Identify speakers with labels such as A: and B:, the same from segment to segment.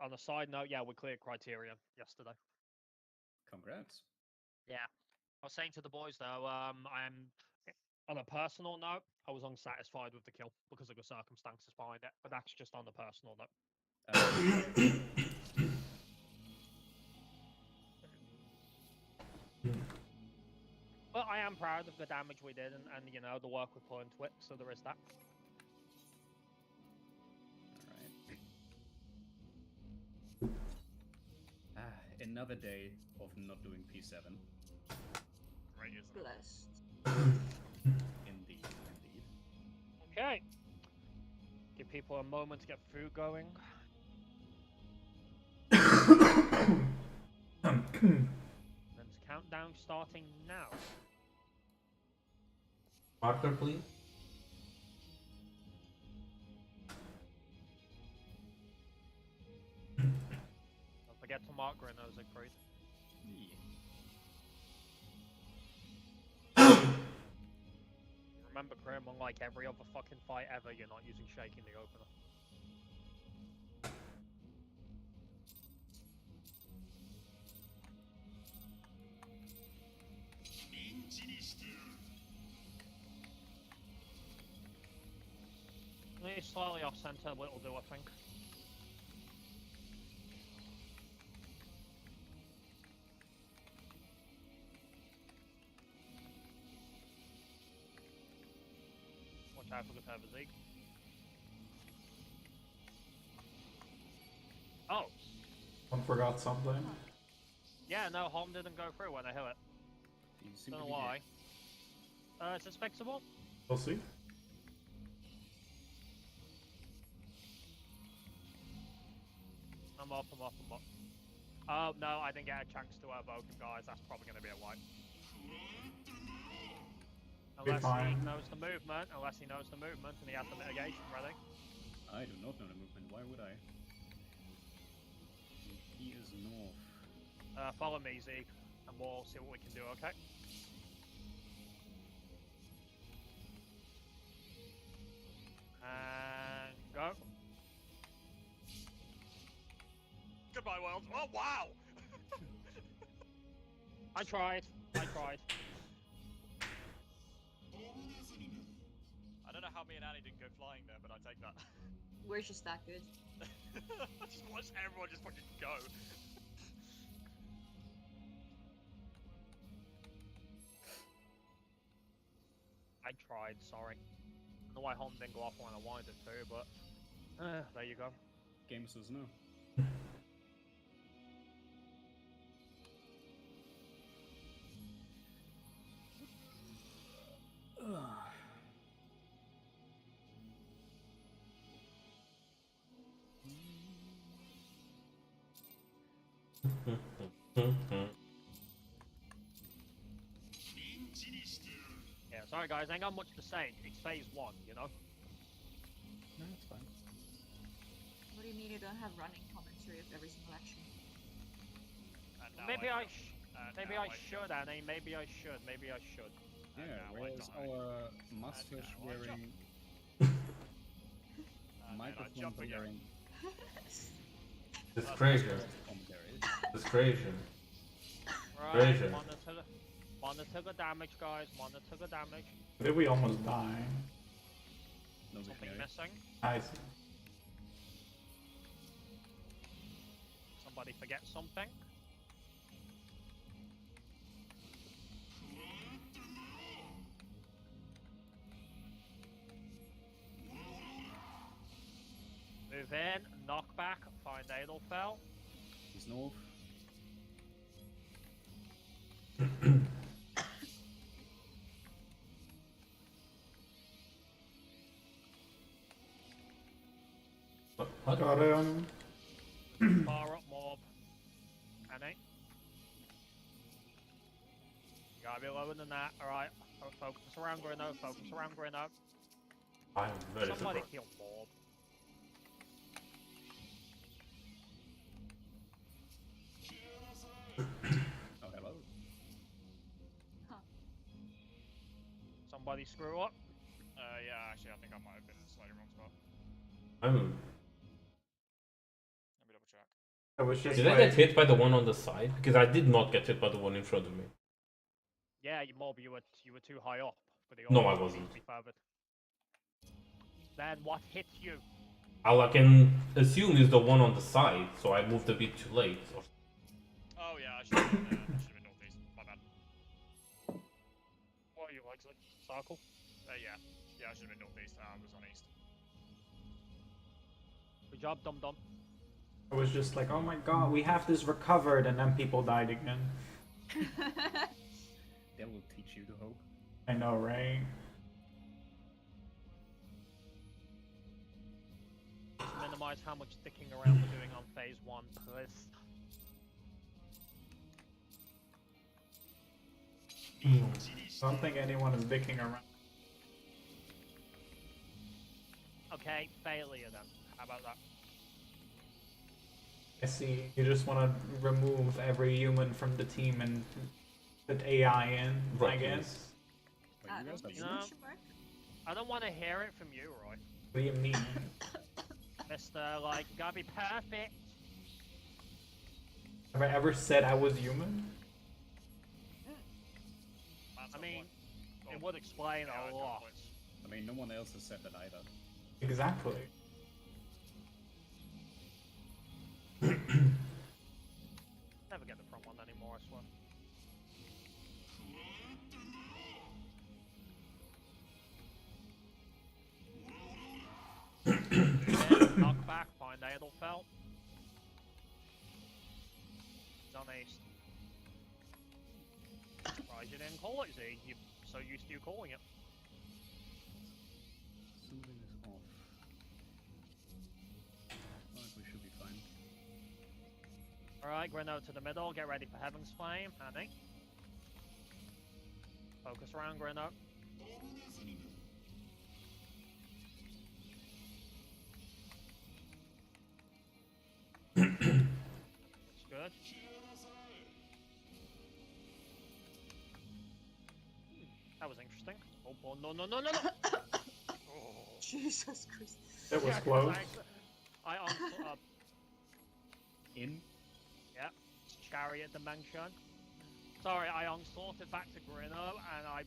A: on a side note, yeah, we cleared Criterion yesterday.
B: Congrats.
A: Yeah. I was saying to the boys though, I'm on a personal note, I was unsatisfied with the kill because of the circumstances behind it, but that's just on a personal note. But I am proud of the damage we did and you know the work we put into it, so there is that.
B: Alright. Another day of not doing P7.
A: Great, isn't it?
C: Blessed.
B: Indeed, indeed.
A: Okay. Give people a moment to get food going. Then countdown starting now.
D: Marker, please.
A: Don't forget to mark Renault Siegfried. Remember, Krim, unlike every other fucking fight ever, you're not using Shake in the opener. He's slightly off center, but it'll do, I think. Watch out for the Zeke. Oh!
D: I forgot something.
A: Yeah, no, Holm didn't go through when I hit it. Don't know why. It's fixable.
D: We'll see.
A: I'm up. Oh, no, I didn't get a chance to evoke him, guys. That's probably going to be a wipe. Unless he knows the movement, and he has the mitigation ready.
B: I do not know the movement, why would I? He is north.
A: Follow me, Zeke, and we'll see what we can do, okay? And go. Goodbye, world. Oh, wow! I tried.
E: I don't know how me and Annie didn't go flying there, but I take that.
C: We're just that good.
E: I just watched everyone just fucking go.
A: I tried, sorry. I don't know why Holm didn't go off when I wanted it to, but... there you go.
B: Game says no.
A: Yeah, sorry guys, I ain't got much to say. It's phase 1, you know?
B: No, it's fine.
C: What do you mean you don't have running commentary of every single action?
A: Maybe I should, Annie. Maybe I should.
B: Yeah, where's our mustache wearing, microphone wearing
D: Discretion.
B: commentary?
D: Discretion.
A: Right, monitor the damage, guys. Monitor the damage.
D: Did we almost die?
B: No
A: Something
B: big
A: missing.
D: Nice.
A: Somebody forget something. Move in, knockback, find Adelfell.
B: He's north.
D: I got him.
A: Far up mob. Annie. You gotta be lower than that, alright. Focus around Grino,
D: I'm very
A: Somebody
D: surprised.
A: kill mob.
B: Oh, hello.
C: Huh.
A: Somebody screw up.
E: Yeah, actually, I think I might have been in a slightly wrong spot.
D: I'm
E: Let me double check.
D: I was just
F: Did I
D: like,
F: get hit by the one on the side? Because I did not get hit by the one in front of me.
A: Yeah, you mob, you were too high up. But the
F: No,
A: other
F: I
A: one
F: wasn't.
A: needs to be furthered. Then what hit you?
F: All I can assume is the one on the side, so I moved a bit too late.
E: Oh yeah, I should have been northeast. My bad.
A: What are you like circle?
E: Yeah. Yeah, I should have been northeast. I was on east.
A: Good job, dum dum.
D: I was just like, oh my god, we have this recovered, and then people died again.
B: That will teach you to hope.
D: I know, right?
A: Minimize how much sticking around we're doing on phase 1, please.
D: I don't think anyone is dicking around.
A: Okay, failure then. How about that?
D: I see. You just want to remove every human from the team and put AI in, I
F: Right,
D: guess.
B: Wait, you guys are
A: No.
B: humans?
A: I don't want to hear it from you, Roy.
D: What do you mean?
A: Mr. Like, you gotta be perfect.
D: Have I ever said I was human?
E: Man's
A: I
E: got
A: mean,
E: one.
A: it
E: Oh,
A: would explain
E: yeah,
A: a
E: got
A: lot.
E: points.
B: I mean, no one else has said that either.
D: Exactly.
A: Never get the front one anymore, I swear. Knock back, find Adelfeld. He's on east. Surprised you didn't call it, Z. You're so used to you calling it.
B: Something is off. But we should be fine.
A: Alright, Greno to the middle, get ready for Heaven's Flame, Annie. Focus around Greno. Looks good. That was interesting. Oh, no, no, no, no, no! Oh.
C: Jesus Christ.
D: That was
A: Yeah, 'cause
D: close.
A: I
B: In?
A: chariot dimension. Sorry, I unsorted back to Grino, and I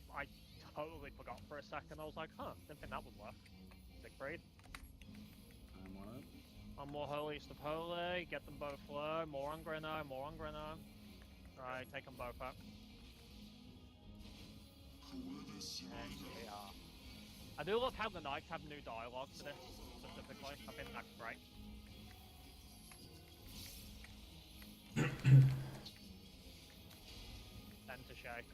A: totally forgot for a second. I was like, huh, didn't think that would work. Siegfried.
B: I'm on it.
A: I'm more holiest of holy, get them both low, more on Grino, more on Grino. Right, take them both out. And yeah. I do love how the knights have new dialogue for this, specifically. I think that's great. Then to shake.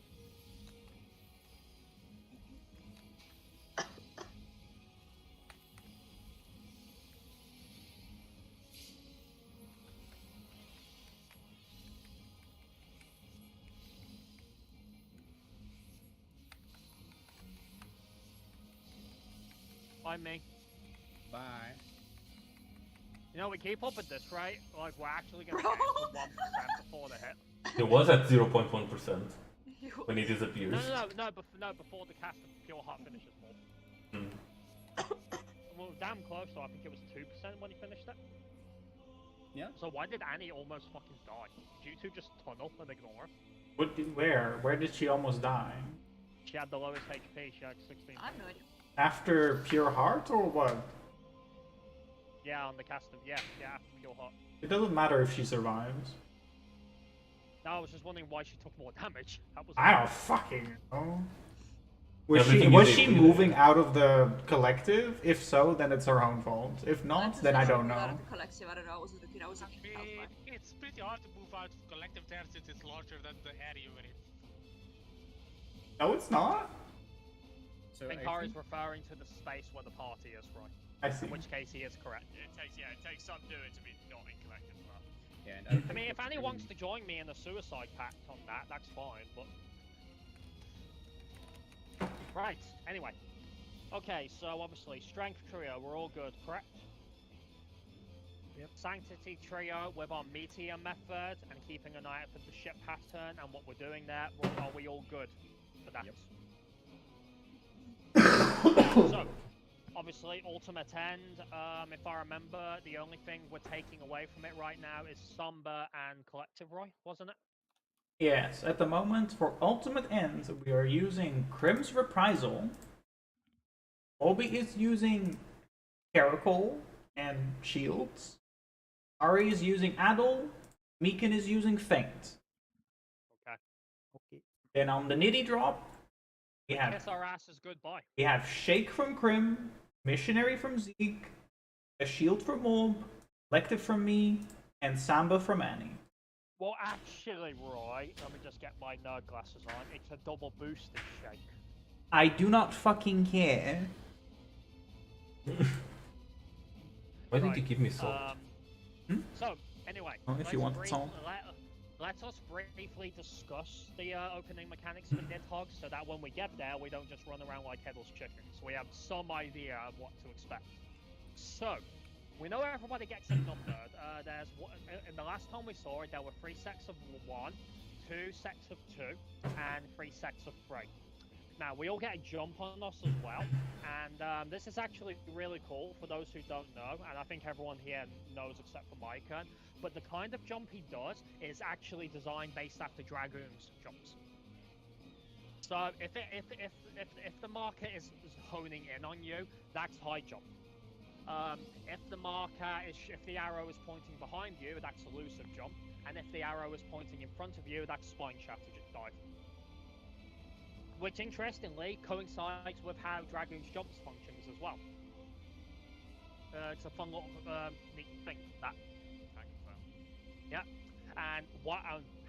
A: Find me.
B: Bye.
A: You know, we keep up at this rate, like we're actually gonna get to 1% before the hit.
F: It was at 0.1% when he disappears.
A: No, before the cast of Pure Heart finishes more.
F: Hmm.
A: Well, damn close, so I think it was 2% when he finished it.
B: Yeah.
A: So why did Annie almost fucking die? Did you two just tunnel and ignore her?
D: What did, where? Where did she almost die?
A: She had the lowest HP, she had 16.
C: I have no idea.
D: After Pure Heart or what?
A: Yeah, on the cast of, yeah, after Pure Heart.
D: It doesn't matter if she survives.
A: No, I was just wondering why she took more damage. That was
D: I don't fucking know. Was
F: Everything
D: was
F: is
D: she
F: equal.
D: moving out of the collective? If so, then it's her own fault. If not, then I don't
C: Out
D: know.
C: of the collective, I don't know. I was looking. I was looking outside.
G: It's pretty hard to move out of collective there since it's larger than the area you're in.
D: No, it's not.
B: So
A: I think Kari's referring to the space where the party is, right?
D: I see.
A: In which case he is correct.
E: It takes some doing to be not in collective as well.
B: yeah, and
A: I mean, if Annie wants to join me in a suicide pact on that, that's fine, but... Right, anyway. Okay, so obviously, Strength Trio, we're all good, correct? Yep. Sanctity Trio with our Meteor method and keeping an eye out for the ship pattern and what we're doing there, are we all good for that?
B: Yep.
A: So, obviously, Ultimate End, if I remember, the only thing we're taking away from it right now is Somber and Collective Roy, wasn't it?
D: Yes, at the moment, for Ultimate Ends, we are using Crim's Reprisal. Obi is using Caracol and Shields. Ari is using Adol. Meekin is using Feint.
A: Okay.
D: Then on the Nitty drop, we have
A: Kiss our asses goodbye.
D: we have Shake from Crim, Missionary from Zeke, a Shield from Orb, Collective from me, and Samba from Annie.
A: Well, actually, Roy, let me just get my nerd glasses on. It's a double boosted shake.
D: I do not fucking care.
F: Why did you give me salt?
A: So, anyway,
D: Oh, if you want salt.
A: let us briefly discuss the opening mechanics for Nidhogg so that when we get there, we don't just run around like headless chickens. We have some idea of what to expect. So, we know everybody gets it numbered. In the last time we saw it, there were 3 sets of 1, 2 sets of 2, and 3 sets of 3. Now, we all get a jump on us as well, and this is actually really cool for those who don't know, and I think everyone here knows except for Micah, but the kind of jump he does is actually designed based after Dragoon's jumps. So if the marker is honing in on you, that's high jump. If the arrow is pointing behind you, that's elusive jump, and if the arrow is pointing in front of you, that's spine shatter dive. Which, interestingly, coincides with how Dragoon's jumps functions as well. It's a fun little neat thing, that. Yeah, and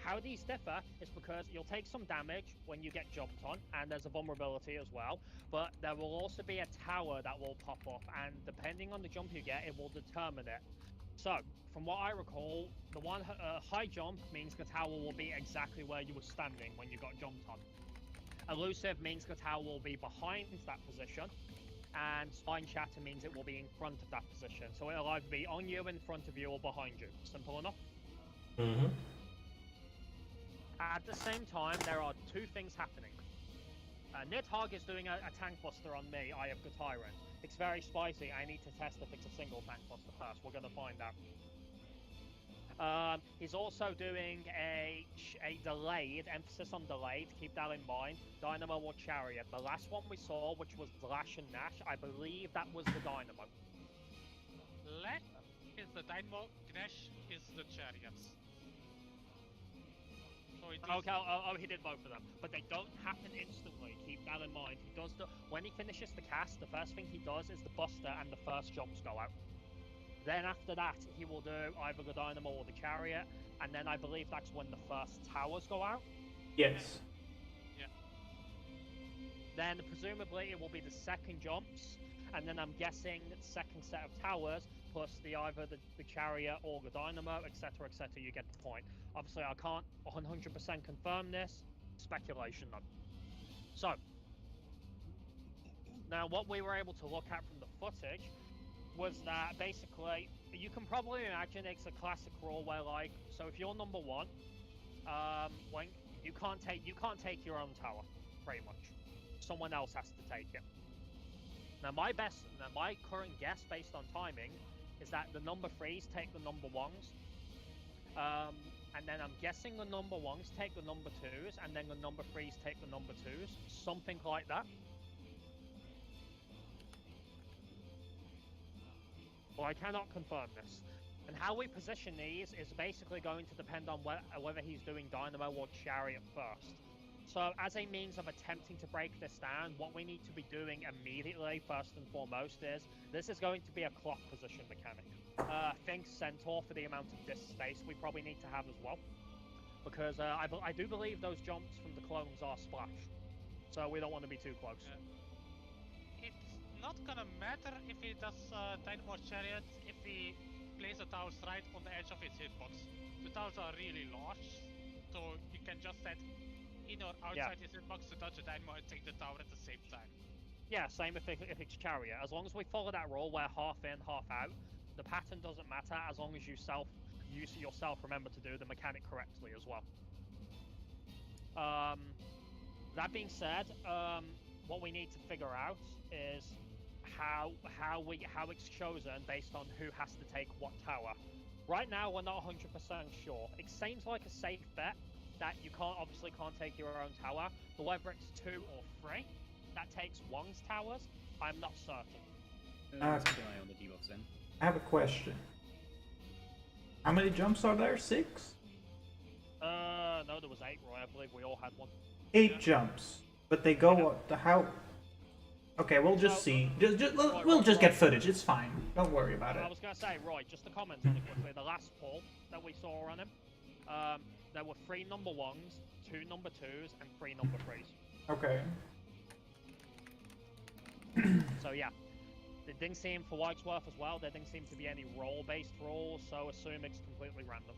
A: how these differ is because you'll take some damage when you get jumped on, and there's a vulnerability as well, but there will also be a tower that will pop up, and depending on the jump you get, it will determine it. So, from what I recall, the one high jump means the tower will be exactly where you were standing when you got jumped on. Elusive means the tower will be behind that position, and spine shatter means it will be in front of that position. So it'll either be on you, in front of you, or behind you. Simple enough?
F: Mm-hmm.
A: At the same time, there are 2 things happening. Nidhogg is doing a tank buster on me, Eye of the Tyrant. It's very spicy. I need to test if it's a single tank buster first. We're going to find out. He's also doing a delayed, emphasis on delayed, keep that in mind, Dynamo or Chariot. The last one we saw, which was Lash and Nash, I believe that was the Dynamo.
G: Lash is the Dynamo, Nash is the Chariots. So it is...
A: Okay, he did both of them. But they don't happen instantly, keep that in mind. He does when he finishes the cast, the first thing he does is the Buster and the first jumps go out. Then after that, he will do either the Dynamo or the Chariot, and then I believe that's when the first towers go out.
D: Yes.
G: Yeah.
A: Then presumably it will be the second jumps, and then I'm guessing the second set of towers plus either the Chariot or the Dynamo, etc., etc. You get the point. Obviously, I can't 100% confirm this. Speculation, though. So, now what we were able to look at from the footage was that basically you can probably imagine it's a classic rule where, like, so if you're number 1, when you can't take your own tower, pretty much. Someone else has to take it. Now my current guess based on timing is that the number 3s take the number 1s, and then I'm guessing the number 1s take the number 2s, and then the number 3s take the number 2s, something like that. Well, I cannot confirm this. And how we position these is basically going to depend on whether he's doing Dynamo or Chariot first. So, as a means of attempting to break this down, what we need to be doing immediately, first and foremost, is this is going to be a clock position mechanic. Think Centaur for the amount of disk space we probably need to have as well. Because I do believe those jumps from the clones are splash. So we don't want to be too close.
G: It's not gonna matter if he does Dynamo Chariot if he plays the towers right on the edge of his hitbox. The towers are really large, so you can just set in or outside his hitbox to touch the Dynamo and take the tower at the same time.
A: Yeah, same if it's Chariot. As long as we follow that rule where half in, half out, the pattern doesn't matter as long as you yourself remember to do the mechanic correctly as well. That being said, what we need to figure out is how it's chosen based on who has to take what tower. Right now, we're not 100% sure. It seems like a safe bet that you obviously can't take your own tower, but whether it's 2 or 3 that takes one's towers, I'm not certain.
B: Let's keep an eye on the debuffs then.
D: I have a question. How many jumps are there? 6?
A: No, there was 8, Roy. I believe we all had one.
D: 8 jumps, but they go up to how? Okay, we'll just see. We'll just get footage. It's fine. Don't worry about it.
A: I was gonna say, Roy, just to comment on it quickly. The last poll that we saw on him, there were 3 number 1s, 2 number 2s, and 3 number 3s.
D: Okay.
A: So yeah, it didn't seem for what it's worth as well. There didn't seem to be any role-based rules, so assume it's completely random.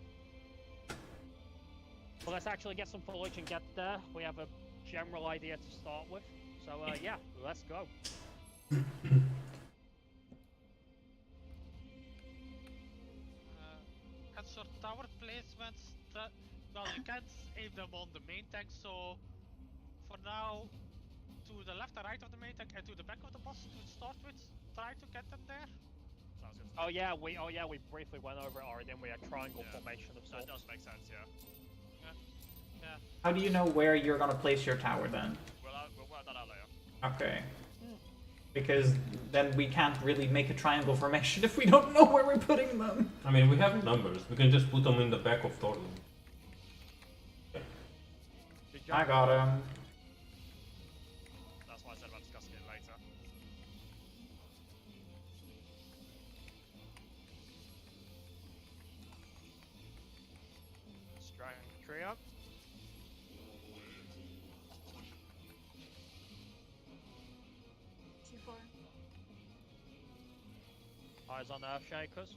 A: Well, let's actually get some footage and get there. We have a general idea to start with. So yeah, let's go.
G: And so tower placements, well, you can't aim them on the main tank, so for now, to the left and right of the main tank and to the back of the boss to start with, try to get them there.
E: Sounds good.
A: Oh yeah, we briefly went over it already, and we had triangle formation of
E: That
A: sorts.
E: does make sense, yeah.
G: Yeah.
D: How do you know where you're gonna place your tower then?
E: We'll work that out later.
D: Okay. Because then we can't really make a triangle formation if we don't know where we're putting them.
F: I mean, we have numbers. We can just put them in the back of Thorlin.
A: Good job.
D: I got him.
E: That's why I said about discussing it later.
A: Strength trio. Eyes on Earth Shakers.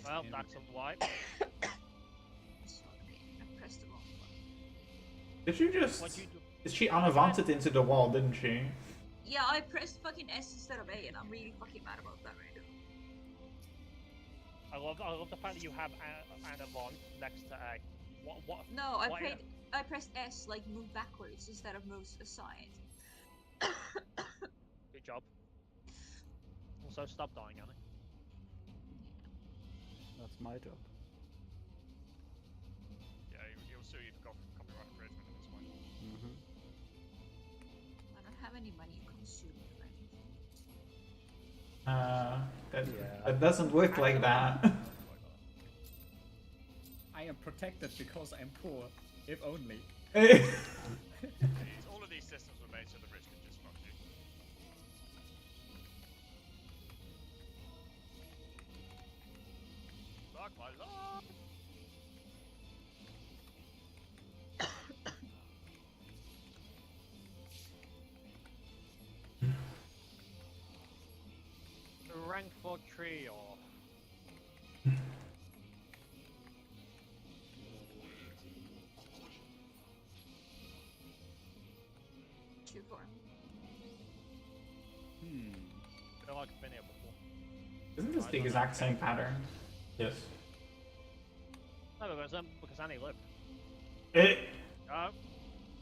A: Well, that's a wipe.
C: Sorry, I pressed the wrong button.
D: Did you just...
A: What'd you do?
D: She unavanced into the wall, didn't she?
C: Yeah, I pressed fucking S instead of A, and I'm really fucking mad about that right now.
A: I love the fact that you have an avant next to A. What?
C: No,
A: what-
C: I pressed S like move backwards instead of move aside.
A: Good job. Also, stop dying, Annie.
H: That's my job.
E: Yeah, he'll sue you for copyright infringement at this point.
H: Mm-hmm.
C: I don't have any money to consume or anything.
D: That doesn't work like that.
B: I am protected because I'm poor. If only.
E: All of these systems were made so the rich could just fuck you. Fuck my lord!
A: Rank for trio.
C: Two, four.
A: I feel like I've been here before.
D: Isn't this the exact same pattern?
F: Yes.
A: No, because Annie lived. Oh,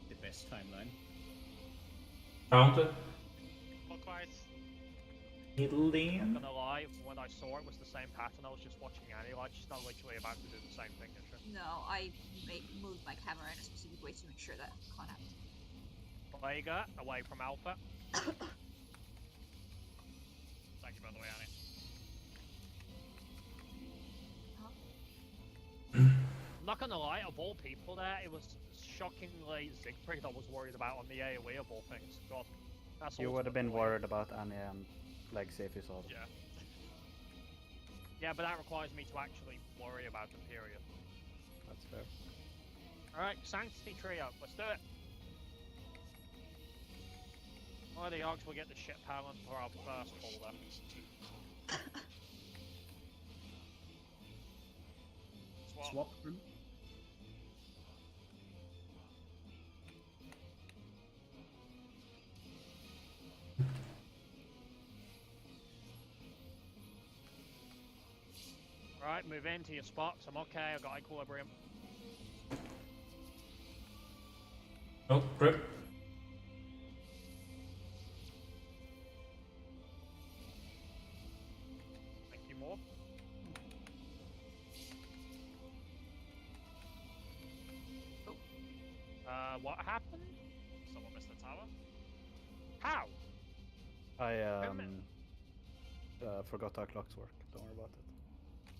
B: The best timeline.
F: Counter.
G: Clockwise.
A: I'm
D: Italy.
A: gonna lie, when I saw it was the same pattern, I was just watching Annie, like she's not literally about to do the same thing, is she?
C: No, I moved my camera in a specific way to make sure that can't happen.
A: Vega, away from Alpha.
E: Thank you, by the way, Annie.
A: I'm not gonna lie, of all people there, it was shockingly Siegfried I was worried about on the AoE of all things. God, that's
H: You would have been worried about Annie and legacy if you saw them.
E: Yeah.
A: Yeah, but that requires me to actually worry about the period.
H: That's fair.
A: Alright, Sanctity Trio, let's do it. What are the odds we'll get the shit talent for our first pull there?
E: Swap.
B: Swap.
A: Right, move into your spots. I'm okay, I got equilibrium.
F: No, grip.
A: Thank you, more. What happened?
E: Someone missed the tower.
A: How?
H: I forgot how clocks work. Don't worry about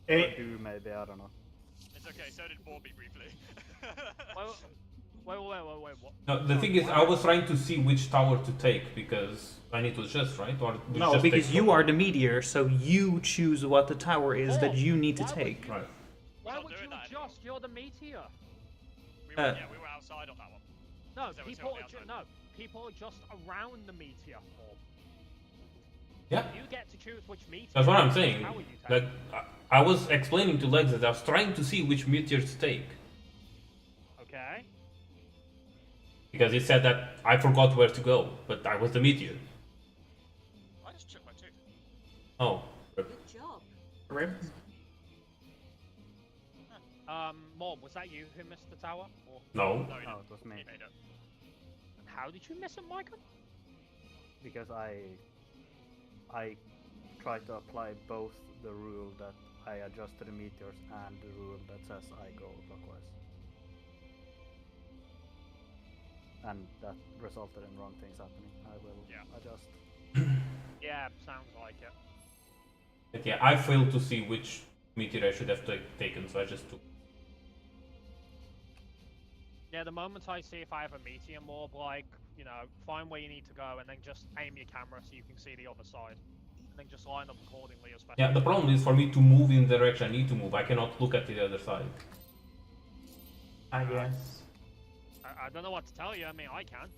H: it.
D: Eh,
H: Or do maybe, I don't know.
E: It's okay, so did Borby briefly.
A: Wait, what?
F: No, the thing is, I was trying to see which tower to take because I need to adjust, right? Or we
D: no,
F: just
D: because
F: take
D: you
F: one?
D: are the meteor, so you choose what the tower is that
A: Oh,
D: you need to
A: why would
D: take.
A: you-
F: Right.
A: Why
E: not
A: would
E: doing
A: you
E: that
A: adjust? You're the meteor.
E: we were,
D: Uh,
E: yeah, we were outside on that one.
A: No,
E: They were
A: people
E: totally outside.
A: no, people adjust around the meteor. Or
F: Yeah.
A: you get to choose which meteor.
F: That's what I'm
A: which
F: saying.
A: tower you take.
F: Like, I was explaining to Lex that I was trying to see which meteors to take.
A: Okay.
F: Because he said that I forgot where to go, but I was the meteor.
E: I just chipped my tooth.
F: Oh.
C: Good job.
D: Rip.
A: Mom, was that you who missed the tower? Or
F: No.
E: No, he
H: No,
E: didn't.
H: it was me.
E: He made it.
A: how did you miss it, Michael?
H: Because I tried to apply both the rule that I adjust to the meteors and the rule that says I go clockwise. And that resulted in wrong things happening. I will
E: Yeah.
H: adjust.
A: Yeah, sounds like it.
F: But yeah, I failed to see which meteor I should have taken, so I just took.
A: Yeah, the moment I see if I have a meteor morb, like, find where you need to go and then just aim your camera so you can see the other side. And then just line up accordingly, especially.
F: Yeah, the problem is for me to move in the direction I need to move. I cannot look at the other side.
D: I guess.
A: I don't know what to tell you, I mean, I can.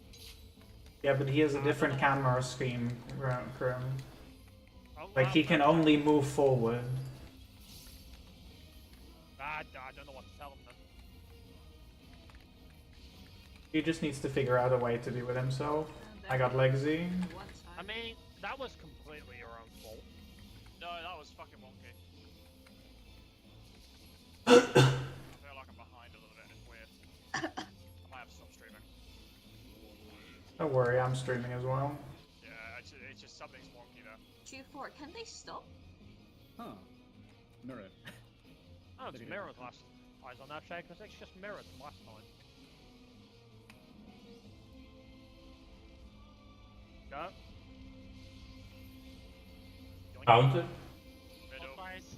D: Yeah, but he has a different camera scheme, Krim.
A: Oh,
D: Like,
A: well,
D: he can only move forward.
A: I don't know what to tell him then.
D: He just needs to figure out a way to be with himself.
C: And
D: I got Lexi.
C: to one side.
A: I mean, that was completely your own fault.
E: No, that was fucking wonky. I feel like I'm behind a little bit. It's weird. I might have to stop streaming.
D: Don't worry, I'm streaming as well.
E: Yeah, it's just something's wonky there.
C: 2-4, can they stop?
B: Huh. Mirror.
A: Oh, it's mirrored last Eyes on that shake, because it's just mirrored from last time. Go. Yoink.
F: Counter.
E: Middle.
G: Clockwise.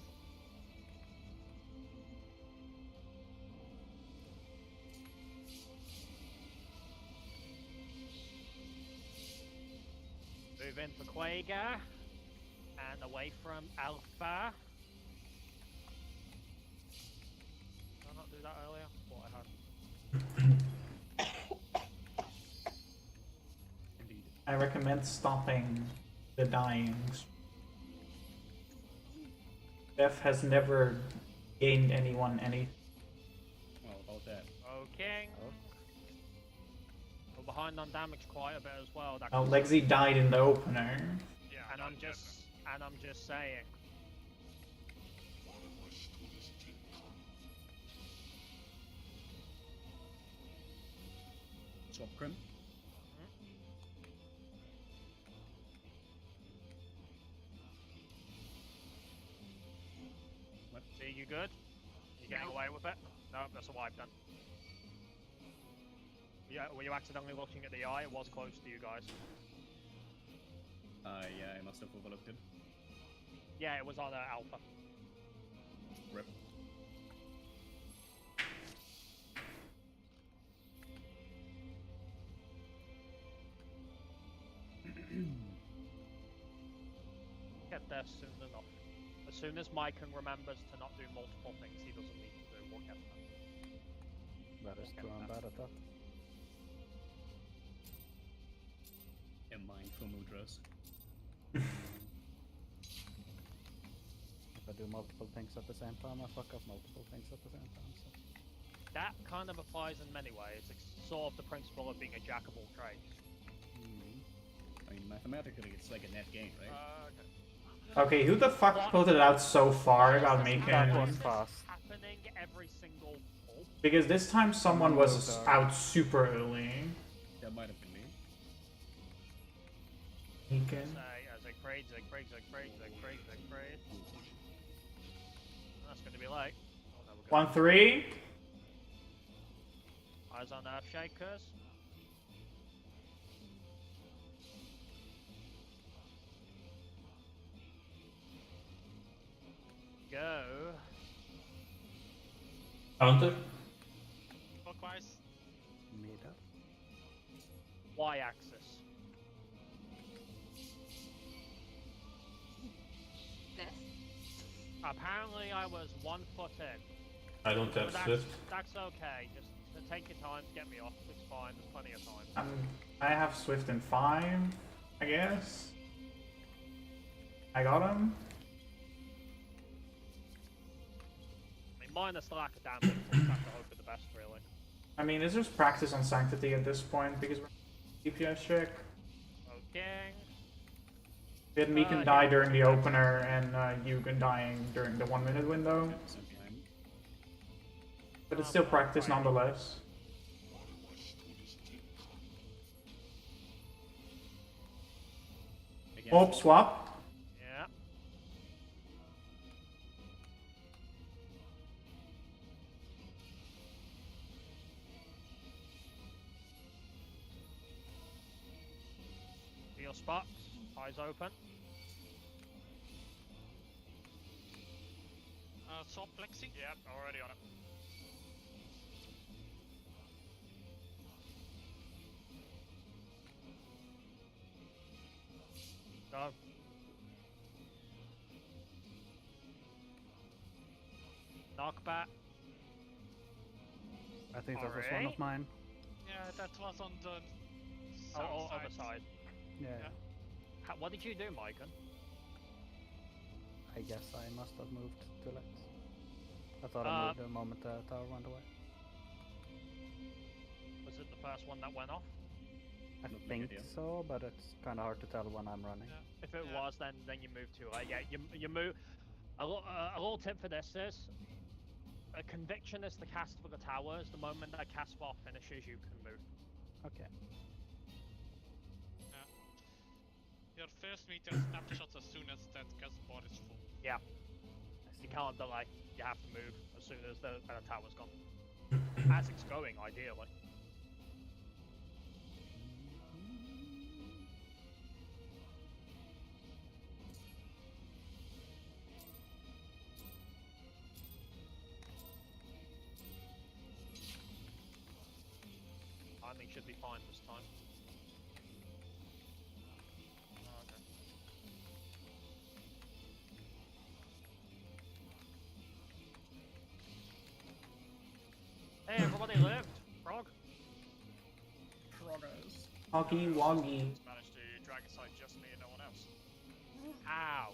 A: Move in for Quaga. And away from Alpha. Did I not do that earlier? Thought I had.
B: Indeed.
D: I recommend stopping the dying. Death has never gained anyone any.
B: Well, about that.
A: Okay.
H: Oh.
A: We're behind on damage quite a bit as well. That
D: Oh,
A: could-
D: Lexi died in the opener.
E: Yeah,
A: and I'm just saying.
B: Swap Crim.
A: See, you good? You getting
C: No.
A: away with it? No, that's a wipe done. Yeah, were you accidentally looking at the eye? It was close to you guys.
B: Yeah, I must have overlooked it.
A: Yeah, it was on Alpha.
B: Rip.
A: Get there soon enough. As soon as Mycon remembers to not do multiple things he doesn't need to do, we'll get there.
H: That is true, I'm bad at that.
B: A mind for Mudras.
H: If I do multiple things at the same time, I fuck up multiple things at the same time. So.
A: That kind of applies in many ways. It's sort of the principle of being a jack of all trades.
B: I mean, mathematically, it's like a net gain, right?
A: Okay.
D: Okay, who the fuck put it out so far about me?
H: That
A: Why
H: was
A: is this
H: fast.
A: happening every single pull?
D: Because this time someone was
H: Those are-
D: out super early.
B: That might have been me.
D: Beacon.
A: Say, Zigfried. That's going to be late. Oh, no, we're good.
D: 1-3.
A: Eyes on Earth Shakers. Go.
F: Counter.
G: Clockwise.
H: Middle.
A: Y-axis.
C: Death.
A: Apparently I was 1 foot in.
F: I don't have
A: But
F: Swift.
A: that's okay. Just take your time to get me off. It's fine. There's plenty of time.
D: I have Swift in 5, I guess. I got him.
A: I mean, minus the lack of damage, we'll just have to hope for the best, really.
D: I mean, is there practice on Sanctity at this point because we're DPS check?
A: Okay.
D: We had Meekin die during the opener and Yugen dying during the 1 minute window.
B: Same time.
D: But it's still practice nonetheless.
B: Again,
D: Mob swap.
A: Yeah. Feel spots. Eyes open.
G: Swap flexing.
E: Yep, already on it.
A: Go. Knockback.
H: I think that was one of mine.
G: Yeah, that was on the
A: Oh,
G: south
A: other side.
H: Yeah.
A: What did you do, Micah?
H: I guess I must have moved too late. I thought I moved the moment the tower went away.
A: Was it the first one that went off?
H: I
B: Not
H: think
B: idea.
H: so, but it's kind of hard to tell when I'm running.
G: Yeah.
A: If it was, then you move too late. Yeah, you move. A little tip for this is, a conviction is the cast for the towers. The moment that cast bar finishes, you can move.
H: Okay.
G: Your first meter snapshots as soon as that cast bar is full.
A: Yeah. You can't delay. You have to move as soon as the tower's gone. As it's going, ideally. Timing should be fine this time.
E: Oh, okay.
A: Hey, everybody lived. Prog.
B: Proggers.
D: Hoggy Woggy.
E: Managed to drag aside just me and no one else.
A: Ow.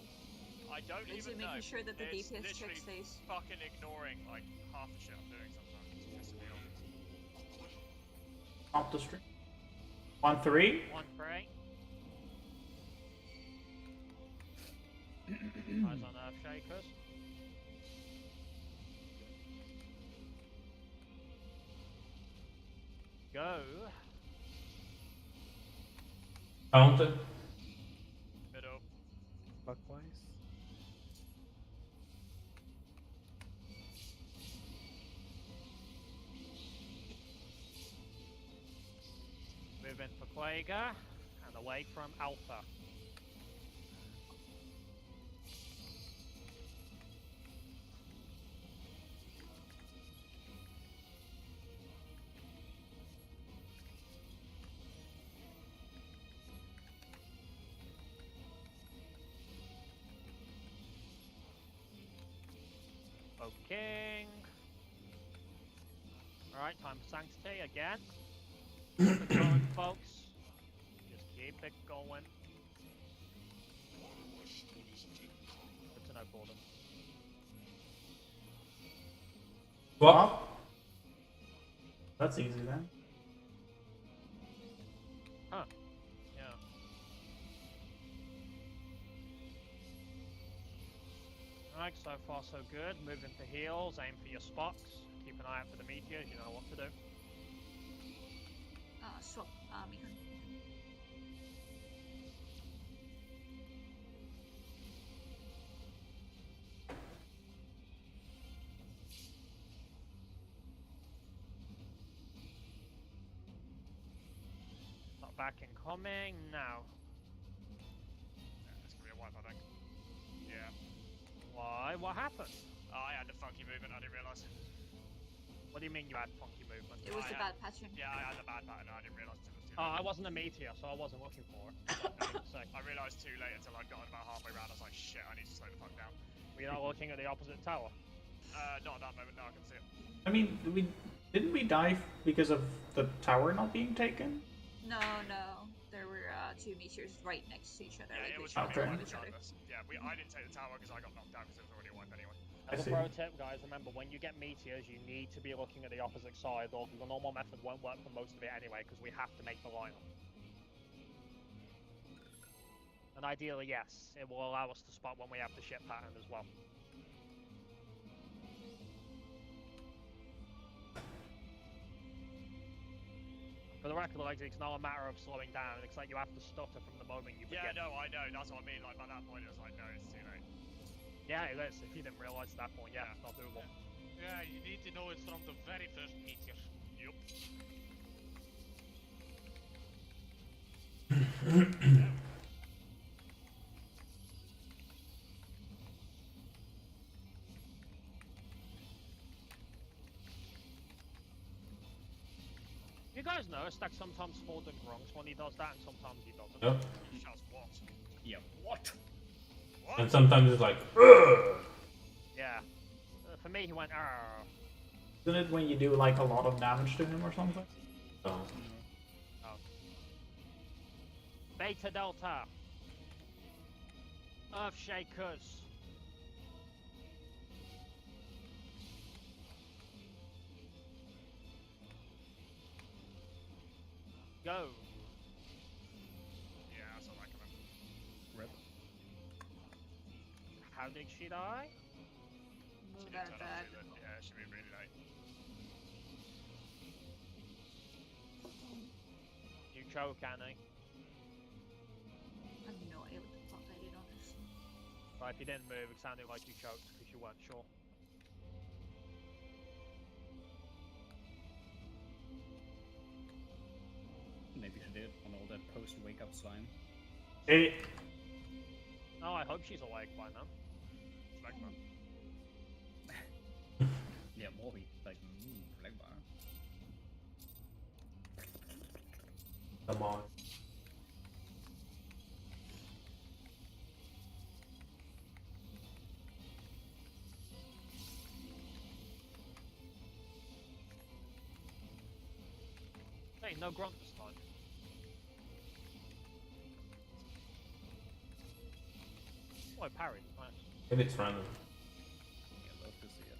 E: I don't
C: Is
E: even
C: it
E: know.
C: making sure that the
E: It's
C: DPS check
E: literally
C: stays?
E: fucking ignoring like half the shit I'm doing sometimes. It's pissing me off.
D: Off the stream. 1-3.
A: 1-3. Eyes on Earth Shakers. Go.
F: Counter.
E: Middle.
H: Clockwise.
A: Move in for Quager and away from Alpha. King. Alright, time for Sanctity again. Keep it going, folks. Just keep it going. Good to know for them.
D: Swap. That's easy then.
A: Huh. Yeah. Alright, so far so good. Moving for heals, aim for your spots. Keep an eye out for the meteors, you know what to do.
C: swap army.
A: Not back incoming now.
E: Yeah, it's gonna be a wipe, I think. Yeah.
A: Why? What happened?
E: I had the funky movement, I didn't realise.
A: What do you mean you had funky movement?
C: It was
E: I
C: the
E: had-
C: bad pattern.
E: Yeah, I had the bad pattern, I didn't realise until it was too
A: Oh,
E: late.
A: I wasn't a meteor, so I wasn't looking for it. So,
E: I realised too late until I'd gotten about halfway round, I was like, shit, I need to slow the fuck down.
A: we're not looking at the opposite tower.
E: Not at that moment, no, I can see it.
D: I mean, didn't we die because of the tower not being taken?
C: No, no. There were two meteors right next to each other.
E: Yeah,
C: like
E: it was
C: literally
D: Okay.
E: really
C: next to
E: wipe
C: each other.
E: regardless. Yeah, I didn't take the tower because I got knocked down because it was already a wipe anyway.
A: As a
D: see.
A: pro tip, guys, remember when you get meteors, you need to be looking at the opposite side, or the normal method won't work for most of it anyway, because we have to make the lineup. And ideally, yes, it will allow us to spot when we have the ship pattern as well. For the record, like, it's not a matter of slowing down, it's like you have to stutter from the moment you
E: Yeah,
A: begin.
E: no, I know, that's what I mean, like, by that point it was like, no, it's too late.
A: Yeah, it is. If you didn't realise at that point, yeah, it's not doable.
G: Yeah, you need to know it from the very first meteor.
E: Yup.
A: You guys notice that sometimes Forden grunts when he does that, and sometimes he doesn't.
F: Yep.
E: He shouts, what?
B: Yeah, what?
E: What?
F: And sometimes it's like, ugh!
A: Yeah. For me, he went, "Arr."
D: Isn't it when you do like a lot of damage to him or something?
F: So,
A: Beta Delta. Earthshakers. Go.
E: Yeah, that's what I recommend.
B: Rip.
A: How did she die?
C: Move
E: She
C: that
E: didn't turn
C: back.
E: up too late. Yeah, it should be really late.
A: You choke, Annie.
C: I have no idea what the fuck I did on this.
A: Right, if you didn't move, it sounded like you choked because you weren't sure.
B: Maybe she did on all that post-wake up slime.
D: It,
A: Oh, I hope she's awake by now.
E: Phlegma.
B: Yeah, Morby, like, phlegma.
F: come on.
A: Hey, no grunt this time. Oh, I parried. Nice.
F: Maybe it's random.
B: Yeah, love to see it.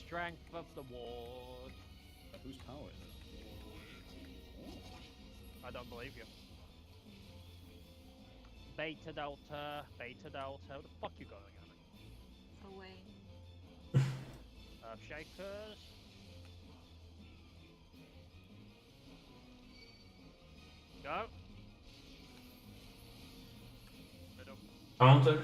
A: Strength of the ward.
B: But whose power is it?
A: I don't believe you. Beta Delta, Beta Delta. Where the fuck you going, Annie?
C: Away.
A: Earthshakers. Go.
E: Middle.
F: Counter.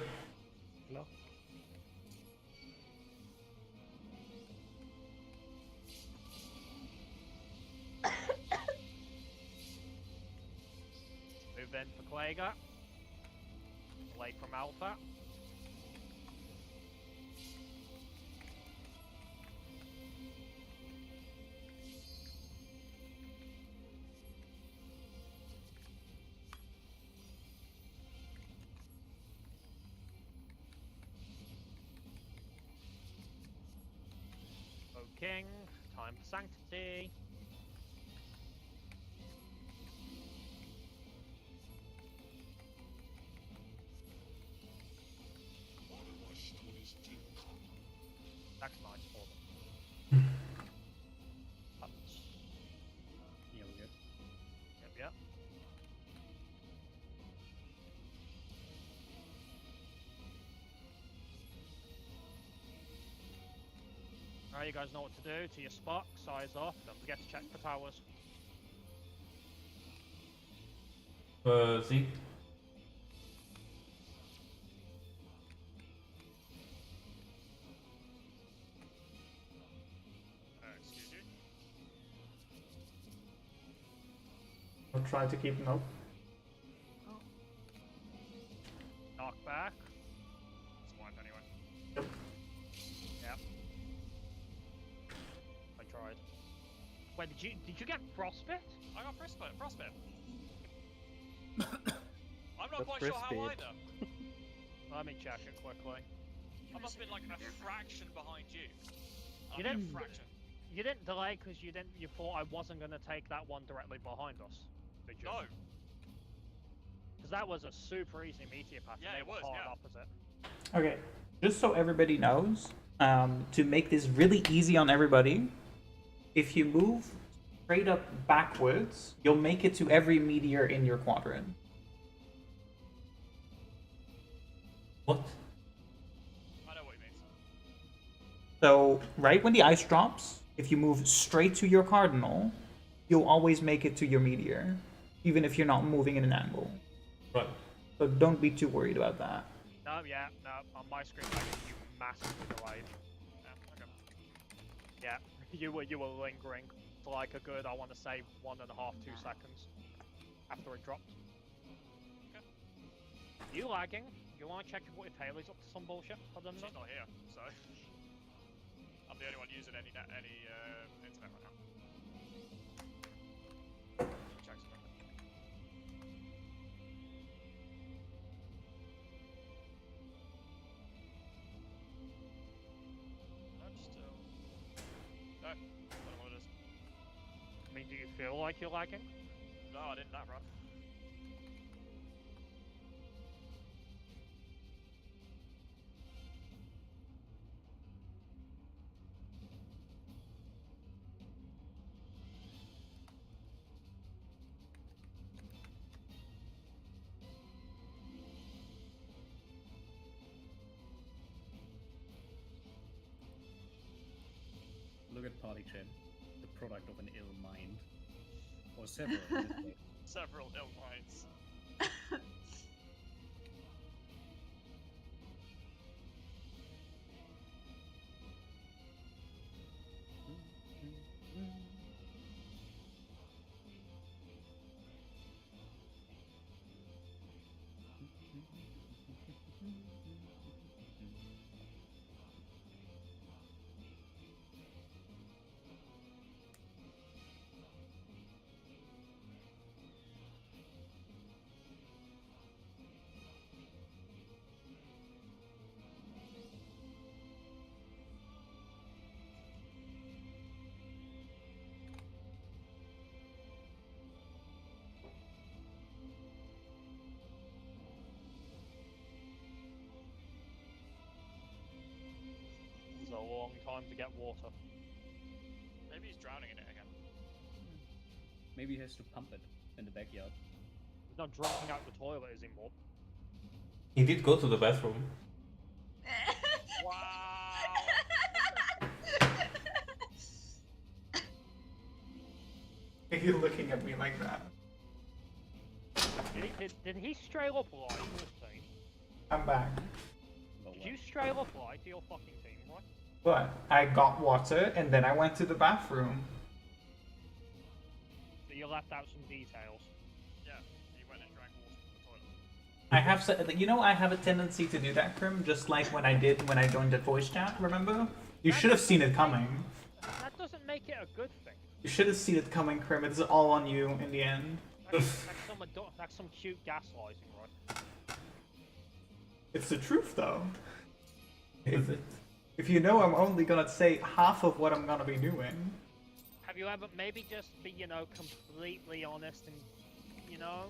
A: Move in for Klager. Away from Alpha. O King, time for Sanctity. That's nice for them. Punch.
B: Yeah, we're good.
A: Yep, yep. Alright, you guys know what to do. To your spot, size up. Don't forget to check for towers.
F: Zeke.
E: Excuse you?
D: I'll try to keep them up.
A: Knock back.
E: It's wipe anyway.
A: Yep. I tried. Wait, did you get frostbit?
E: I got frostbite. I'm not
H: That's
E: quite sure how
H: frostbite.
E: either.
A: Let me check it quickly.
E: I must have been like a fraction behind you.
A: You
E: I mean,
A: didn't-
E: a fraction.
A: You didn't delay because you thought I wasn't gonna take that one directly behind us, did you?
E: No.
A: Because that was a super easy meteor path.
E: Yeah,
A: and they
E: it
A: were
E: was,
A: hard
E: yeah.
A: opposite.
D: Okay, just so everybody knows, to make this really easy on everybody, if you move straight up backwards, you'll make it to every meteor in your quadrant.
F: What?
E: I know what he means.
D: So, right when the ice drops, if you move straight to your cardinal, you'll always make it to your meteor, even if you're not moving in an angle.
F: Right.
D: So don't be too worried about that.
A: No, yeah, no. On my screen, I get you massively delayed.
E: Yeah, okay.
A: Yeah, you were lingering for like a good, I want to say 1.5, 2 seconds after it dropped.
E: Okay.
A: You lagging? You want to check if Haley's up to some bullshit? Other than
E: She's
A: that?
E: not here, so I'm the only one using any internet right now. Check something. No, don't know what it is.
A: I mean, do you feel like you're lagging?
E: No, I didn't that run.
B: Look at Party Chat, the product of an ill mind. Or several in this case.
E: Several ill minds.
A: It's a long time to get water.
E: Maybe he's drowning in it again.
B: Maybe he has to pump it in the backyard.
A: He's not drinking out the toilet, is he, Mob?
F: He did go to the bathroom.
E: Wow!
D: Are you looking at me like that?
A: Did he straight up lie to his team?
D: I'm back.
B: But
A: Did
B: what?
A: you straight up lie to your fucking team, right?
D: But I got water and then I went to the bathroom.
A: So you left out some details.
E: Yeah, he went and drank water from the toilet.
D: I have I have a tendency to do that, Krim, just like when I did when I joined the voice chat, remember? You should have seen it coming.
A: That doesn't make it a good thing.
D: You should have seen it coming, Krim. It's all on you in the end.
A: That's some cute gaslighting, right?
D: It's the truth, though.
F: Is it?
D: If you know I'm only gonna say half of what I'm gonna be doing.
A: Have you ever maybe just be, completely honest and,
D: What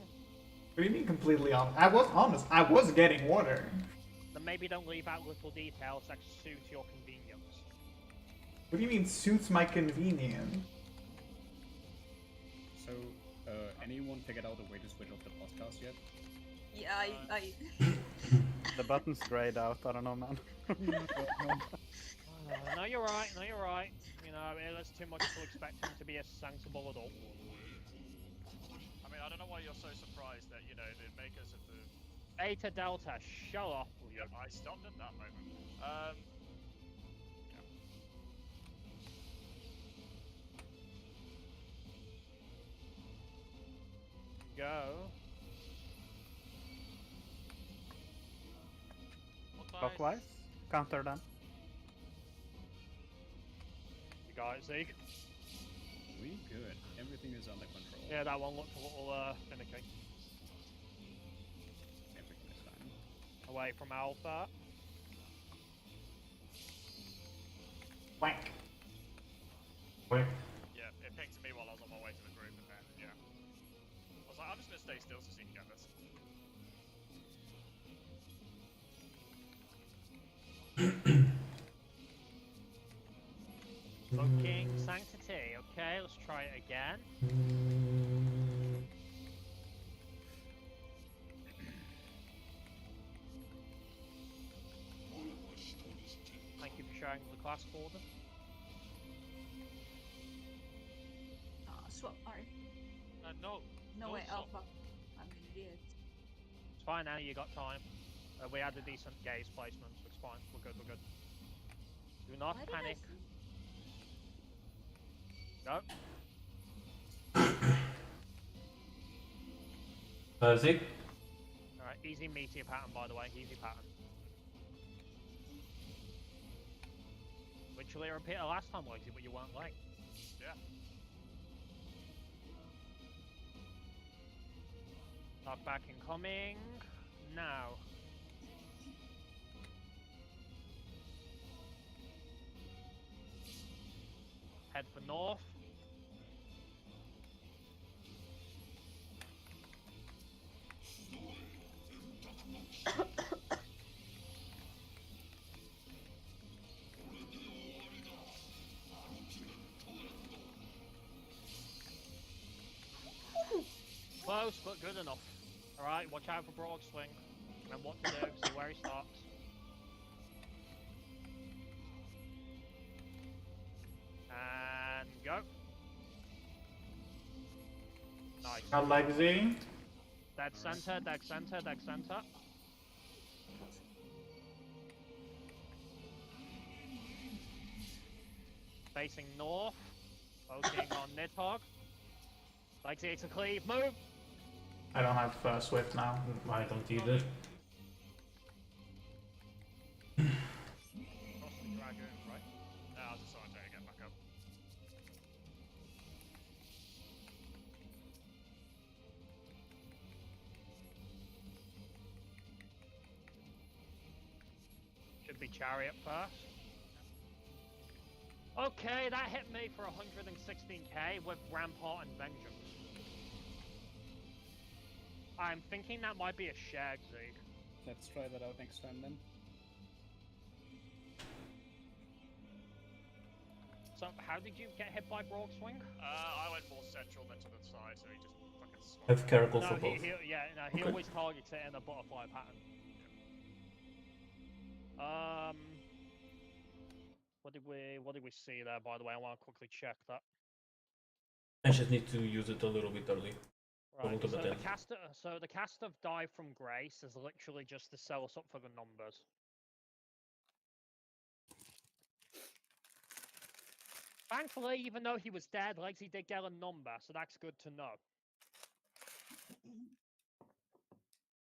D: do you mean completely honest? I was honest. I was getting water.
A: then maybe don't leave out little details that suit your convenience.
D: What do you mean suits my convenience?
B: So, anyone figured out a way to switch off the podcast yet?
C: Yeah, I
H: The button's grayed out, I don't know, man.
A: No, you're right. No, you're right. You know, it's too much to expect him to be a sensible adult.
E: I mean, I don't know why you're so surprised that, you know, the makers of the...
A: Beta Delta, shut up, will you?
E: Yep, I stopped at that moment.
A: Go.
H: Clockwise. Counter then.
A: You got it, Zeke?
B: We good. Everything is under control.
A: Yeah, that one looked a little finicky.
B: Everything is fine.
A: Away from Alpha.
D: Wank.
F: Wait.
E: Yeah, it pinged me while I was on my way to the group, and then, yeah. I was like, I'm just gonna stay still so you can get this.
A: Booking Sanctity. Okay, let's try it again. Thank you for sharing the class for them.
C: Swap, alright.
G: No.
C: No
G: No
C: way,
G: swap.
C: Alpha. I'm an idiot.
A: It's fine now, you got time. We had a decent gaze placement, so it's fine. We're good, we're good. Do not
C: Why did I
A: panic.
C: see-
A: Go.
F: Zeke?
A: Alright, easy meteor pattern, by the way. Easy pattern. Literally repeated last time, Legsy, but you weren't late.
E: Yeah.
A: Knockback incoming. Now. Head for north. Close, but good enough. Alright, watch out for broad swing. And what to do, see where he starts. And go. Nice.
D: Alexi.
A: Dead center, dead center, dead center. Facing north. Poking on Nidhogg. Legsy, it's a cleave. Move!
D: I don't have Swift now.
F: I don't either.
A: Cross the dragon, right?
E: I was just trying to get back up.
A: Should be chariot first. Okay, that hit me for 116k with Rampart and Vengeance. I'm thinking that might be a shag, Zeke.
B: Let's try that out next time then.
A: So, how did you get hit by Broad Swing?
E: I went more central than to the side, so he just fucking swung.
F: Have Caracal
A: No,
F: for both.
A: he
F: Okay.
A: always targets it in a butterfly pattern. What did we see there, by the way? I want to quickly check that.
F: I just need to use it a little bit early.
A: Right,
F: Double to
A: so
F: the
A: the
F: 10.
A: cast of Dive from Grace is literally just to sell us up for the numbers. Thankfully, even though he was dead, Legsy did get a number, so that's good to know.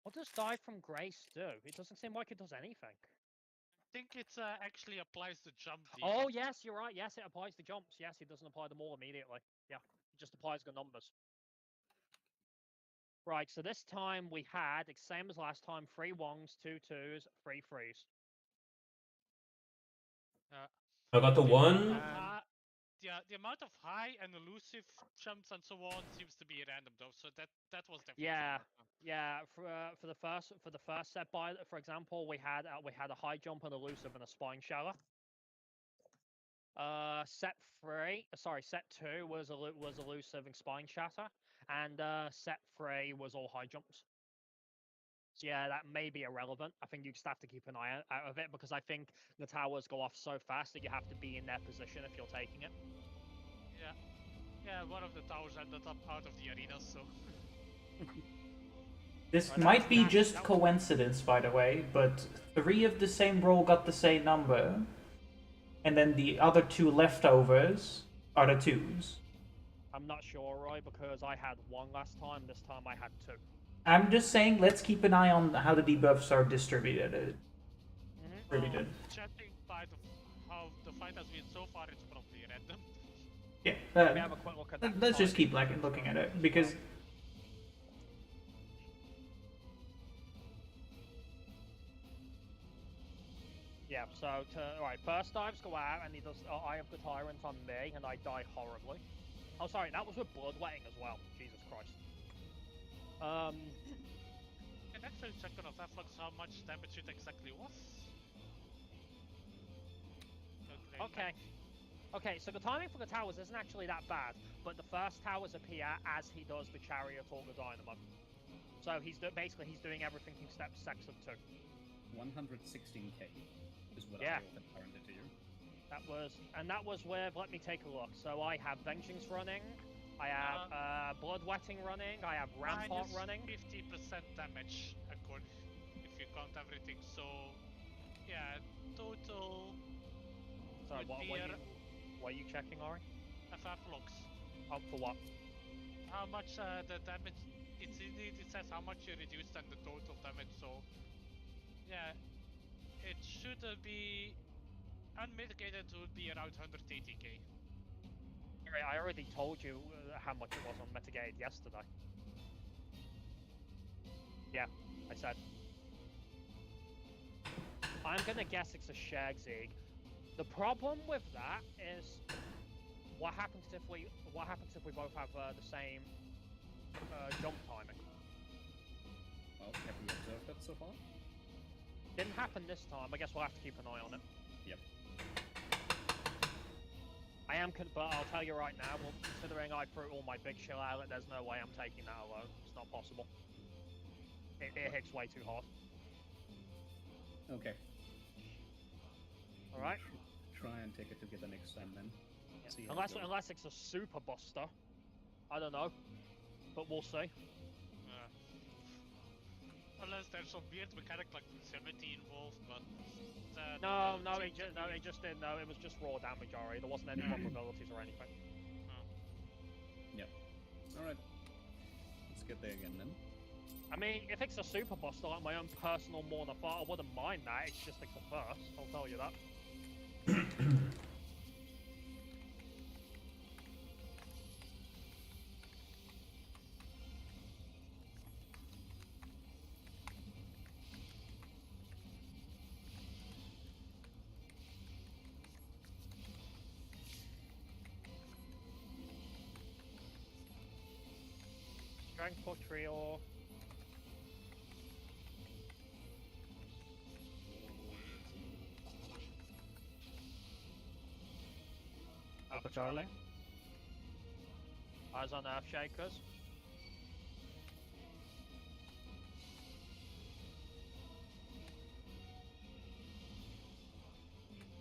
A: What does Dive from Grace do? It doesn't seem like it does anything.
G: I think it actually applies to jump
A: Oh,
G: defense.
A: yes, you're right. Yes, it applies to jumps. Yes, it doesn't apply them all immediately. Yeah, it just applies the numbers. Right, so this time we had, same as last time, 3 1s, 2 2s, 3 3s.
F: I got a 1.
G: The amount of high and elusive jumps and so on seems to be random though, so that was definitely
A: Yeah,
G: random.
A: yeah. For the first set, for example, we had a high jump, an elusive, and a spine shower. Set 2 was elusive and spine shatter, and set 3 was all high jumps. So yeah, that may be irrelevant. I think you just have to keep an eye out of it because I think the towers go off so fast that you have to be in their position if you're taking it.
G: Yeah. Yeah, one of the towers ended up out of the arena, so.
D: This
A: Right,
D: might be
A: that
D: just
A: was-
D: coincidence, by the way, but 3 of the same roll got the same number, and then the other 2 leftovers are the 2s.
A: I'm not sure, Roy, because I had 1 last time. This time I had 2.
D: I'm just saying, let's keep an eye on how the debuffs are distributed.
A: Mm-hmm.
G: Judging by how the fight has been so far, it's probably random.
D: Yeah,
A: Let me have a quick look at that.
D: let's just keep looking at it, because
A: Yeah, so right, first dives go out and he does Eye of the Tyrant on me and I die horribly. Oh sorry, that was with bloodwetting as well. Jesus Christ.
G: Can actually check on a Reflux how much damage it exactly was.
A: Okay. Okay, so the timing for the towers isn't actually that bad, but the first towers appear as he does the chariot or the dynamo. So basically he's doing everything in step 6 of 2.
B: 116k is what
A: Yeah.
B: I offered currently to you.
A: That was with, let me take a look. So I have Vengeance running, I have Bloodwetting running, I have Rampart running.
G: 50% damage, according if you count everything. So, yeah, total.
A: Sorry,
G: would be
A: what are you checking, Ori?
G: FF looks.
A: Oh, for what?
G: How much the damage? It says how much you reduced and the total damage. So, yeah, it should be unmitigated. Would be around 180k.
A: I already told you how much it was on mitigated yesterday. Yeah, I said. I'm gonna guess it's a Shagzig. The problem with that is, what happens if we both have the same jump timing?
B: Well, have we observed that so far?
A: Didn't happen this time. I guess we'll have to keep an eye on it.
B: Yep.
A: But I'll tell you right now, well, considering I threw all my big shell out, there's no way I'm taking that alone. It's not possible. It hits way too hard.
B: Okay.
A: Alright?
B: Try and take it together next time then.
A: Yeah.
B: See how it goes.
A: Unless it's a super buster. I don't know. But we'll see.
G: Unless there's some weird mechanic like proximity involved, but
A: it just didn't. No, it was just raw damage already. There wasn't any vulnerabilities or anything.
B: Yep. Alright. Let's get there again then.
A: I mean, if it's a super buster like my own personal Mourner Fart, I wouldn't mind that. It's just like the first. I'll tell you that. Strength for trio.
H: Alpha Charlie.
A: Eyes on Earth Shakers.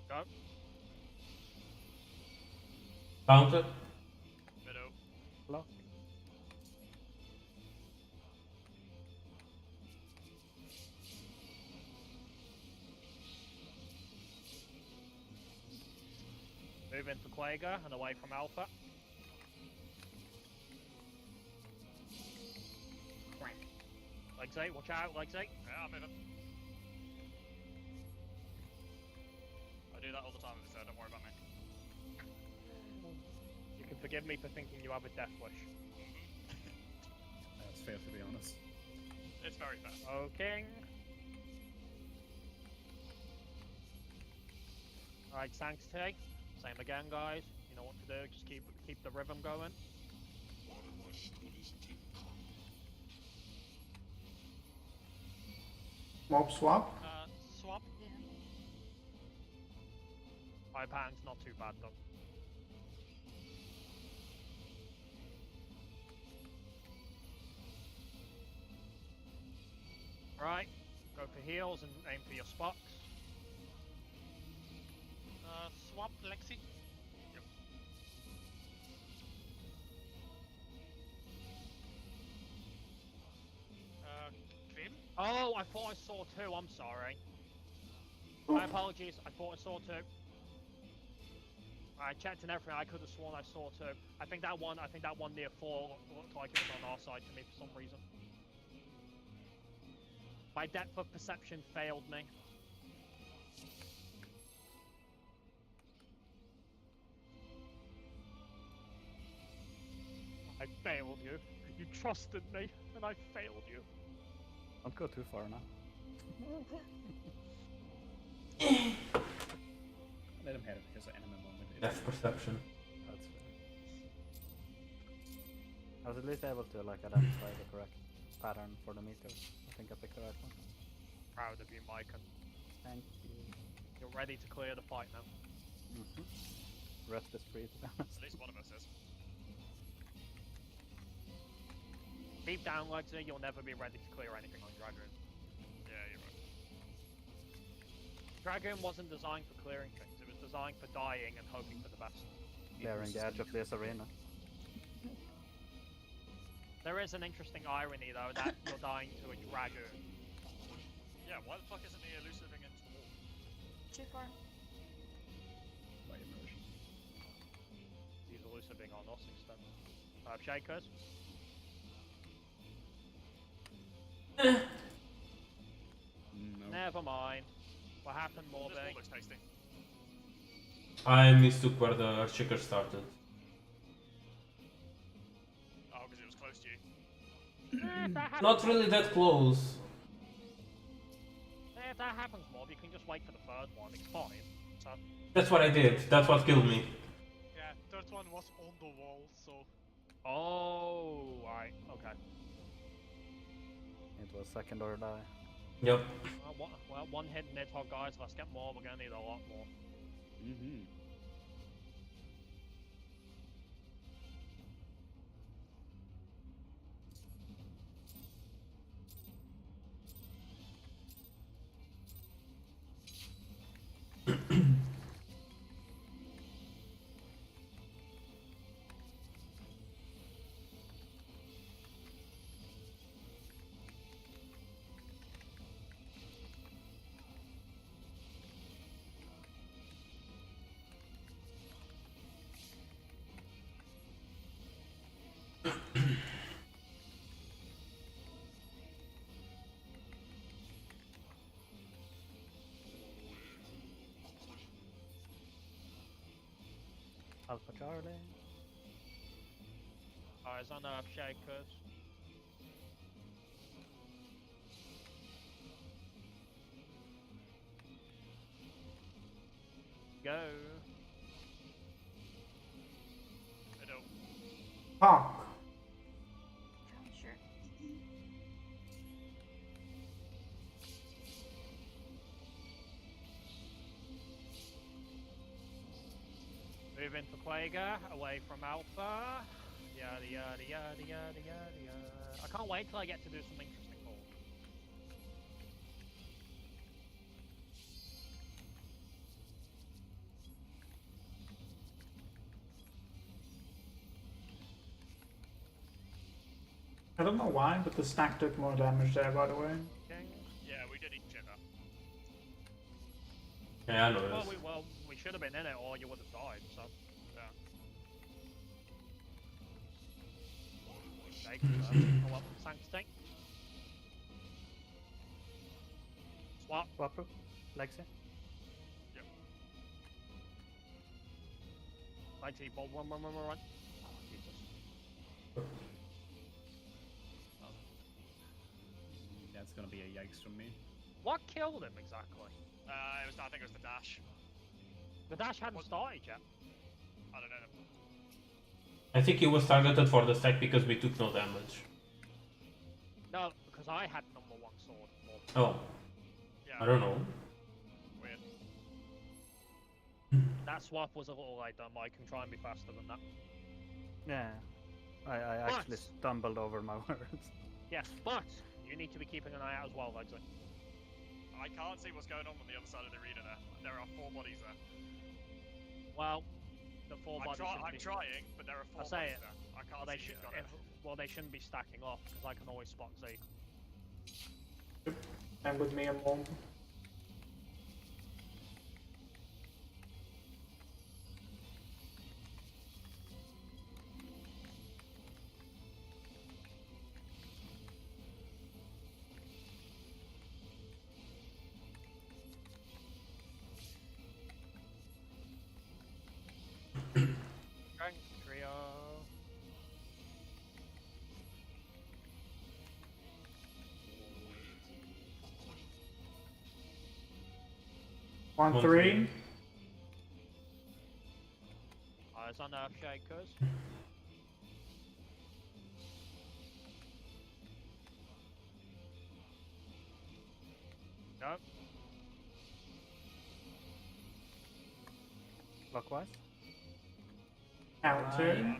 A: Go.
F: Counter.
E: Middle.
H: Block.
A: Move into Quager and away from Alpha. Crank. Legs 8, watch out, legs 8.
E: Yeah, I'm moving. I do that all the time, so don't worry about me.
A: You can forgive me for thinking you have a death wish.
B: That's fair, to be honest.
E: It's very fair.
A: Oh, King. Alright, Sanctity. Same again, guys. You know what to do. Just keep the rhythm going.
D: mob swap.
G: Swap.
C: Yeah.
A: High pattern's not too bad though. Right, go for heals and aim for your spots.
G: Swap Lexi. Grim.
A: Oh, I thought I saw two. I'm sorry. My apologies. I thought I saw two. I checked and everything. I could have sworn I saw two. I think that one near 4 looked like it was on our side to me for some reason. My depth of perception failed me. I failed you. You trusted me, and I failed you.
H: Don't go too far now.
B: Let him have his anime moment.
F: Depth perception.
H: That's fair. I was at least able to like identify the correct pattern for the meters. I think I picked the right one.
A: Proud of you, Micah.
H: Thank you.
A: You're ready to clear the fight now.
H: Rest is free to be honest.
E: At least one of us is.
A: Deep down, Lexi, you'll never be ready to clear anything on Dragoon.
E: Yeah, you're right.
A: Dragoon wasn't designed for clearing things, it was designed for dying and hoping for the best.
H: Clearing the edge of this arena.
A: There is an interesting irony, though, that you're dying to a Dragoon.
E: Yeah, why the fuck isn't he elusiving into the wall?
C: Too far.
B: My immersion.
A: He's elusiving on us instead. Shakers?
B: No.
A: Never mind. What happened,
E: This wall
A: Morby?
E: looks tasty.
F: I mistook where the shaker started.
E: Oh, because it was close to you.
F: Not really that close.
A: If that happens, Morb, you can just wait for the third one, it's fine. So,
F: That's what I did. That's what killed me.
G: Yeah, third one was on the wall, so
A: oh, right, okay.
H: It was second or die.
F: Yep.
A: Well, one hit Nidhogg, guys. Let's get more. We're gonna need a lot more.
B: Mm-hmm.
H: Alpha Charlie.
A: Eyes on Earth Shakers. Go.
E: I don't.
D: Hawk.
C: Sure.
A: Move into Quaga, away from Alpha. Yada yada yada yada yada yada. I can't wait till I get to do some interesting calls.
D: I don't know why, but the stack took more damage there, by the way.
A: Okay.
E: Yeah, we did each other.
F: Yeah, I know this.
A: Well, we should have been in it, or you would have died. So.
E: Yeah.
A: Shakers. Oh well, Sanctity. Swap.
H: Swapper. Lexi.
A: Light T-ball. Run. Oh, Jesus.
B: That's gonna be a yikes from me.
A: What killed him exactly?
E: I think it was the dash.
A: The dash hadn't started yet.
E: I don't know.
F: I think he was targeted for the stack because we took no damage.
A: No, because I had number 1 sword.
F: Oh,
E: Yeah.
F: I don't know.
E: Weird.
A: That swap was a little late though, Mike. Can try and be faster than that.
H: Yeah. I actually stumbled over my words.
A: Yes, but You need to be keeping an eye out as well, Legsy.
E: I can't see what's going on the other side of the arena there. There are 4 bodies there.
A: Well, the 4 bodies should
E: I'm
A: be...
E: trying, but there are 4
A: I'll say
E: bodies
A: it.
E: there. I can't
A: Well, they
E: see
A: should.
E: who's got it.
A: Well, they shouldn't be stacking up because I can always spot Z.
D: And with me and Mold.
A: Strength trio.
D: On 3.
A: Eyes on Earth Shakers. Go.
H: Clockwise.
D: Counter.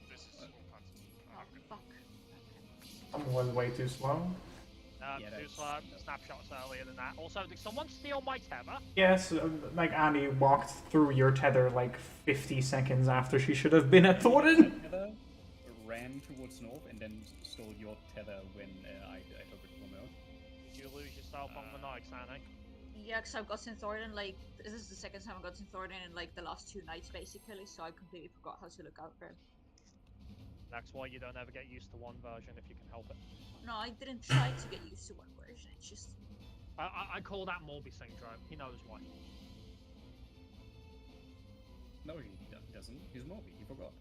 E: This is all
C: Oh, fuck.
D: I'm way too slow.
A: Too
B: that's-
A: slow. Snapshots earlier than that. Also, did someone steal my tether?
D: Yes, like Annie walked through your tether like 50 seconds after she should have been at Thornton.
B: Tether ran towards north and then stole your tether when I took it from out.
A: Did you lose yourself on the night, Annie?
C: Yeah, because I've got in Thornton, like, this is the second time I got in Thornton in, like, the last 2 nights, basically, so I completely forgot how to look out for him.
A: That's why you don't ever get used to one version if you can help it.
C: No, I didn't try to get used to one version, it's just...
A: I call that Morby syndrome. He knows why.
B: No, he doesn't. He's Moby. He forgot.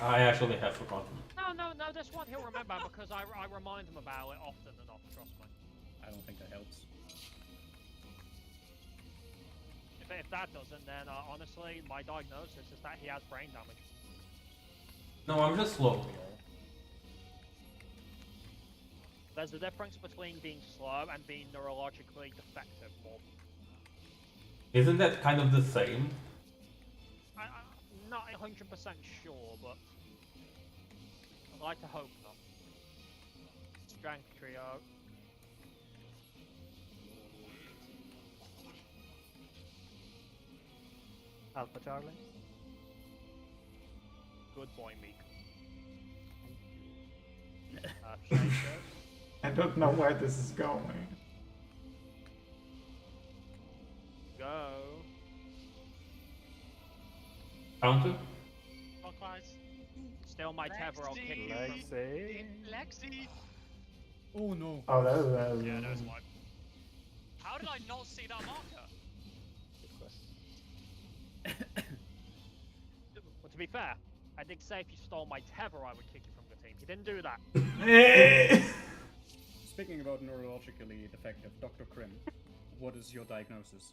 F: I actually have forgotten.
A: No, this one he'll remember because I remind him about it often enough, trust me.
B: I don't think that helps.
A: If that doesn't, then honestly, my diagnosis is that he has brain damage.
F: No, I'm just slow.
A: There's a difference between being slow and being neurologically defective, more.
F: Isn't that kind of the same?
A: I'm not 100% sure, but I'd like to hope not. Strength trio.
H: Alpha Charlie.
A: Good boy, Meek. Shakers.
D: I don't know where this is going.
A: Go.
F: Counter?
G: Clockwise.
A: Steal my tether, I'll kick you from...
H: Lexi.
G: Lexi!
B: Oh no.
D: Oh, that was...
E: Yeah, no, it's fine. How did I not see that marker?
A: Well, to be fair, I did say if you stole my tether, I would kick you from the team. He didn't do that.
B: Speaking about neurologically defective, Dr. Krim, what is your diagnosis?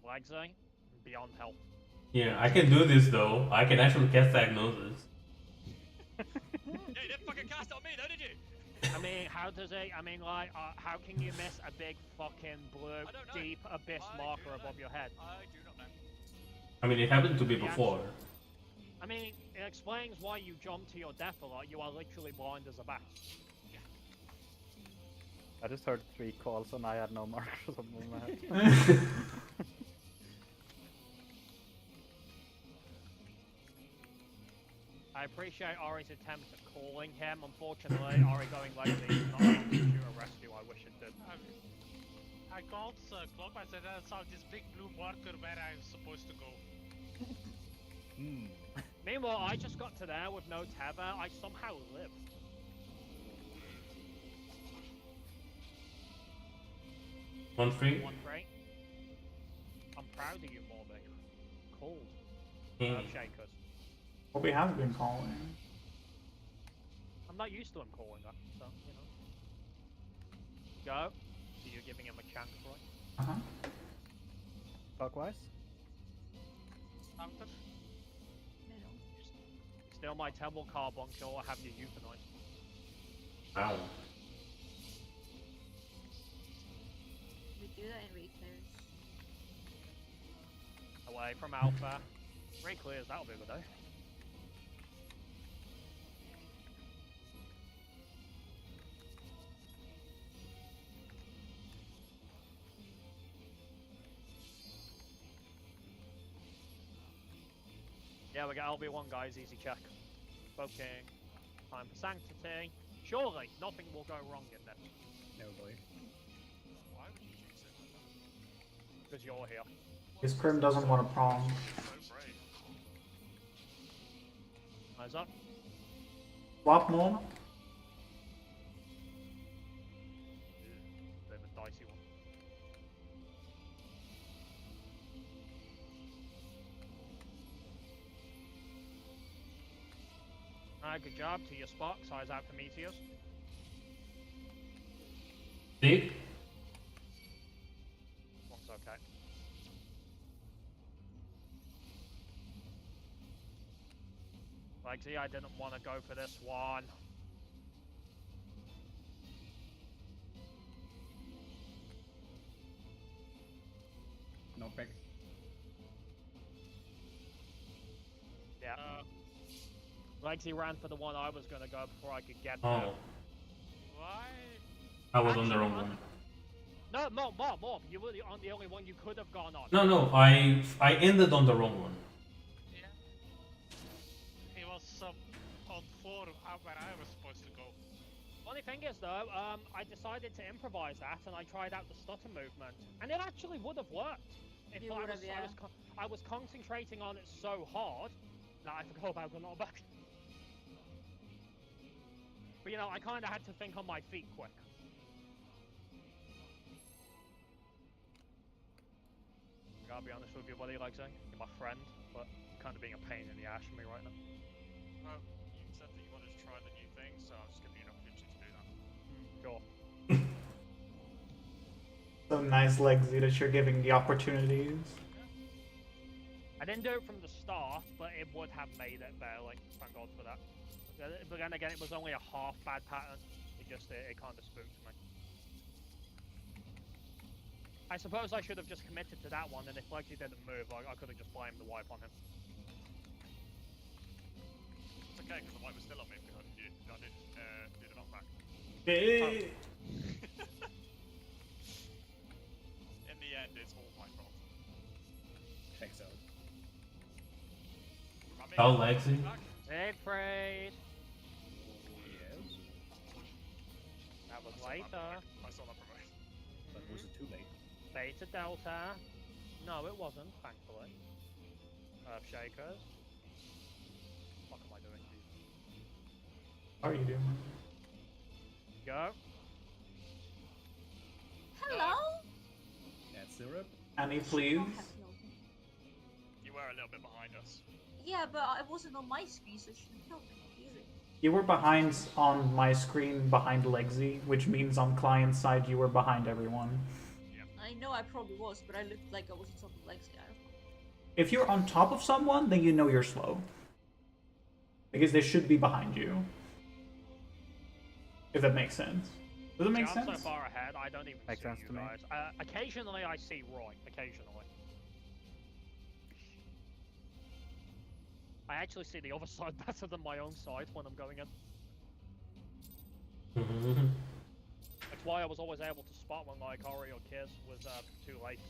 A: Legsy, beyond help.
F: Yeah, I can do this though. I can actually cast diagnosis.
E: Yeah, you didn't fucking cast it on me, though, did you?
A: I mean, how does it? I mean, like, how can you miss a big fucking blue,
E: I don't know.
A: deep abyss
E: I
A: marker
E: do not
A: above
E: know.
A: your head?
E: I do not know.
F: I mean, it happened to be
A: Yeah.
F: before.
A: I mean, it explains why you jump to your death a lot. You are literally blind as a bat.
H: I just heard 3 calls and I had no markers on my head.
A: I appreciate Ari's attempt at calling him. Unfortunately, Ari going Legsy is not able to shoot a rescue. I wish it did.
G: I called clockwise and I saw this big blue marker where I'm supposed to go.
B: Hmm.
A: Meanwhile, I just got to there with no tether. I somehow lived.
F: One free?
A: 1-3. I'm proud of you, Morby. Cold.
F: Hmm.
A: Shakers.
D: Moby has been calling.
A: I'm not used to him calling that, so, you know. Go. So you're giving him a chance, right?
D: Uh-huh.
H: Clockwise.
G: Counter.
A: Steal my Temple Carbuncle or have you euthanized.
F: Ow.
C: We do that in reclares.
A: Away from Alpha. Three clears, that'll be the day. Yeah, we got LB1 guys, easy check. Focusing. Time for sanctity. Surely, nothing will go wrong in this.
B: No boy.
E: Why would you choose it?
A: Because you're here.
D: His Crim doesn't want a prong.
E: So brave.
A: Eyes up.
D: Swap more.
A: Bit of a dicey one. Alright, good job. To your spot. Size out for meteors.
F: Dig.
A: One's okay. Legsy, I didn't want to go for this one.
B: Knockback.
A: Yeah. Legsy ran for the one I was going to go before I could get
F: Oh,
A: there.
G: Why?
F: I was on the
A: Actually,
F: wrong one.
A: No, more. You were the only one you could have gone on.
F: No, I ended on the wrong one.
G: Yeah. He was on 4 where I was supposed to go.
A: Funny thing is though, I decided to improvise that and I tried out the stutter movement, and it actually would have worked. If
C: You
A: I
C: would
A: was,
C: have, yeah.
A: I was concentrating on it so hard that I forgot about the knockback. But you know, I kind of had to think on my feet quick. I gotta be honest with you, buddy, like saying you're my friend, but you're kind of being a pain in the ass for me right now.
E: Well, you said that you wanted to try the new thing, so I'm just giving you an opportunity to do that.
A: Sure.
D: So nice, Legsy, that you're giving the opportunities.
A: I didn't do it from the start, but it would have made it barely. Thank God for that. But then again, it was only a half bad pattern. It kind of spooked me. I suppose I should have just committed to that one, and if Legsy didn't move, I could have just blamed the wipe on him.
E: It's okay, because the white was still on me because I did do the knockback.
D: Hey.
E: In the end, it's all my fault.
B: Checks out.
F: Oh, Lexi.
A: Siegfried!
B: Yes.
A: That was
E: I
A: later.
E: saw that promotion.
B: But was it too late?
A: Beta Delta. No, it wasn't, thankfully. Earthshakers. What am I doing?
D: How are you doing?
A: Go.
C: Hello?
B: Add syrup.
D: Annie, please.
E: You were a little bit behind us.
C: Yeah, but I wasn't on my screen, so it shouldn't kill me. Easy.
D: You were behind on my screen behind Legsy, which means on client side you were behind everyone.
C: I know I probably was, but I looked like I was on top of legs, yeah.
D: If you're on top of someone, then you know you're slow. Because they should be behind you. If that makes sense. Does it make
A: I'm
D: sense?
A: so far ahead, I don't even
H: Makes
A: see
H: sense
A: you
H: to me.
A: guys. Occasionally I see Roy. Occasionally. I actually see the other side better than my own side when I'm going in. That's why I was always able to spot when like Ori or Kiz was too late.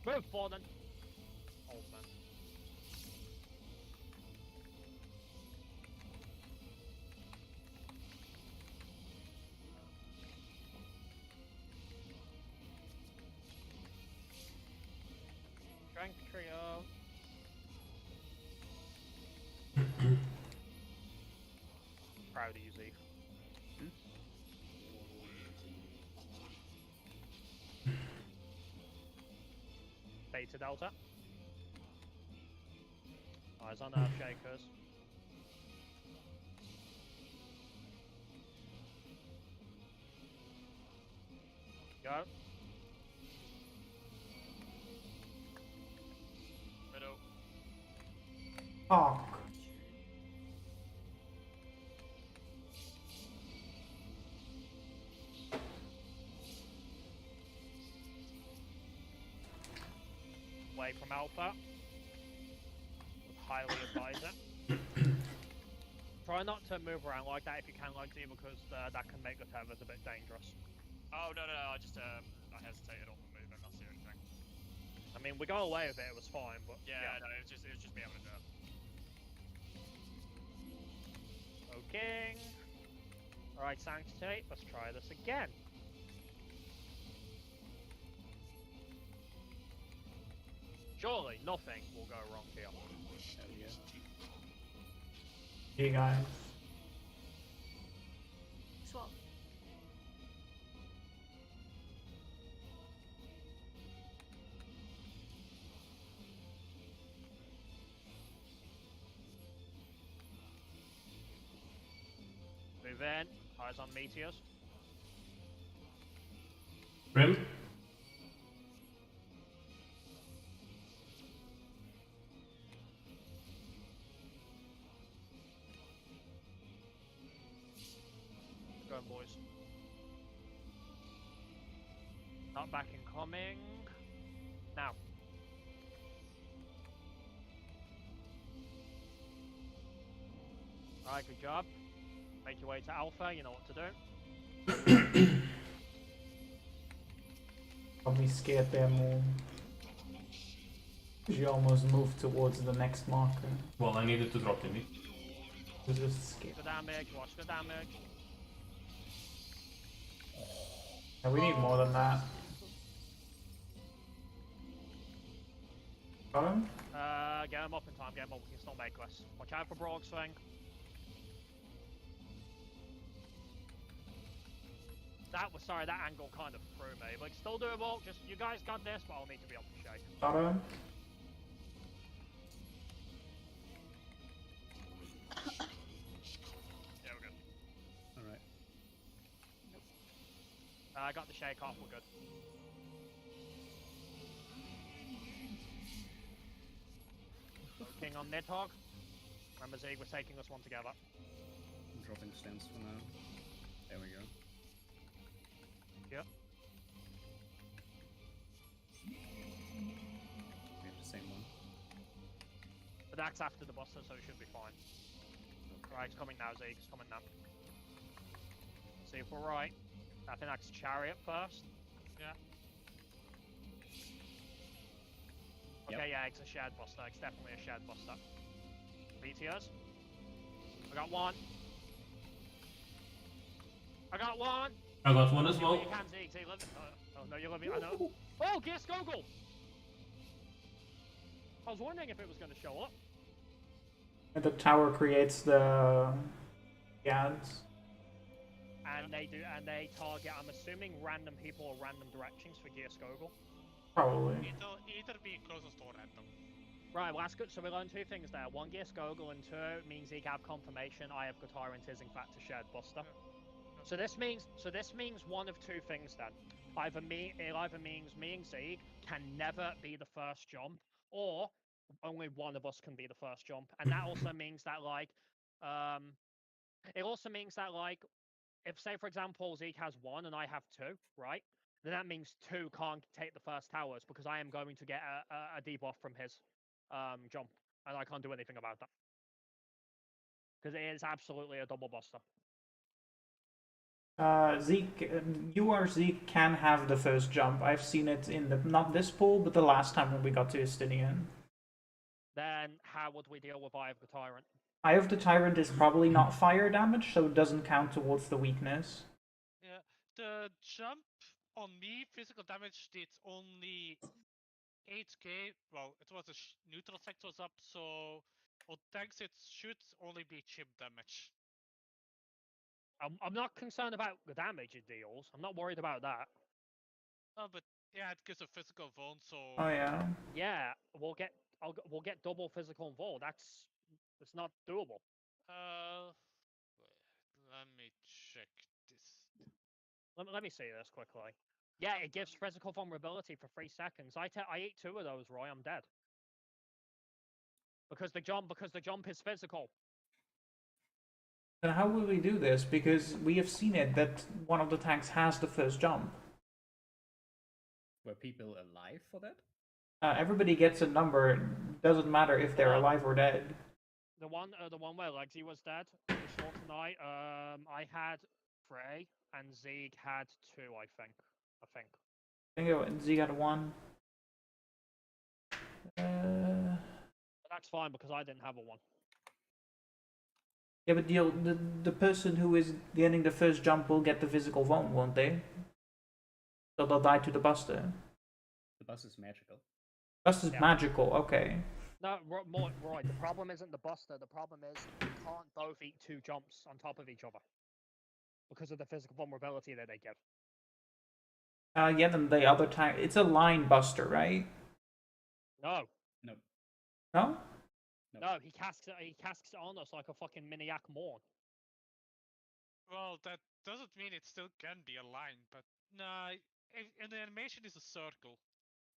A: Move, Borden! Old man. Strength trio. Proud of you, Zeke. Beta Delta. Eyes on Earthshakers. Go.
E: Middle.
D: Talk.
A: Away from Alpha. Would highly advise it. Try not to move around like that if you can, like Z, because that can make the tethers a bit dangerous.
E: Oh, no, I just, I hesitated on the movement, that's the only thing.
A: I mean, we got away with it. It was fine, but
E: Yeah, no, it was just me having a go.
A: Okay. All right, Sanctity. Let's try this again. Surely nothing will go wrong here.
B: Hell yeah.
D: Hey guys.
C: Swap.
A: Move in. Eyes on meteors.
F: Grim?
A: Go on, boys. Not back incoming. Now. Alright, good job. Make your way to Alpha, you know what to do.
D: Probably scared there more. She almost moved towards the next marker.
F: Well, I needed to drop the meat.
D: Was just scared.
A: The damage, watch the damage.
D: Yeah, we need more than that. Got him?
A: Get him up in time, get him up, we can still make less. Watch out for Broad Swing. That was, sorry, that angle kind of threw me, but it's still doable. Just, you guys got this, but I'll need to be able to shake.
D: Got him?
E: Yeah, we're good.
B: Alright.
A: I got the shake off, we're good. King on Nidhogg. Remember Zeke was taking us one together.
B: I'm dropping stance for now. There we go.
A: Yep.
B: We have the same one.
A: But that's after the buster, so it should be fine. Right, it's coming now, Zeke. It's coming now. See if we're right. I think that's Chariot first.
G: Yeah.
A: Okay, yeah, it's a shared buster. It's definitely a shared buster. BTS. I got one. I got one.
F: I got one as
A: You
F: well.
A: can, Zeke. Zeke, live. Oh, no, you're living. I know. Oh, Gear Skogul! I was wondering if it was going to show up.
D: And the tower creates the ads.
A: And they target, I'm assuming, random people or random directions for Gear Skogul.
D: Probably.
G: Either be closest or random.
A: Right, well that's good. So we learned two things there. One, Gear Skogul, and two, means Zeke have confirmation I have good Tyrant is in fact a shared buster. So this means one of two things then. It either means me and Zeke can never be the first jump, or only one of us can be the first jump. And that also means that it also means that if say for example Zeke has one and I have two, right? Then that means two can't take the first towers because I am going to get a debuff from his jump, and I can't do anything about that because it is absolutely a double buster.
D: Zeke, you or Zeke can have the first jump. I've seen it in the not this pool, but the last time when we got to Estinian.
A: Then how would we deal with Eye of the Tyrant?
D: Eye of the Tyrant is probably not fire damage, so it doesn't count towards the weakness.
G: Yeah. The jump on me, physical damage did only 8k. Well, it was a neutral sectors up, so on tanks it should only be chip damage.
A: I'm not concerned about the damage it deals. I'm not worried about that.
G: Oh, but yeah, it gives a physical wound, so.
D: Oh yeah.
A: Yeah, we'll get double physical involved. It's not doable.
G: Let me check this.
A: Let me see this quickly. Yeah, it gives physical vulnerability for 3 seconds. I eat 2 of those, Roy. I'm dead. Because the jump is physical.
D: Then how will we do this? Because we have seen it that one of the tanks has the first jump.
B: Were people alive for that?
D: Everybody gets a number. It doesn't matter if they're alive or dead.
A: The one where Legsy was dead, we saw tonight. I had 3 and Zeke had 2. I think.
D: I think Zeke had 1.
A: But that's fine because I didn't have a one.
D: Yeah, but the person who is getting the first jump will get the physical one, won't they? So they'll die to the Buster.
B: The bus is magical.
D: Buster's
A: Yeah.
D: magical, okay.
A: No, Roy, the problem isn't the Buster. The problem is you can't both eat 2 jumps on top of each other because of the physical vulnerability that they give.
D: Yeah, then the other time it's a line Buster, right?
A: No,
B: No.
D: No?
A: no, he casks it on us like a fucking Miniac Morn.
G: Well, that doesn't mean it still can be a line, but nah, and the animation is a circle.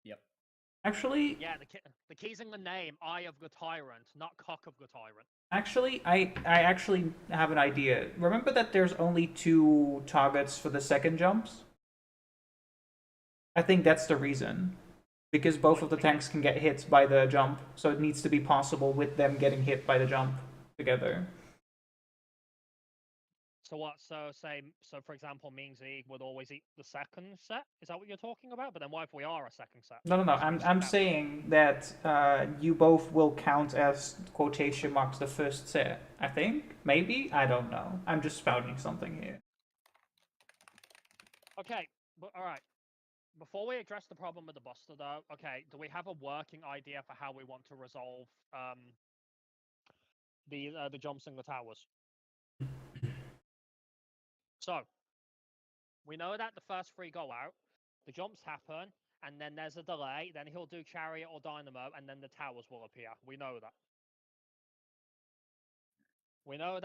B: Yep.
D: Actually,
A: Yeah, the key's in the name, Eye of the Tyrant, not Cock of the Tyrant.
D: Actually, I actually have an idea. Remember that there's only 2 targets for the second jumps? I think that's the reason. Because both of the tanks can get hit by the jump, so it needs to be possible with them getting hit by the jump together.
A: So what? So for example, me and Zeke would always eat the second set. Is that what you're talking about? But then what if we are a second set?
D: No. I'm saying that you both will count as quotation marks the first set. I think, maybe, I don't know. I'm just spouting something here.
A: Okay, but all right. Before we address the problem with the Buster, though, okay, do we have a working idea for how we want to resolve the jumps in the towers? So, we know that the first 3 go out, the jumps happen, and then there's a delay. Then he'll do Chariot or Dynamo, and then the towers will appear. We know that. We know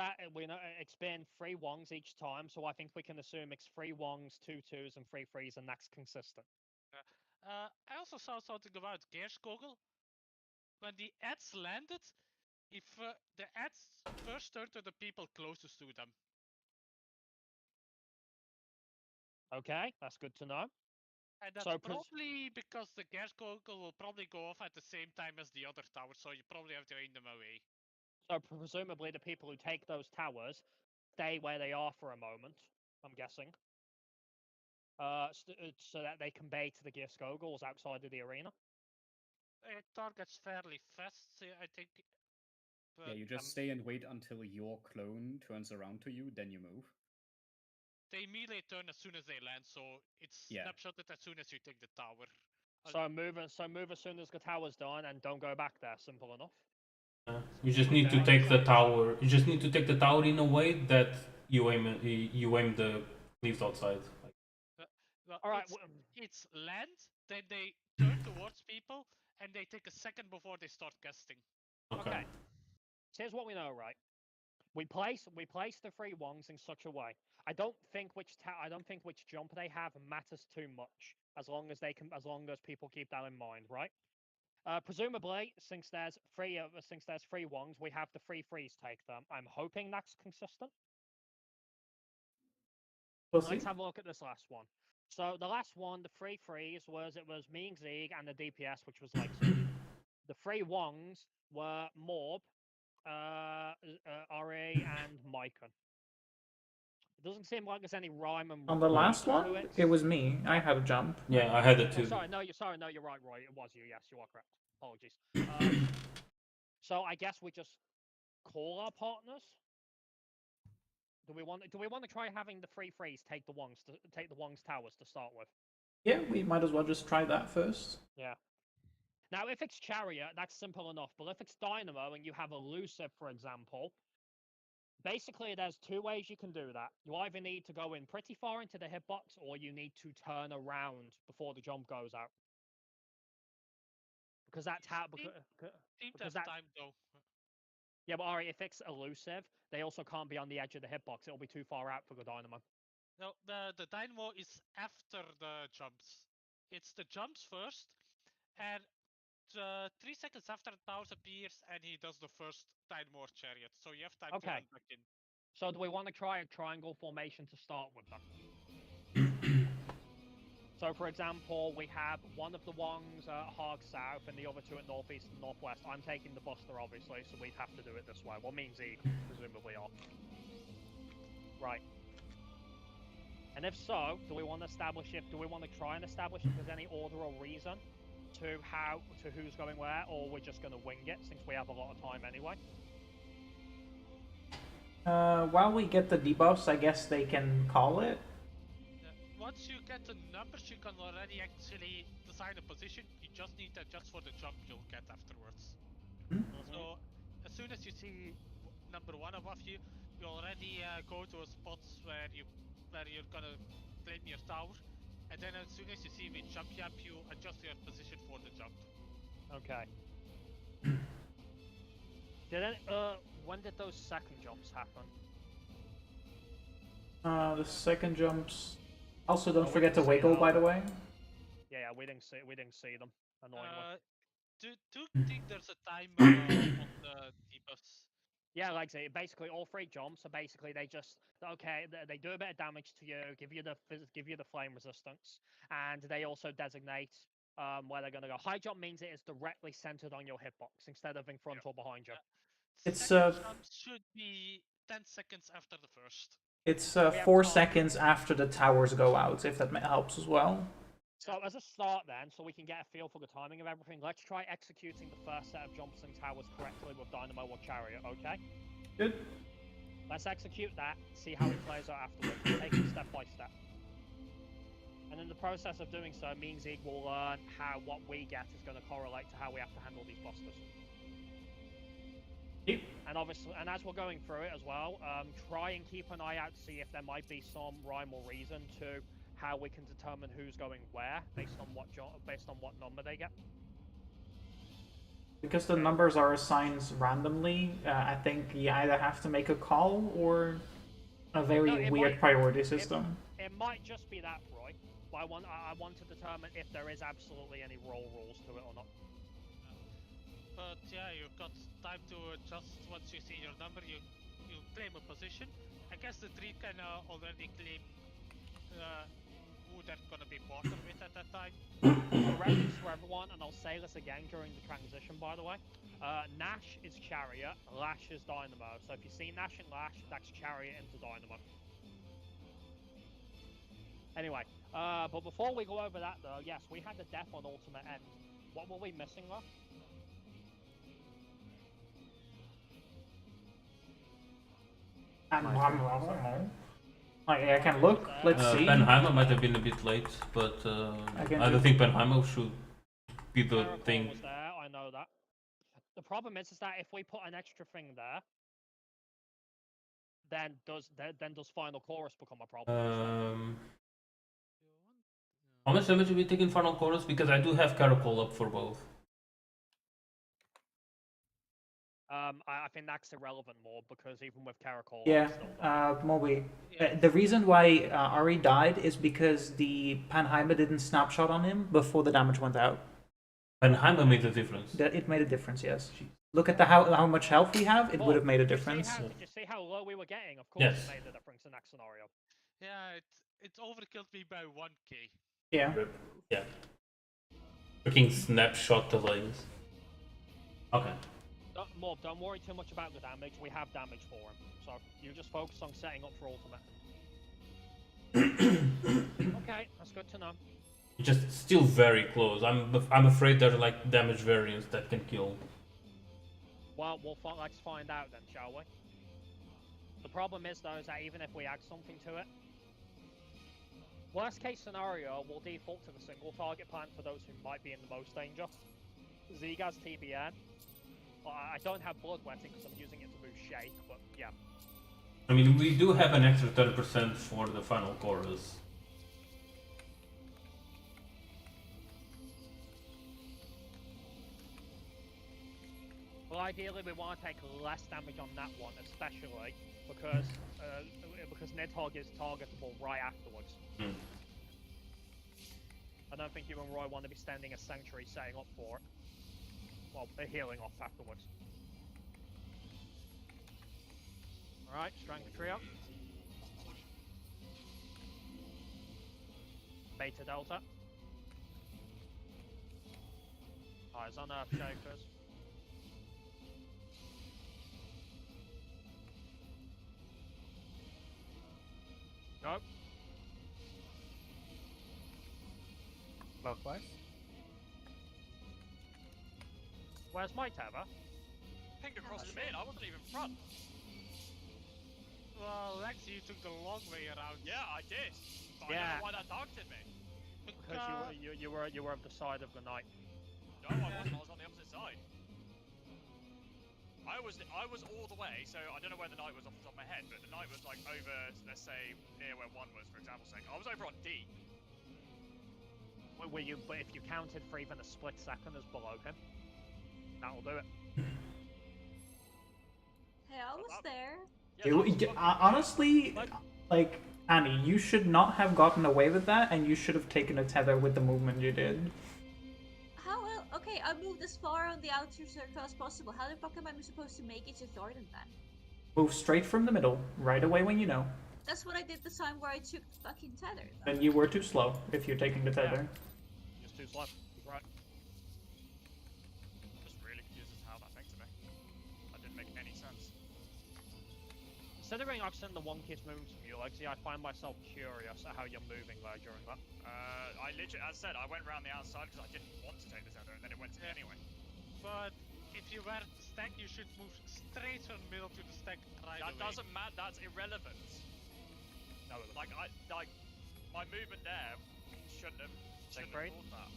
A: it's been 3 Wongs each time, so I think we can assume it's 3 Wongs, 2 2s, and 3 3s, and that's consistent.
G: I also saw something about Gearskogel. When the ads landed, if the ads first turn to the people closest to them.
A: Okay, that's good to know.
G: And that's
A: So
G: probably because the Gearskogel will probably go off at the same time as the other towers, so you probably have to aim them away.
A: So presumably the people who take those towers stay where they are for a moment, I'm guessing. So that they can bait the Gearskogels outside of the arena.
G: It targets fairly fast, I think.
B: Yeah, you just stay and wait until your clone turns around to you, then you move.
G: They immediately turn as soon as they land, so it's snapshotted as soon as you take the tower.
A: So move as soon as the tower's done, and don't go back there. Simple enough.
F: You just need to take the tower. You just need to take the tower in a way that you aim the leaves outside.
G: All right, it's land, then they turn towards people, and they take a second before they start casting.
A: Okay. So here's what we know, right? We place the 3 Wongs in such a way. I don't think which jump they have matters too much, as long as people keep that in mind, right? Presumably, since there's 3 Wongs, we have the 3 3s take them. I'm hoping that's consistent. Let's have a look at this last one. So the last one, the 3 3s, it was me and Zieg and the DPS, which was like the 3 Wongs were Morb, Ari, and Mycon. It doesn't seem like there's any rhyme and
D: on the last one, it was me. I had a jump.
F: Yeah, I had it too.
A: Sorry, no, you're right, Roy. It was you. Yes, you are correct. Apologies. So I guess we just call our partners. Do we want to try having the 3 3s take the Wongs towers to start with?
D: Yeah, we might as well just try that first.
A: Yeah. Now, if it's Chariot, that's simple enough. But if it's Dynamo and you have Elusive, for example, basically there's 2 ways you can do that. You either need to go in pretty far into the hitbox, or you need to turn around before the jump goes out. Because that's how. Because that
G: time though.
A: Yeah, but Ari, if it's Elusive, they also can't be on the edge of the hitbox. It'll be too far out for the Dynamo.
G: No, the Dynamo is after the jumps. It's the jumps first, and 3 seconds after the towers appears, and he does the first Dynamo Chariot. So you have time to run back in.
A: So do we want to try a triangle formation to start with them? So, for example, we have one of the Wongs at Hog South and the other 2 at Northeast and Northwest. I'm taking the Buster, obviously, so we'd have to do it this way. Well, me and Zeke, presumably, are. Right. And if so, do we want to try and establish if there's any order or reason? to who's going where, or we're just gonna wing it since we have a lot of time anyway?
D: While we get the debuffs, I guess they can call it.
G: Once you get the numbers, you can already actually decide a position. You just need to adjust for the jump you'll get afterwards. So as soon as you see number 1 above you, you already go to a spot where you're gonna claim your tower, and then as soon as you see which jump you have, you adjust your position for the jump.
A: Okay. When did those second jumps happen?
D: The second jumps. Also, don't
A: we
D: forget to
A: didn't see
D: wiggle,
A: that.
D: by the way.
A: Yeah, we didn't see them. Annoyingly.
G: Do you think there's a timer on the debuffs?
A: Yeah, like I say, basically all 3 jumps are basically they do a bit of damage to you, give you the flame resistance, and they also designate where they're gonna go. High jump means it is directly centered on your hitbox instead of in front or behind you.
D: It's
G: Second jump should be 10 seconds after the first.
D: It's
A: have
D: 4
A: time.
D: seconds after the towers go out, if that helps as well.
A: So as a start then, so we can get a feel for the timing of everything, let's try executing the first set of jumps and towers correctly with Dynamo or Chariot, okay?
D: Good.
A: Let's execute that, see how it plays out afterwards, take it step by step. And in the process of doing so, me and Zeke will learn how what we get is going to correlate to how we have to handle these busters.
D: Yep.
A: And obviously, and as we're going through it as well, try and keep an eye out to see if there might be some rhyme or reason to how we can determine who's going where based on what number they get.
D: Because the numbers are assigned randomly, I think you either have to make a call or a very weird priority system.
A: It might just be that, Roy. But I want to determine if there is absolutely any roll rules to it or not.
G: But yeah, you've got time to adjust. Once you see your number, you claim a position. I guess the 3 can already claim who they're gonna be partnered with at that time.
A: For reference for everyone, and I'll say this again during the transition, by the way. Nash is Chariot, Lash is Dynamo. So if you see Nash and Lash, that's Chariot into Dynamo. Anyway, but before we go over that though, yes, we had the death on Ultimate End. What were we missing though?
D: I can look. Let's see.
F: Penheimer might have been a bit late, but I don't think Penheimer should be the
A: Miracle
F: thing.
A: was there, I know that. The problem is that if we put an extra thing there, then does Final Chorus become a problem?
F: How much damage will we take in Final Chorus? Because I do have Caracol up for both.
A: I think that's irrelevant more because even with Caracol,
D: Yeah, Moby. The reason why Ari died is because the Panheimer didn't snapshot on him before the damage went out.
F: Penheimer made a difference.
D: It made a difference, yes. Look at how much health we have, it would have made a difference.
A: Did you see how low we were getting? Of course it made the difference in that scenario.
G: Yeah, it's overkilled me by 1k.
D: Yeah.
F: Yeah. Freaking snapshot delays. Okay.
A: Mob, don't worry too much about the damage. We have damage for him. So you just focus on setting up for Ultimate. Okay, that's good to know.
F: Just still very close. I'm afraid there's like damage variants that can kill.
A: Well, let's find out then, shall we? The problem is though, is that even if we add something to it, worst case scenario, we'll default to the single target plan for those who might be in the most danger. Zigaz TBN. I don't have blood wetting because I'm using it to boost shake, but yeah.
F: I mean, we do have an extra 10% for the Final Chorus.
A: Well, ideally we want to take less damage on that one, especially because Nidhogg is targetable right afterwards. I don't think you and Roy want to be standing a Sanctuary setting up for it. Well, they're healing off afterwards. Alright, Strength Trio. Beta Delta. Eyes on Earth Shakers. Go.
H: Clockwise.
A: Where's my tether?
E: Finger crosses me, I wasn't even front.
G: Well, Lexi, you took the long way around.
E: Yeah, I did. But I
A: Yeah.
E: don't know why that targeted me.
A: Because you were of the side of the knight.
E: No, I wasn't. I was on the opposite side. I was all the way, so I don't know where the knight was off the top of my head, but the knight was like over, let's say, near where 1 was, for example's sake. I was over on D.
A: Were you? But if you counted for even a split second as below him, that'll do it.
C: Hey, I was there.
E: Yeah,
D: Honestly, like, Annie, you should not have gotten away with that, and you should have taken a tether with the movement you did.
C: How well? Okay, I moved as far on the outer circle as possible. How the fuck am I supposed to make it to Thornton then?
D: Move straight from the middle, right away when you know.
C: That's what I did the time where I took the fucking tether.
D: Then you were too slow if you're taking the tether.
A: Just too slow. He's right.
E: I'm just really confused as to how that thing to me. That didn't make any sense.
A: Considering I've seen the one-kiss moves from you, Lexi, I find myself curious at how you're moving there during that.
E: I literally, as I said, I went around the outside because I didn't want to take the tether, and then it went to me anyway.
G: But if you were stack, you should move straight from the middle to the stack right
E: That
G: away.
E: doesn't matter. That's irrelevant.
A: No,
E: Like my movement there shouldn't have
A: great.
E: caused that.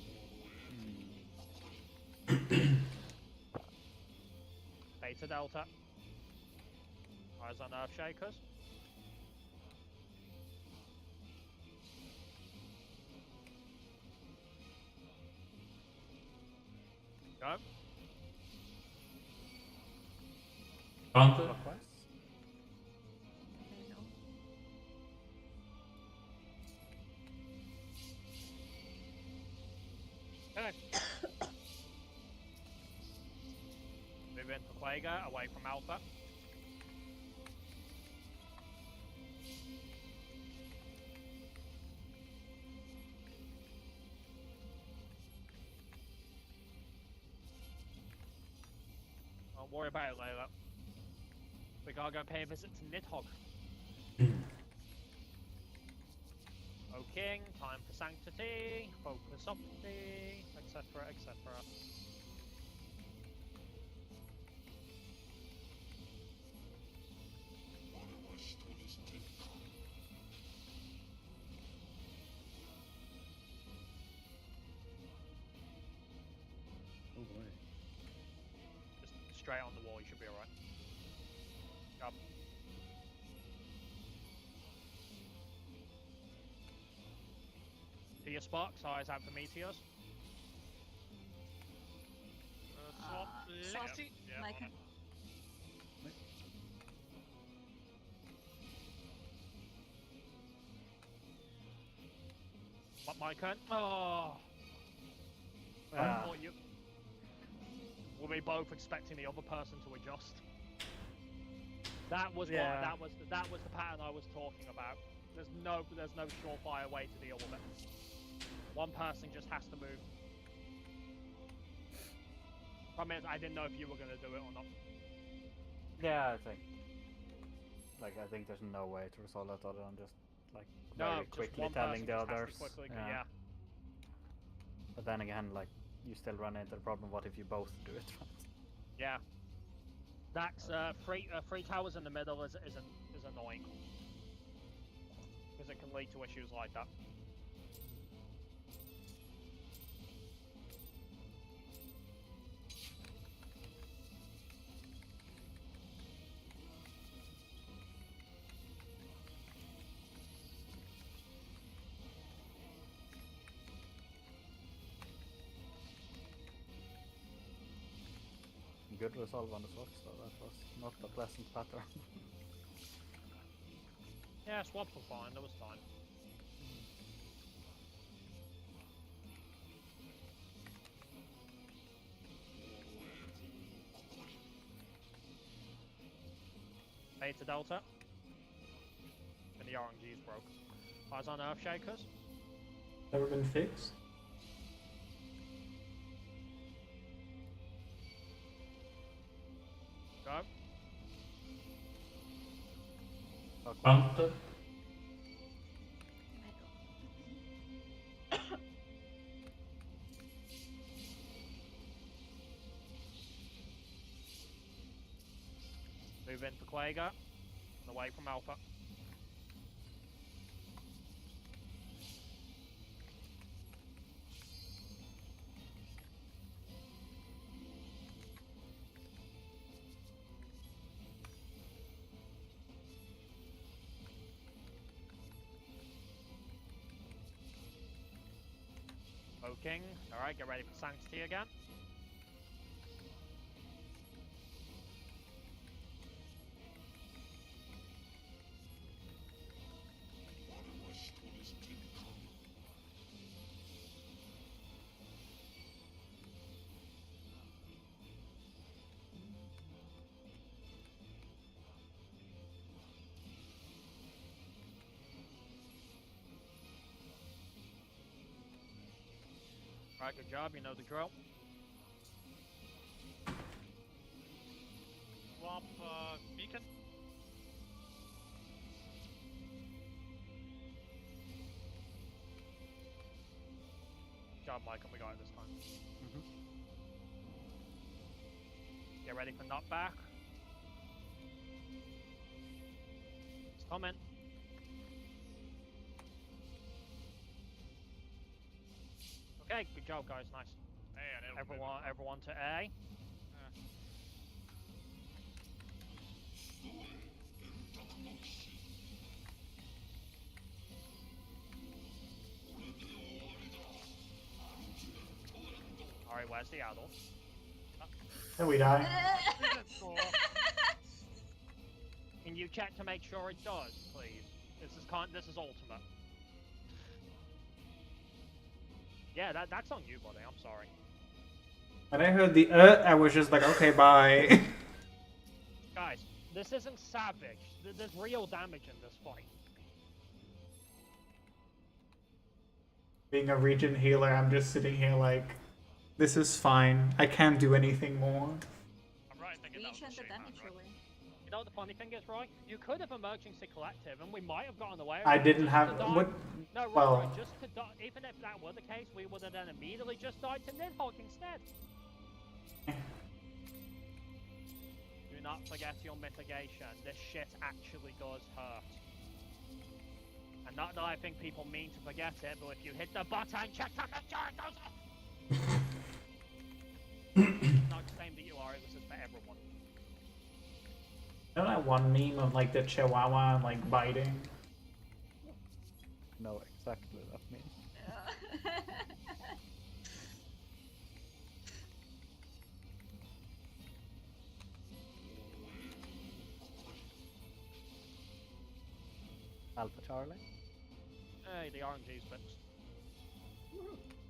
A: Beta Delta. Eyes on Earth Shakers. Go.
F: Counter.
H: Clockwise.
A: Okay. Move into Quager, away from Alpha. Don't worry about it, Layla. We gotta go pay a visit to Nidhogg. O King, time for sanctity, focus opti, etc, etc.
B: Oh boy.
A: Just straight on the wall, you should be alright. Yup. To your sparks, eyes out for meteors.
G: Swap
C: swap.
G: Lexi.
E: Yeah,
C: Like
E: on it.
A: My turn. Oh, I
H: Ah.
A: thought you. Were we both expecting the other person to adjust? That was
H: Yeah.
A: that was the pattern I was talking about. There's no surefire way to deal with it. One person just has to move. Problem is, I didn't know if you were gonna do it or not.
H: Yeah, I think there's no way to resolve that other than just like very
A: Just
H: quickly
A: one
H: telling
A: person
H: the
A: just has to
H: others.
A: quickly,
H: Yeah.
A: yeah.
H: But then again, like you still run into the problem. What if you both do it?
A: Yeah. That's three towers in the middle is annoying because it can lead to issues like that.
H: Good resolve on the socks, though. That was not a pleasant pattern.
A: Yeah, swaps were fine. That was fine. Beta Delta. And the RNG's broke. Eyes on Earth Shakers.
D: Never been fixed.
A: Go.
F: Counter.
A: move into Quager and away from Alpha. Poking. Alright, get ready for Sanctity again. Alright, good job, you know the drill.
G: Swap beacon.
A: Good job, Mike, and we got it this time.
H: Mhm.
A: Get ready for knockback. It's coming. Okay, good job, guys. Nice.
E: Hey, and it'll
A: Everyone to A. All right, where's the adult?
D: Then we die.
A: Can you check to make sure it does, please? This is ultimate. Yeah, that's on you, buddy. I'm sorry.
D: When I heard the I was just like, okay, bye.
A: Guys, this isn't savage. There's real damage in this fight.
D: Being a region healer, I'm just sitting here like, this is fine. I can't do anything more.
E: I'm right thinking that was
C: Regen
E: the
C: the
E: shape
C: damage
E: man, right?
C: away.
A: You know what the funny thing is, Roy? You could have emergency collective, and we might have gotten away.
D: I
A: with it
D: didn't
A: just
D: have
A: to die.
D: what.
A: No, Roy,
D: Well,
A: Roy, just to die. Even if that were the case, we would have then immediately just died to Nidhogg instead. Do not forget your mitigation. This shit actually does hurt. And not that I think people mean to forget it, but if you hit the button, check to make sure it goes off. Not claim that you are, this is for everyone.
D: You know that one meme of like the chihuahua and like biting?
H: Know exactly what that means. Alpha Charlie.
A: Hey, the RNG's fixed.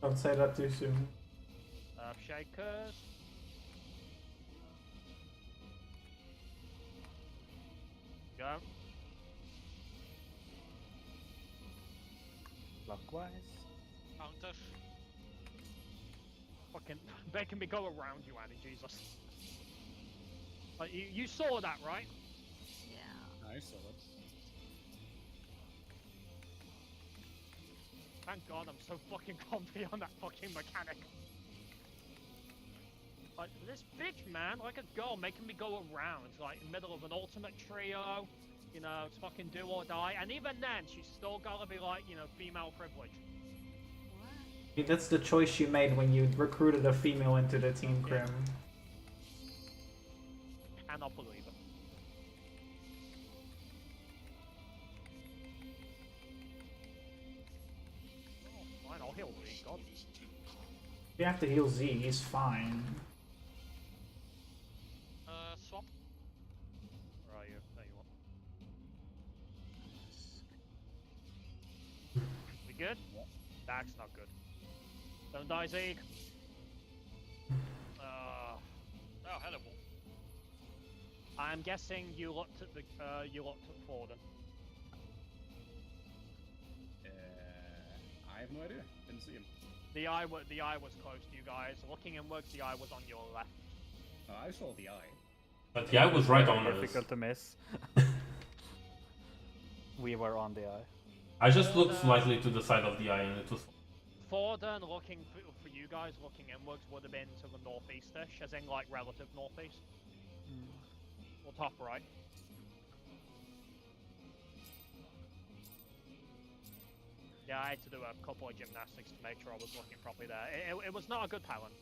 D: Don't say that too soon.
A: Shakers. Go.
H: Clockwise.
G: Counter.
A: Fucking making me go around you, Annie, Jesus. Like, you saw that, right?
C: Yeah.
B: I saw it.
A: Thank God I'm so fucking comfy on that fucking mechanic. Like, this bitch, man, like a girl making me go around, like, in the middle of an ultimate trio, you know, it's fucking do or die, and even then, she's still gotta be like, you know, female privilege.
C: What?
D: That's the choice you made when you recruited a female into the team, Krim.
A: Cannot believe it. Oh, fine, I'll heal Lee, God.
D: You have to heal Z, he's fine.
G: Swap.
A: Where are you? There you are. We good? That's not good. Don't die, Zeke.
E: Oh, hello, Wolf.
A: I'm guessing you looked at the you looked at Forden.
B: I have no idea. Didn't see him.
A: The eye was close to you guys. Looking inwards, the eye was on your left.
B: I saw the eye.
F: But the eye was right on us.
H: Difficult to miss. We were on the eye.
F: I just looked slightly to the side of the eye and it was...
A: Forden looking for you guys looking inwards would have been to the northeastish, as in like relative northeast. Or top right. Yeah, I had to do a couple of gymnastics to make sure I was looking properly there. It was not a good talent.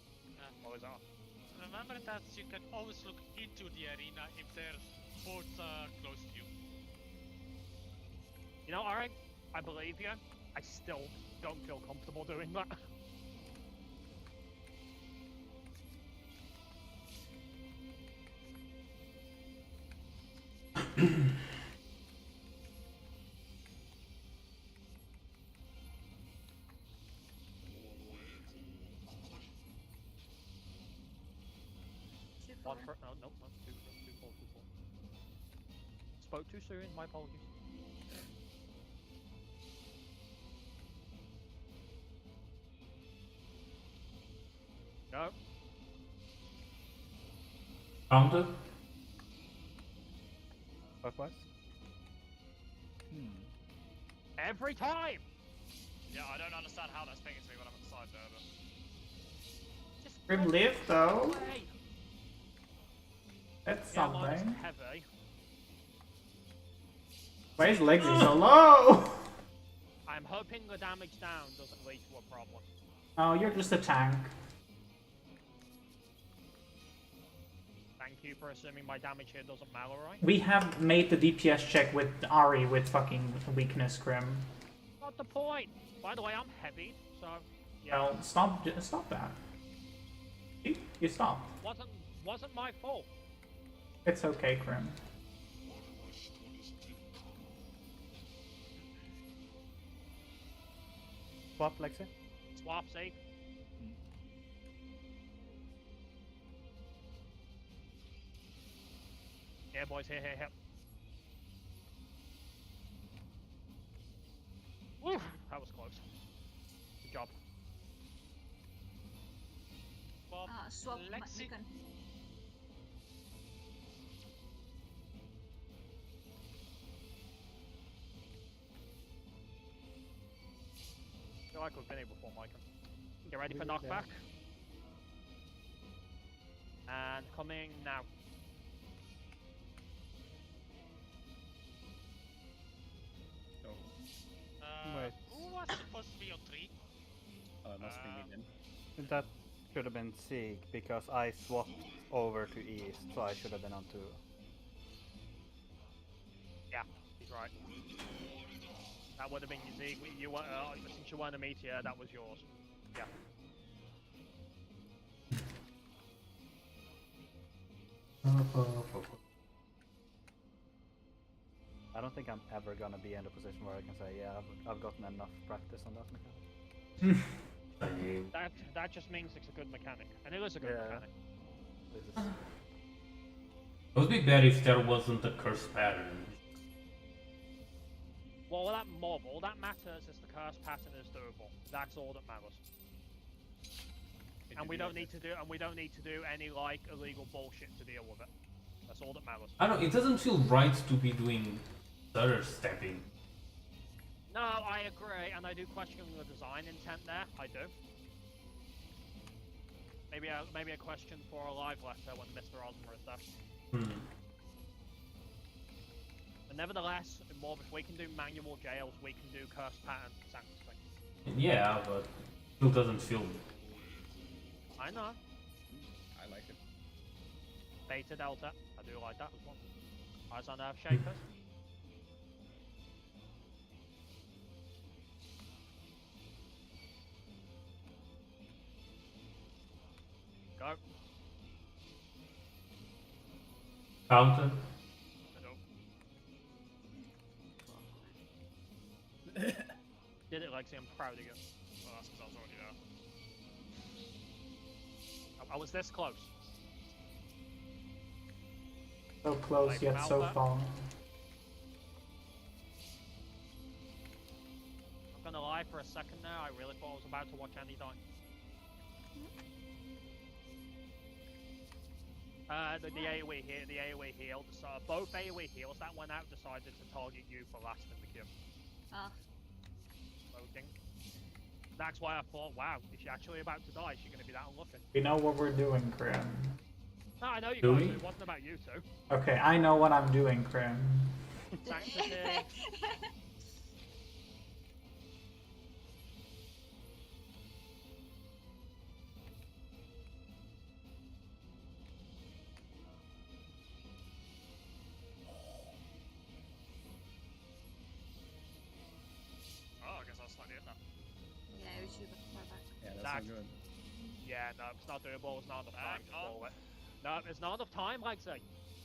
A: What was that?
G: Remember that you can always look into the arena if they're both close to you.
A: You know, alright, I believe you. I still don't feel comfortable doing that. One for no, nope, not two, four. Spoke too soon. My apologies. No.
F: Counter?
H: Clockwise?
A: Every time.
E: Yeah, I don't understand how that's pinging to me when I'm at the side there, but...
A: Just
D: Grim
A: go
D: live though.
A: away.
D: That's
A: Yeah, mine's
D: something.
A: heavy.
D: Why is Lexi so low?
A: I'm hoping the damage down doesn't lead to a problem.
D: Oh, you're just a tank.
A: Thank you for assuming my damage here doesn't matter, right?
D: We have made the DPS check with Ari with fucking weakness, Grim.
A: Not the point. By the way, I'm heavy, so yeah.
D: Well, stop that. You stopped.
A: Wasn't my fault.
D: It's okay, Grim.
H: Swap, Lexi?
A: Swap safe. Yeah, boys, here. Woo, that was close. Good job.
G: Bob,
C: Swap.
G: Lexi.
C: You can.
A: I feel like we've been here before, Micah. Get ready for knockback. And coming now.
H: Wait.
G: Who was supposed to be on 3?
B: It must be me then.
H: That should have been Sieg, because I swapped over to East, so I should have been on 2.
A: Yeah, he's right. That would have been your Zeke. You were, since you weren't a meteor, that was yours. Yeah.
H: I don't think I'm ever gonna be in a position where I can say, yeah, I've gotten enough practice on that mechanic.
A: That just means it's a good mechanic, and it is a good mechanic.
H: This is...
F: It would be better if there wasn't a curse pattern.
A: Well, that mob, all that matters is the curse pattern is doable. That's all that matters. And we don't need to do any like illegal bullshit to deal with it. That's all that matters.
F: I don't. It doesn't feel right to be doing stutter stepping.
A: No, I agree, and I do question the design intent there. I do. Maybe a question for a live letter when Mr. Osmer is there. But nevertheless, in Morb, if we can do manual jails, we can do curse pattern sanctifying.
F: Yeah, but still doesn't feel.
A: I know.
B: I like it.
A: Beta Delta. I do like that as well. Eyes on Earth Shakers. Go.
F: Counter.
A: Did it, Lexi. I'm proud of you.
E: Well, that's because I was already there.
A: I was this close.
D: So close
A: Like
D: yet so
A: Malva.
D: far.
A: I'm gonna lie for a second there. I really thought I was about to watch Andy die. The AoE here, the AoE heal. So both AoE heals that went out decided to target you for last in the queue. Loading. That's why I thought, wow, is she actually about to die? Is she gonna be that unlucky?
D: We know what we're doing, Grim.
A: No, I know you
F: Do
A: guys.
F: we?
A: It wasn't about you two.
D: Okay, I know what I'm doing, Krim.
A: Sanctity.
E: Oh, I guess I'll slightly in that.
C: Yeah, we should have far back.
B: Yeah, that's
A: Nice.
B: not good.
A: Yeah, no, it's not doable. It's not enough time to
E: Hang on.
A: call it. No, there's not enough time, like say.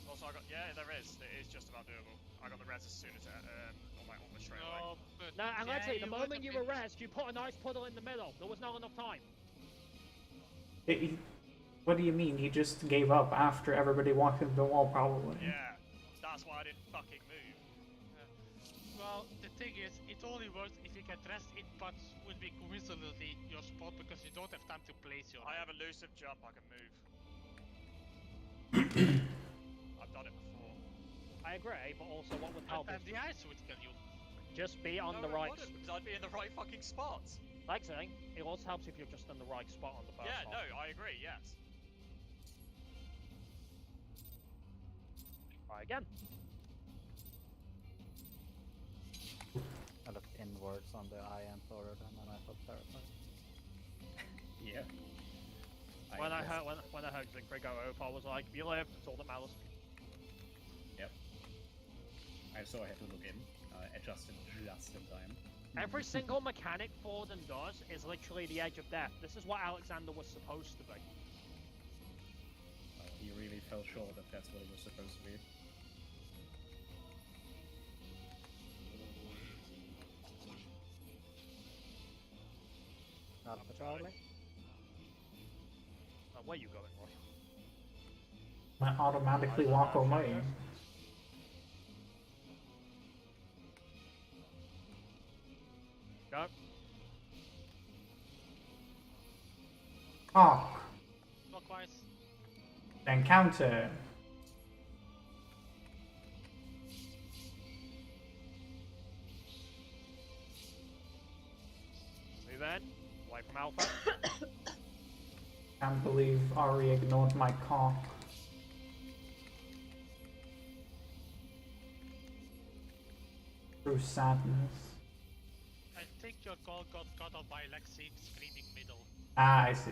E: Also, I got there is. It is just about doable. I got the res as soon as almost straight away.
G: No, but
A: No, and
G: yeah,
A: let's say the
G: would
A: moment
G: have
A: you
G: been-
A: arrest, you put a nice puddle in the middle. There was not enough time.
D: What do you mean? He just gave up after everybody walked into the wall, probably.
E: Yeah, that's why I didn't fucking move.
G: Well, the thing is, it only works if you can rest it, but would be coincidentally your spot because you don't have time to place your.
E: I have elusive jump. I can move. I've done it before.
A: I agree, but also what would help
G: And
A: is
G: the ice would kill you.
A: just be on
E: No,
A: the
E: it
A: right.
E: wouldn't, because I'd be in the right fucking spot.
A: Like saying, it also helps if you're just in the right spot on the first
E: Yeah,
A: hop.
E: no, I agree. Yes.
A: Try again.
H: I looked inwards on the IM order then, and I felt terrified.
B: Yeah.
A: When I
B: was-
A: heard Zinkri go over, I was like, you live, that's all that matters.
B: Yep. I saw I had to look in. Adjusted just in time.
A: Every single mechanic Forden does is literally the edge of death. This is what Alexander was supposed to be.
B: He really fell short if that's what it was supposed to be.
H: Not Charlie.
A: Where you going, Roy?
D: I automatically walk away.
A: Go.
D: Hawk.
G: Clockwise.
D: Then counter.
A: Move in. Away from Alpha.
D: Can't believe Ari ignored my cock. True sadness.
G: I think your call got cut off by Lexi screaming middle.
D: Ah, I see.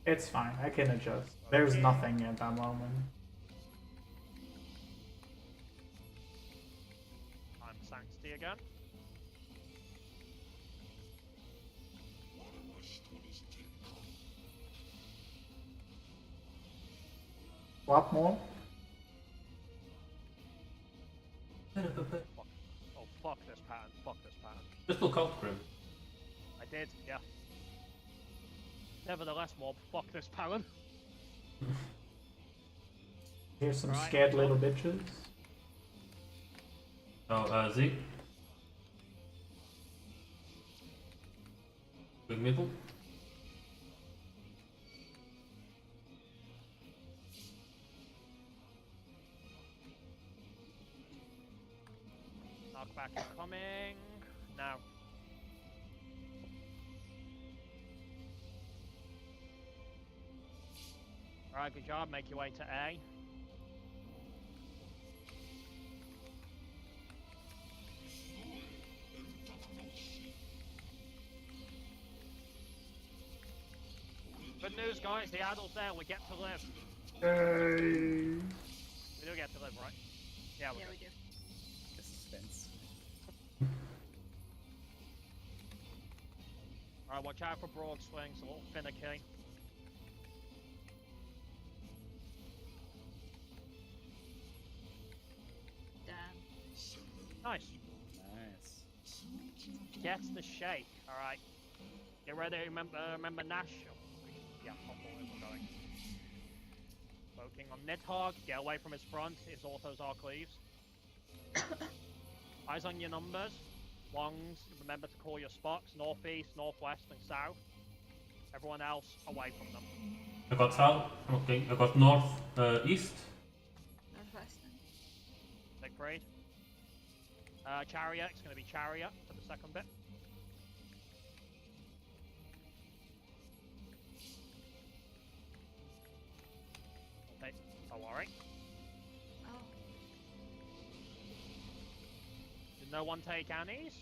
D: It's fine, I can adjust. There's
A: Okay.
D: nothing at that moment.
A: I'm Sanctity again.
D: What more?
A: Oh, fuck this pattern. Fuck this pattern.
F: Just look out, Grim.
A: I did, yeah. Nevertheless, mob, fuck this pattern.
D: Here's some
A: Right,
D: scared
A: go.
D: little bitches.
F: Oh, Z. Big middle.
A: Knockback is coming. Now. Alright, good job. Make your way to A. Good news, guys. The adult's there. We get to live.
D: Hey.
A: We do get to live, right? Yeah, we
C: Yeah,
A: do.
C: we do.
B: The suspense.
A: Alright, watch out for broad swings. A little finicky.
C: Damn.
A: Nice.
B: Nice.
A: Gets the shake. Alright. Get ready. Remember Nash. Yeah, hop forward, we're going. Poking on Nidhogg. Get away from his front. His autos are cleaves. Eyes on your numbers. Longs. Remember to call your spots. Northeast, northwest, and south. Everyone else away from them.
F: I got south. Okay, I got north, east.
C: Northwest.
A: Siegfried. Chariot. It's going to be Chariot for the second bit. take. Don't worry.
C: Oh.
A: Did no one take Annie's?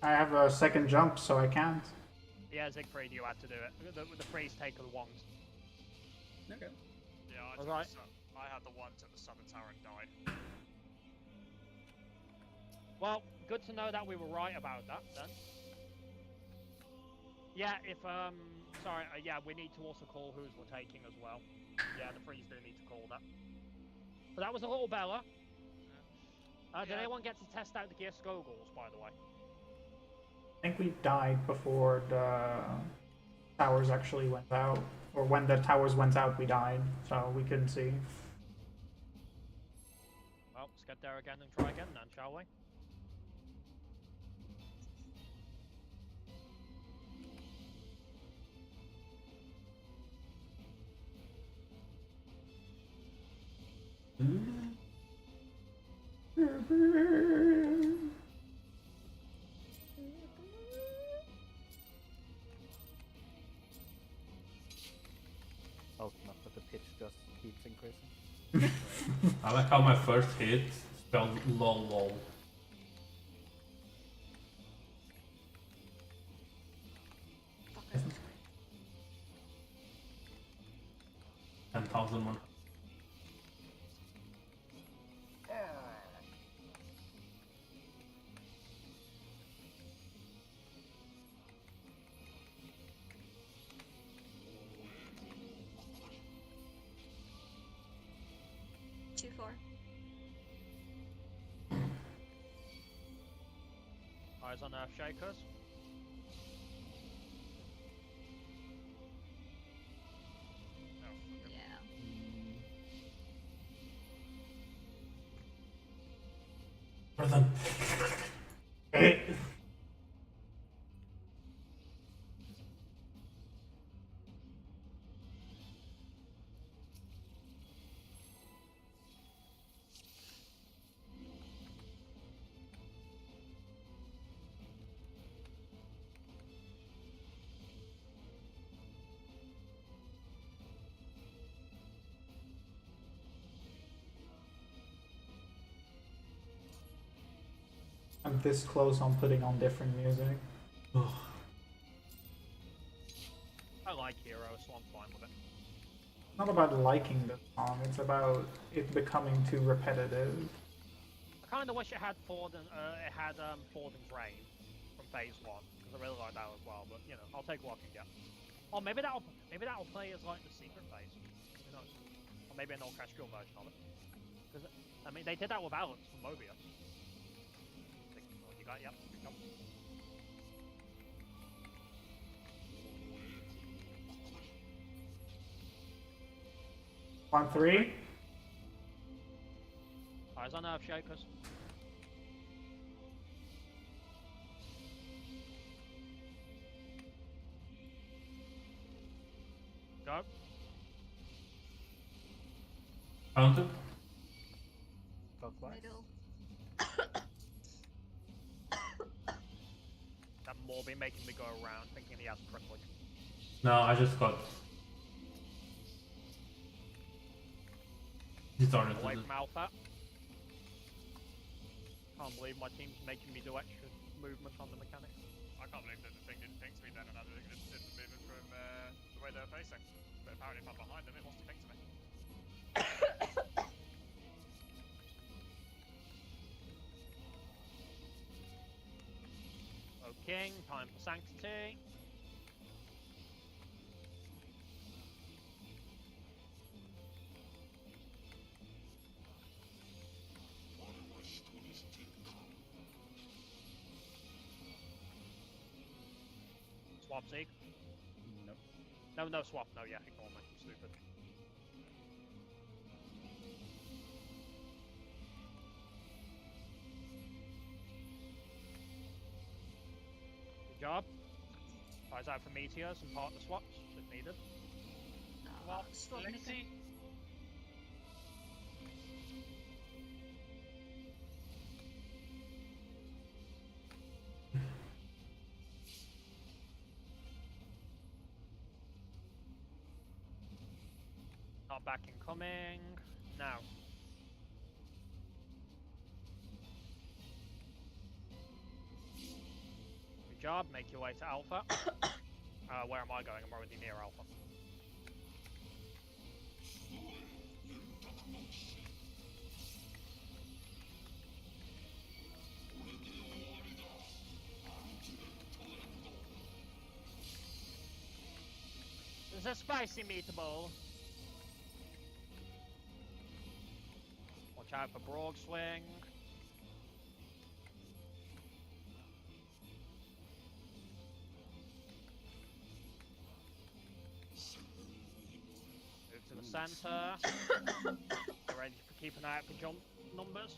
D: I have a second jump, so I can't.
A: Yeah, Siegfried, you had to do it. The freeze take of the wand.
B: Okay.
E: Yeah,
A: Alright.
E: I had the one to the southern tower and died.
A: Well, good to know that we were right about that then. Yeah, if sorry, yeah, we need to also call who's we're taking as well. Yeah, the freeze do need to call that. But that was a little Bella. Did anyone get to test out the gear goggles, by the way?
D: I think we died before the towers actually went out. Or when the towers went out, we died, so we couldn't see.
A: Well, let's get there again and try again then, shall we?
H: Oh, not that the pitch just keeps increasing.
F: I like how my first hit spelled lol lol.
C: Fuck it.
F: 10,001.
C: Two, four.
A: Eyes on Earth Shakers.
C: Yeah.
F: Pardon.
D: I'm this close on putting on different music.
A: I like Hero, so I'm fine with it.
D: It's not about liking the song, it's about it becoming too repetitive.
A: I kind of wish it had Forden's Rain from Phase 1, because I really like that as well, but, you know, I'll take what I can get. Or maybe that'll play as, like, the secret phase. Who knows? Or maybe an orchestral version of it. Because, I mean, they did that with Alex from Mobius. What you got? Yep. Yep.
D: 1-3.
A: Eyes on Earth Shakers. Go.
F: Counted.
H: Clockwise.
C: Middle.
A: That Morby making me go around thinking he has privilege.
F: No, I just got disoriented.
A: Away from Alpha. Can't believe my team's making me do extra movement on the mechanics.
E: I can't believe that the thing didn't ping to me then, and I did the movement from the way they were facing. But apparently, if I'm behind them, it wants to ping to me.
A: Oh, King, time for Sanctity. Swap Zeke.
B: Nope.
A: No swap, no, yeah, ignore me, I'm stupid. Good job. Eyes out for meteors and partner swaps if needed.
G: Well,
C: Swap
G: let's
C: Nika.
G: see.
A: Not back incoming. Now. Good job, make your way to Alpha. Where am I going? I'm already near Alpha. There's a spicy meatball. Watch out for Brogue Swing. Move to the center. Get ready to keep an eye out for jump numbers.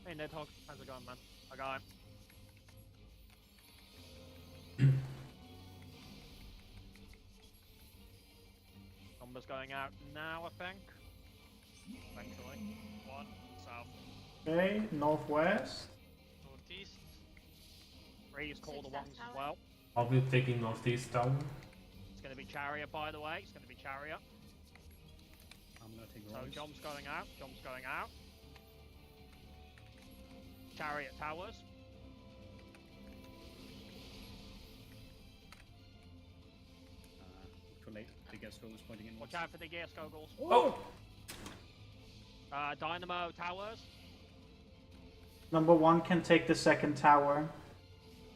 A: Hey Nidhogg, how's it going, man? I got him. Numbers going out now, I think. Eventually. 1 south.
D: Okay, northwest.
G: Northeast.
A: 3 is called the
C: Six
A: ones
C: tower.
A: as well.
F: I'll be taking northeast tower.
A: It's going to be Chariot, by the way. It's going to be Chariot.
B: I'm gonna take
A: So
B: Royce.
A: John's going out. John's going out. Chariot towers.
B: Too late. The gas is pointing in.
A: Watch out for the gear scoggles.
D: Oh!
A: Dynamo towers.
D: Number 1 can take the second tower.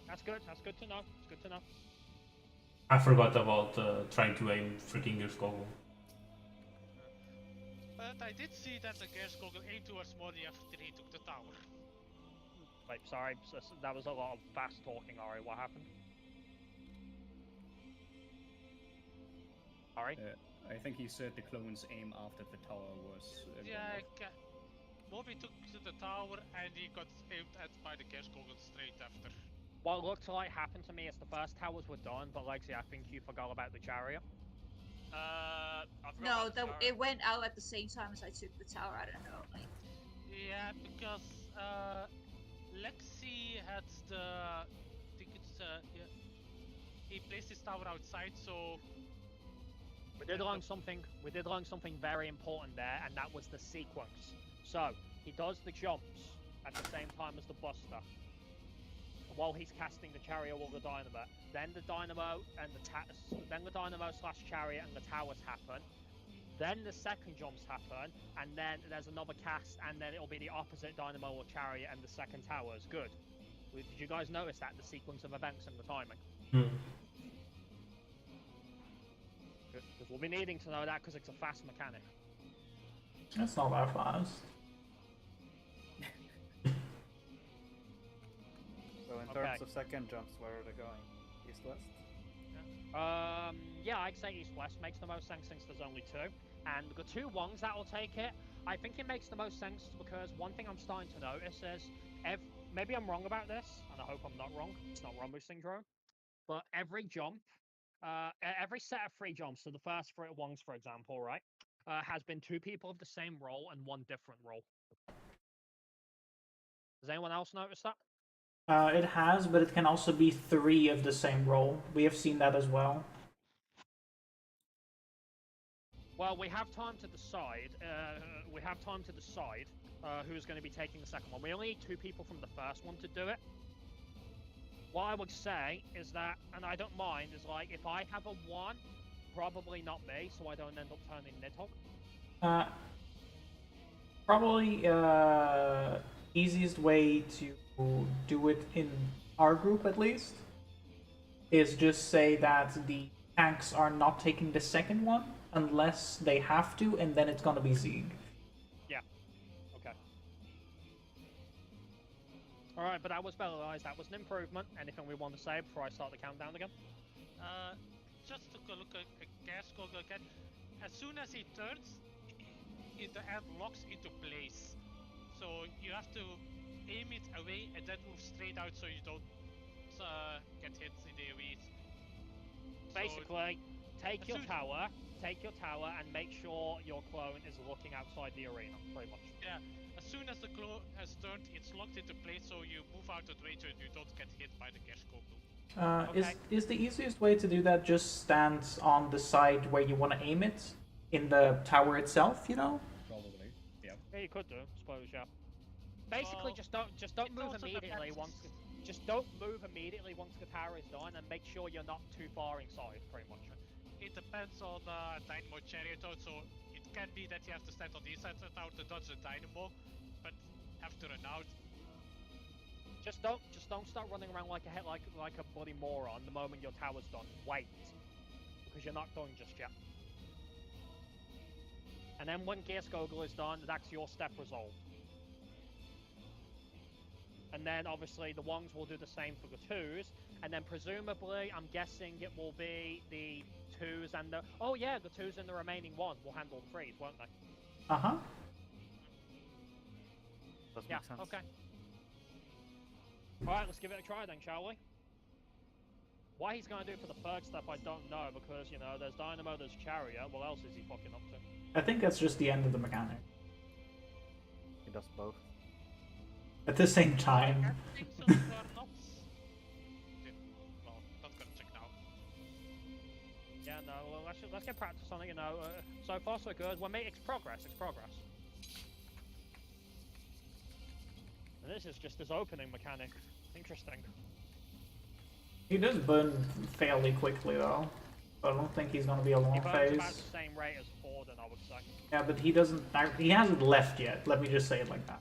A: That's good. That's good to know. It's good to know.
F: I forgot about trying to aim freaking your goggle.
G: But I did see that the Gears Goggle aimed towards Modi after he took the tower.
A: Wait, sorry. That was a lot of fast talking, Ari. What happened? Ari?
B: I think he said the clones aim after the tower was.
G: Yeah, Moby took to the tower and he got aimed at by the Gears Goggle straight after.
A: What looked like happened to me is the first towers were done, but Lexi, I think you forgot about the chariot.
E: I forgot
C: No,
E: about the tower.
C: it went out at the same time as I took the tower. I don't know. Like,
G: Yeah, because Lexi had the. I think it's yeah. He placed his tower outside, so.
A: We did learn something. We did learn something very important there, and that was the sequence. So he does the jumps at the same time as the Buster. While he's casting the chariot or the dynamo, then the dynamo and then the dynamo slash chariot and the towers happen. Then the second jumps happen, and then there's another cast, and then it'll be the opposite dynamo or chariot and the second towers. Good. Did you guys notice that the sequence of events and the timing? Because we'll be needing to know that because it's a fast mechanic.
D: That's not that fast.
H: So in terms of second jumps, where are they going? East west?
A: Yeah, I'd say east-west makes the most sense since there's only 2. And the 2 ones that'll take it, I think it makes the most sense because one thing I'm starting to notice is, maybe I'm wrong about this, and I hope I'm not wrong, it's not Rumble Syndrome, but every jump, every set of 3 jumps, so the first 3 ones, for example, right, has been 2 people of the same role and 1 different role. Does anyone else notice that?
D: It has, but it can also be 3 of the same role. We have seen that as well.
A: Well, we have time to decide. Who's going to be taking the second one. We only need 2 people from the first one to do it. What I would say is that, and I don't mind, is like if I have a 1, probably not me, so I don't end up turning Nidhogg.
D: Probably easiest way to do it in our group at least is just say that the tanks are not taking the second one unless they have to, and then it's gonna be Zeeg.
A: Yeah. Okay. Alright, but that was better, guys. That was an improvement. Anything we want to say before I start the countdown again?
G: Just to look at Gears Goggle again. As soon as he turns, the end locks into place. So you have to aim it away and then move straight out so you don't get hit in the AoE.
A: Basically, take your tower, and make sure your clone is looking outside the arena, pretty much.
G: Yeah, as soon as the clone has turned, it's locked into place, so you move out of the way so you don't get hit by the Gears Goggle.
A: Okay.
D: Is the easiest way to do that just stand on the side where you want to aim it in the tower itself? You know.
B: Probably. Yep.
A: Yeah, you could do, I suppose, yeah. Basically,
G: Well,
A: just don't
G: it
A: move
G: also
A: immediately
G: depends.
A: just don't move immediately once the tower is done, and make sure you're not too far inside, pretty much.
G: It depends on Dynamo Chariot, so it can be that you have to stand on the side of the tower to dodge the Dynamo, but have to run out.
A: Just don't start running around like a bloody moron the moment your tower's done. Wait, because you're not done just yet. And then when Gear Skogel is done, that's your step resolved. And then obviously the ones will do the same for the twos, and then presumably I'm guessing it will be the twos and the the twos and the remaining one will handle the threes, won't they?
D: Uh-huh.
H: Does
A: Yeah.
H: make sense.
A: Okay. All right, let's give it a try then, shall we? Why he's gonna do it for the third step, I don't know, because you know there's Dynamo, there's Chariot. What else is he fucking up to?
D: I think that's just the end of the mechanic.
H: He does both.
D: At the same time.
G: I think so far not. Well, not gonna check now.
A: Yeah, no. Well, let's get practice on it. You know, so far so good. It's progress. It's progress. And this is just his opening mechanic. Interesting.
D: He does burn fairly quickly though. I don't think he's gonna be a
A: He
D: long
A: burns
D: phase.
A: about the same rate as Forden, I would say.
D: Yeah, but he doesn't. He hasn't left yet. Let me just say it like that.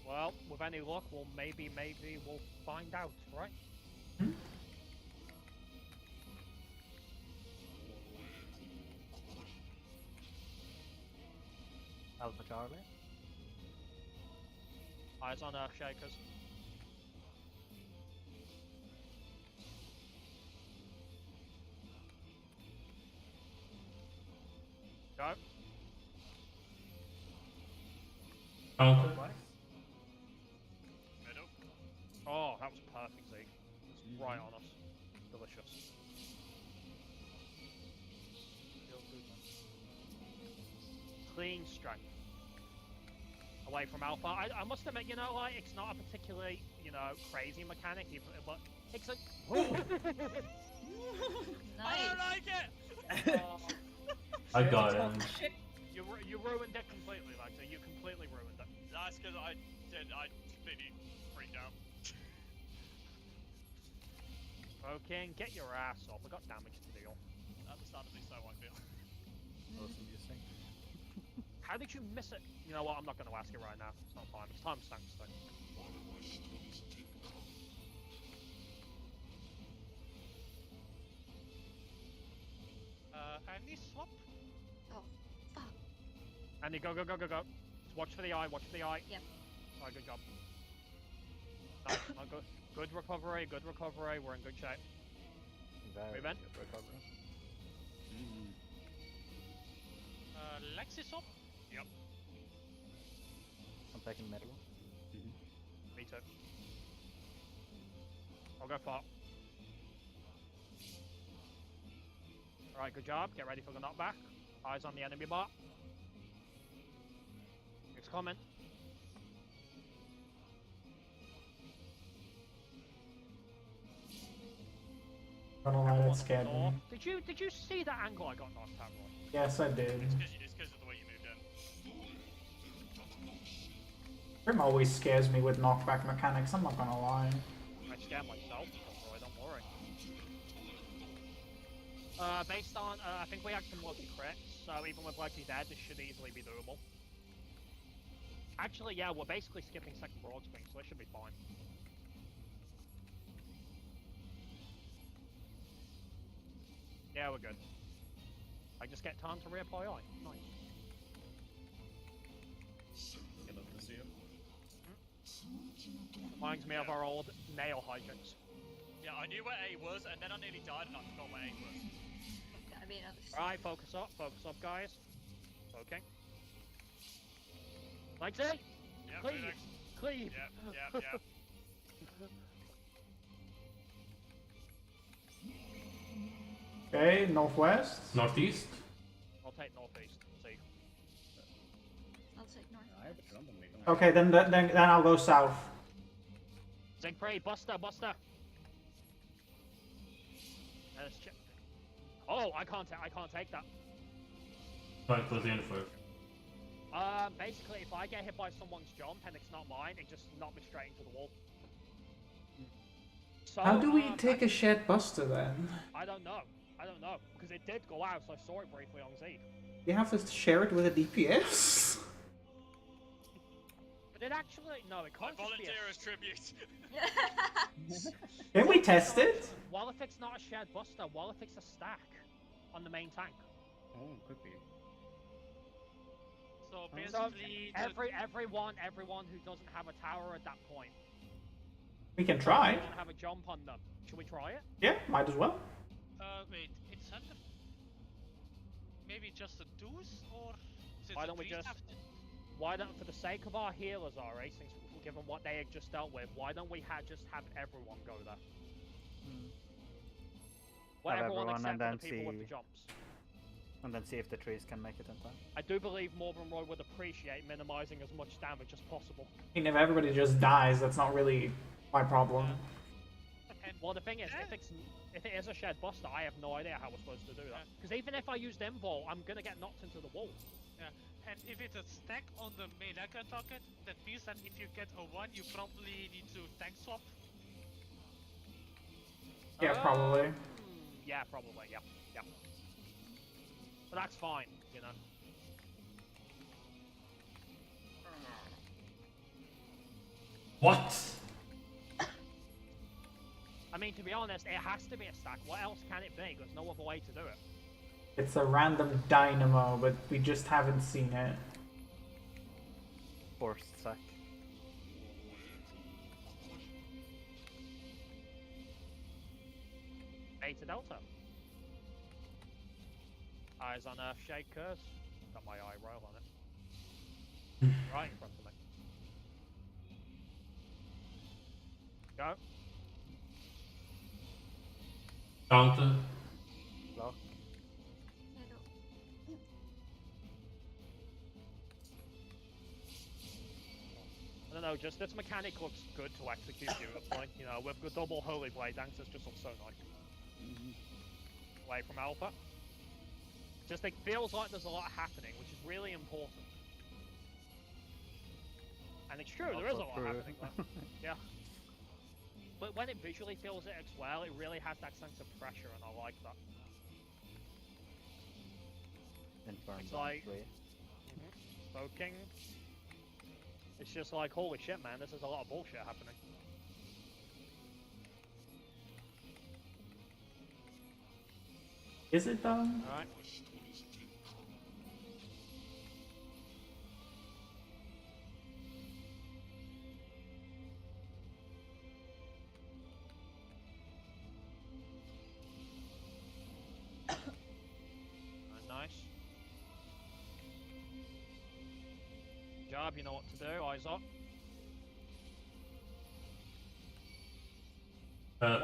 A: Well, with any luck, maybe we'll find out, right?
H: Alpha Charlie.
A: Eyes on Earth Shakers. Go.
F: Counter.
E: Middle.
A: Oh, that was perfect, Zeke. It's right on us. Delicious. Feels good, man. Clean strength. Away from Alpha. I must admit, you know, like, it's not a particularly, you know, crazy mechanic, but it's a...
E: I don't
C: Nice.
E: like it!
A: Oh,
F: I got him.
A: you ruined it completely, like, so you completely ruined it.
E: That's because I completely freaked out.
A: Okay, get your ass off. I got damage to deal.
E: Understandably so, I feel.
H: Most amusing.
A: How did you miss it? You know what? I'm not going to ask it right now. It's not time. It's time to stank stick.
G: Any swap?
C: Oh, fuck.
A: Andy, go. Watch for the eye. Watch for the eye.
C: Yep.
A: Alright, good job. Nice. Good recovery. Good recovery. We're in good shape.
H: Very
A: Move in.
H: good recovery.
G: Lexi swap?
E: Yep.
H: I'm taking middle.
A: Me too. I'll go far. Alright, good job. Get ready for the knockback. Eyes on the enemy bar. It's coming.
D: Gonna lie, that scared me.
A: Did you see that angle I got knocked out, Roy?
D: Yes, I did.
E: It's because of the way you moved in.
D: Grim always scares me with knockback mechanics, I'm not gonna lie.
A: I scared myself, Roy, don't worry. Based on, I think we had some lucky crits, so even with Lexi dead, this should easily be doable. Actually, yeah, we're basically skipping second broad swing, so this should be fine. Yeah, we're good. I just get time to reapply eye. Nice.
B: Get up to see him.
A: Reminds me of our old nail hijinks.
E: Yeah, I knew where A was, and then I nearly died, and I forgot where A was.
C: Gonna be another
A: Right, focus up, guys. Okay. Like that?
E: Yeah,
A: Cleave!
E: moving.
A: Cleave!
E: Yeah.
D: Okay, northwest.
F: Northeast.
A: I'll take northeast. See.
C: I'll take north.
B: I have a jump on me. Don't worry.
D: Okay, then I'll go south.
A: Zigfree, Buster. Let's check. Oh, I can't take that.
F: Right, close the end first.
A: Basically, if I get hit by someone's jump and it's not mine, it just knocked me straight into the wall. So,
D: How do we take a shed buster then?
A: I don't know, because it did go out, so I saw it briefly on Z.
D: You have to share it with a DPS?
A: But it actually, no, it
E: I
A: can't just be
E: volunteer as tribute.
D: Can we test it?
A: What if it's not a shared buster? What if it's a stack on the main tank?
B: Oh, could be.
G: So
A: So
G: basically,
A: everyone who doesn't have a tower at that point,
D: We can try.
A: doesn't have a jump on them. Should we try it?
D: Yeah, might as well.
G: wait, it's under maybe just a deuce, or since
A: Why
G: the
A: don't we
G: trees
A: just-
G: have
A: Why don't, for the sake of our healers, Ari, since given what they had just dealt with, why don't we just have everyone go there? Well,
H: Have
A: everyone
H: everyone
A: except
H: and
A: for the
H: then
A: people with the
H: see-
A: jumps.
H: And then see if the trees can make it in time.
A: I do believe Morgan Roy would appreciate minimizing as much damage as possible.
D: I mean, if everybody just dies, that's not really my problem.
G: and
A: Well, the thing is, if it is a shared buster, I have no idea how we're supposed to do that. Because even if I use Invol, I'm gonna get knocked into the wall.
G: and if it's a stack on the main anchor target, that means that if you get a 1, you probably need to tank swap.
D: Yeah, probably.
A: Yeah, probably. Yeah. But that's fine, you know.
F: What?
A: I mean, to be honest, it has to be a stack. What else can it be? There's no other way to do it.
D: It's a random dynamo, but we just haven't seen it.
H: Force sack.
A: Beta Delta. Eyes on Earth Shakers. Got my eye roll on it. Right in front of me. Go.
F: Counter.
H: Block.
A: I don't know, just this mechanic looks good to execute beautifully. You know, with the double Holy Blade Dancers just looks so nice. Away from Alpha. Just it feels like there's a lot happening, which is really important. And it's true, there is a lot happening there. Yeah. But when it visually feels it as well, it really has that sense of pressure, and I like that.
H: Infirm
A: It's
H: down
A: like-
H: 3.
A: Smoking. It's just like, holy shit, man, this is a lot of bullshit happening.
D: Is it though?
A: Alright. Nice. Good job, you know what to do, eyes up.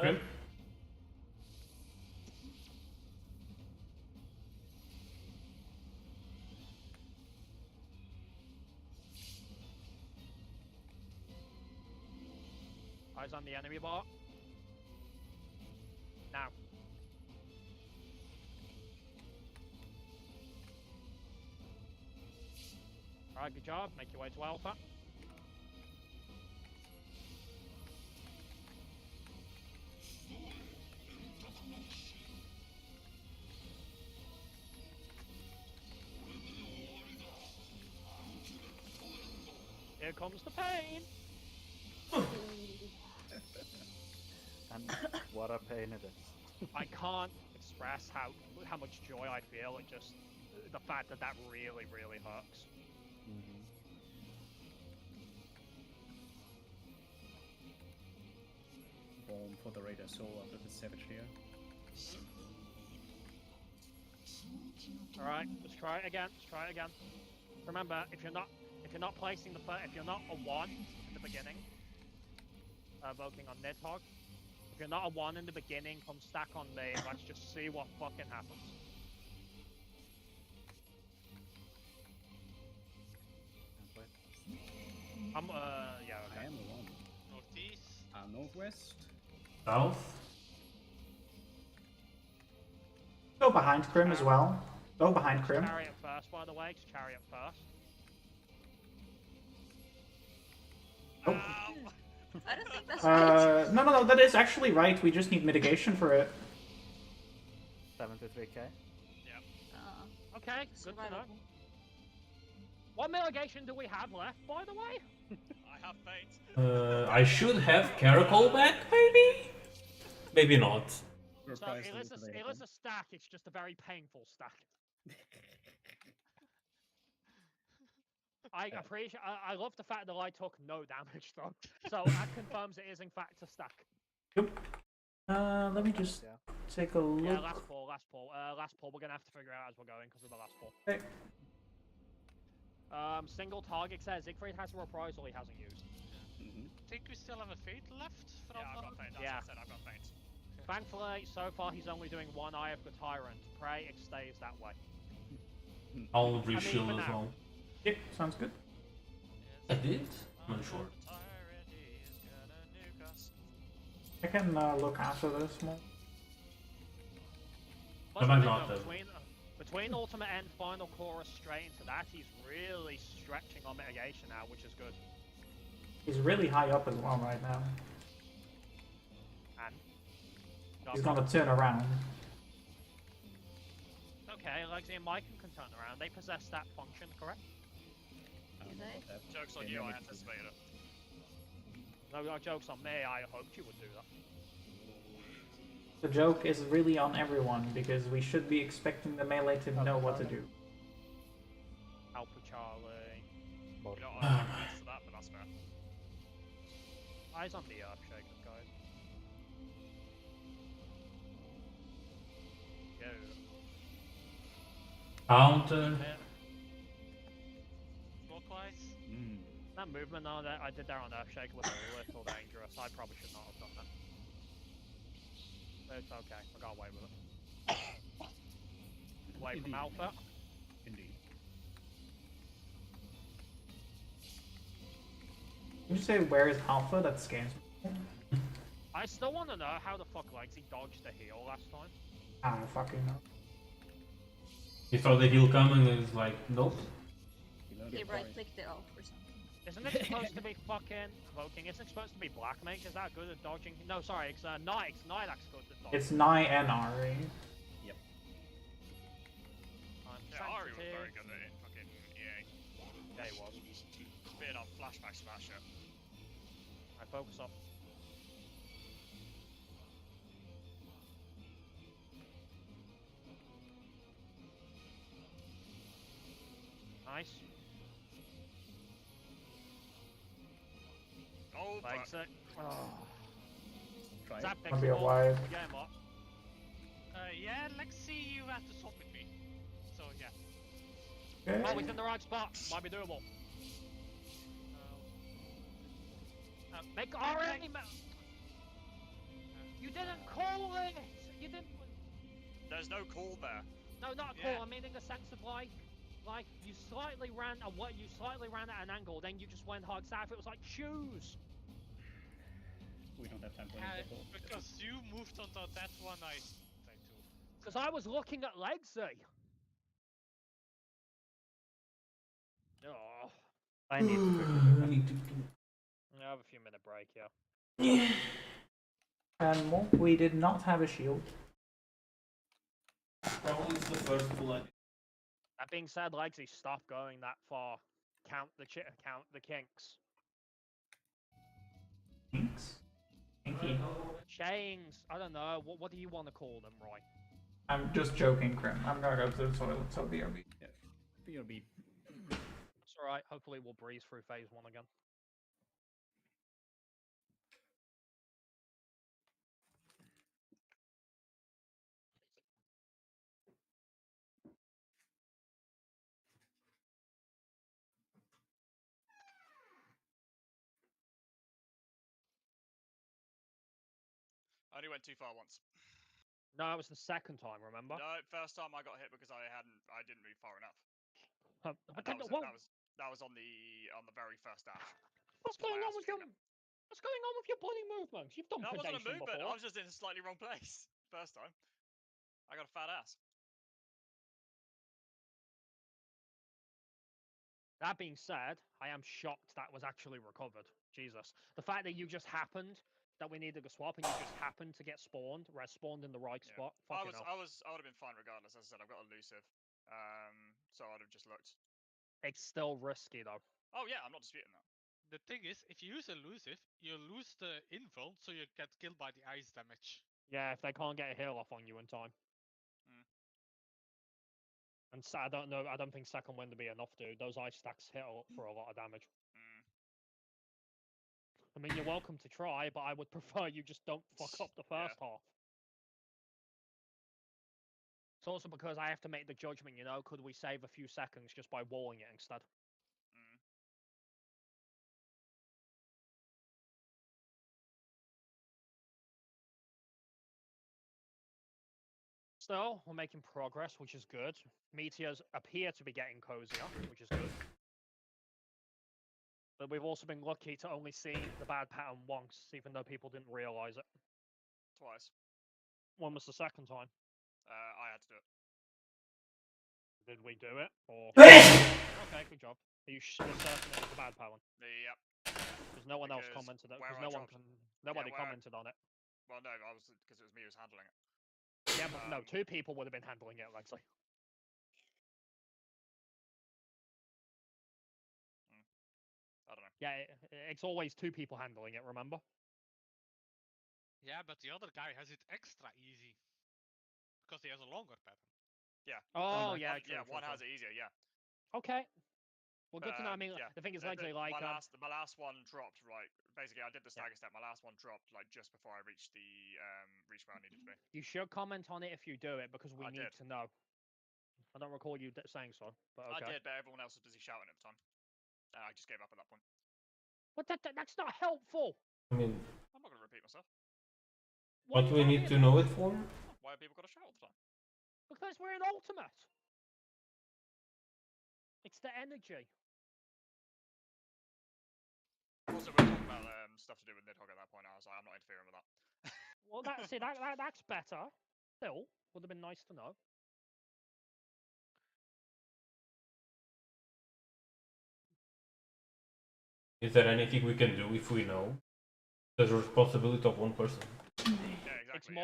F: Grim.
A: Eyes on the enemy bar. Now. Alright, good job. Make your way to Alpha. Here comes the pain!
H: And what a pain it is.
A: I can't express how much joy I feel at just the fact that really, really hurts.
B: Balm for the Raider Soul after the Savage here.
A: Alright, let's try it again. Remember, if you're not placing if you're not a 1 in the beginning, voting on Nidhogg. If you're not a 1 in the beginning, come stack on me and let's just see what fucking happens.
B: Northwest.
F: South.
D: Go behind Crim as well. Go behind Crim.
A: Chariot first, by the way. It's Chariot first.
D: Nope.
E: Ow!
C: I don't think that's right.
D: No, that is actually right. We just need mitigation for it.
H: 73k.
A: Okay, good to know.
C: Survivable.
A: What mitigation do we have left, by the way?
E: I have fate.
F: I should have Caracol back, maybe? Maybe not.
A: So
B: Reprisal
A: it is
B: available.
A: a stack, it's just a very painful stack. I appreciate. I love the fact that I took no damage though, so that confirms it is in fact a stack.
D: Yep. Let me just
H: Yeah.
D: take a look.
A: Yeah, last pull. We're gonna have to figure out as we're going because of the last pull.
D: Okay.
A: Single target says Siegfried has a reprisal he hasn't used.
G: Think we still have a fate left from
E: Yeah, I've got fate. That's
A: Yeah.
E: what I said. I've got fate.
A: Thankfully, so far he's only doing one Eye of the Tyrant. Pray it stays that way.
F: I'll
A: mean,
F: reshield
A: for
F: as
A: now.
F: well.
D: Yep, sounds good.
F: I did? I'm not sure.
E: Tyrant is gonna nuke us.
D: I can look after this more.
A: Plus,
F: might
A: I think,
F: not,
A: though,
F: though.
A: between Ultimate and Final Chorus straight into that, he's really stretching on mitigation now, which is good.
D: He's really high up as well right now.
A: And
D: He's gonna turn around.
A: Okay, Lexi and Mike can turn around. They possess that function, correct?
E: Joke's on you, I anticipated it.
A: No jokes on me. I hoped you would do that.
D: The joke is really on everyone because we should be expecting the melee to know what to do.
A: Alpha Charlie.
E: You know, I'm not convinced to that, but that's fair.
A: Eyes on the Earth Shakers, guys. Go.
F: Counter.
A: Yeah.
G: clockwise.
A: That movement that I did there on Earthshaker was a little dangerous. I probably should not have done that. But it's okay. I got away with it. Away from
B: Indeed.
A: Alpha.
B: Indeed.
D: Can you say where is Alpha? That scares me.
A: I still want to know how the fuck Legsy dodged the heal last time.
D: I don't fucking know.
F: He saw the heal coming and he's like, nope.
C: They right clicked it off or something.
A: Isn't it supposed to be fucking cloaking? Isn't it supposed to be Black Mage? Is that good at dodging? No, sorry, it's Knight. Knight's good at dodging.
D: It's Nai and Ari.
B: Yep.
E: Yeah, Ari was very good at it. Fucking EA.
A: Yeah, he was.
E: Being on flashback smasher.
A: I focus up. Nice.
E: Oh,
A: Likes
E: but
A: it. Oh.
B: Try
A: Is
B: it.
A: that
D: Might be a
A: fixable?
D: wide.
A: Yeah, what?
G: Yeah, Lexi, you have to swap with me. So yeah.
D: Okay.
A: Oh, he's in the right spot. Might be doable. Make already. You didn't call it. You didn't.
E: there's no call there.
A: No, not a
G: Yeah.
A: call. I mean in the sense of like you slightly ran at an angle, then you just went hard south. It was like choose.
B: We don't have time for
G: Yeah,
B: any double.
G: because you moved onto that one, I tried to.
A: Because I was looking at Legsy. Oh.
H: I need to
F: I need to.
A: I have a few minute break, yeah.
F: Yeah.
D: And well, we did not have a shield.
F: Probably it's the first pull I did.
A: That being said, Legsy, stop going that far. Count the kinks.
D: Thanks. Thank you.
A: Chains. I don't know. What do you want to call them, Roy?
D: I'm just joking, Krim. I'm gonna go to the toilet, so BRB.
B: BRB.
A: It's alright. Hopefully we'll breeze through phase 1 again.
E: I only went too far once.
A: No, it was the second time, remember?
E: No, first time I got hit because I didn't move far enough.
A: But
E: And
A: then, what,
E: that was on the very first dash.
A: what's
E: Put my
A: going on
E: ass
A: with your...
E: between
A: What's going on with your body movements? You've done
E: That wasn't a
A: predation
E: movement.
A: before.
E: I was just in a slightly wrong place first time. I got a fat ass.
A: That being said, I am shocked that was actually recovered. Jesus. The fact that you just happened, that we needed a swap, and you just happened to get spawned, spawned in the right spot.
E: I
A: Fucking
E: would
A: hell.
E: have been fine regardless. As I said, I've got elusive. So I'd have just looked.
A: It's still risky though.
E: Oh yeah, I'm not disputing that.
G: The thing is, if you use elusive, you lose the invul, so you get killed by the ice damage.
A: Yeah, if they can't get a heal off on you in time.
E: Mm.
A: And so, I don't know. I don't think second wind would be enough, dude. Those ice stacks hit for a lot of damage.
E: Mm.
A: I mean, you're welcome to try, but I would prefer you just don't fuck up the first half. It's also because I have to make the judgment, you know, could we save a few seconds just by walling it instead?
E: Mm.
A: Still, we're making progress, which is good. Meteors appear to be getting cozier, which is good. But we've also been lucky to only see the bad pattern once, even though people didn't realise it.
E: Twice.
A: When was the second time?
E: I had to do it.
A: Did we do it? Or okay, good job. Are you certain it was the bad pattern?
E: Yep.
A: Because no one else commented. Because nobody commented on it.
E: Well, no, I was because it was me who was handling it.
A: Yeah, but no, two people would have been handling it, Lexi.
E: I don't know.
A: Yeah, it's always two people handling it, remember?
G: Yeah, but the other guy has it extra easy. Because he has a longer pattern.
E: Yeah.
A: Oh, yeah,
E: one,
A: true,
E: yeah,
A: true,
E: one
A: true.
E: has it easier, yeah.
A: Okay. Well, good to know. I mean,
E: yeah.
A: the thing is, Lexi, like...
E: my last one dropped, right? Basically, I did the stagger step. My last one dropped, like, just before I reached the, reached where I needed to be.
A: You should comment on it if you do it, because we need to know. I don't recall you saying so, but okay.
E: I did, but everyone else was busy shouting at the time. And I just gave up at that point.
A: But that's not helpful!
F: I mean...
E: I'm not going to repeat myself.
F: What do we need to know it for?
E: Why have people got to shout all the time?
A: Because we're in ultimate! It's the energy.
E: Also, we're talking about stuff to do with Nidhogg at that point. I was like, I'm not interfering with that.
A: Well, that's better. Still, would have been nice to know.
F: Is there anything we can do if we know? There's a responsibility of one person.
E: Yeah, exactly.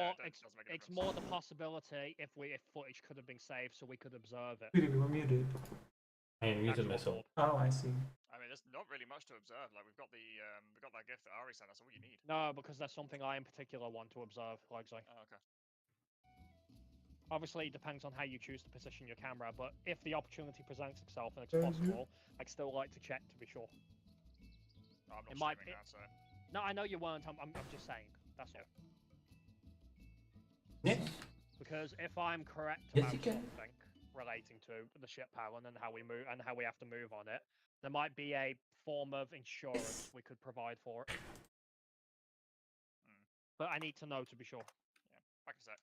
A: It's more the possibility if footage could have been saved so we could observe it.
D: We were muted.
F: I muted myself.
D: Oh, I see.
E: I mean, there's not really much to observe. Like we've got that gift that Ari sent. That's all you need.
A: No, because there's something I in particular want to observe, Lexi.
E: Oh, okay.
A: Obviously, it depends on how you choose to position your camera, but if the opportunity presents itself and it's possible, I'd still like to check to be sure.
E: No, I'm not streaming now, so...
A: No, I know you weren't. I'm just saying. That's all.
F: Yes.
A: Because if I'm correct
F: Yes,
A: about
F: you can.
A: something relating to the ship pattern and how we move and how we have to move on it, there might be a form of insurance we could provide for it. But I need to know to be sure.
E: Yeah, back a sec.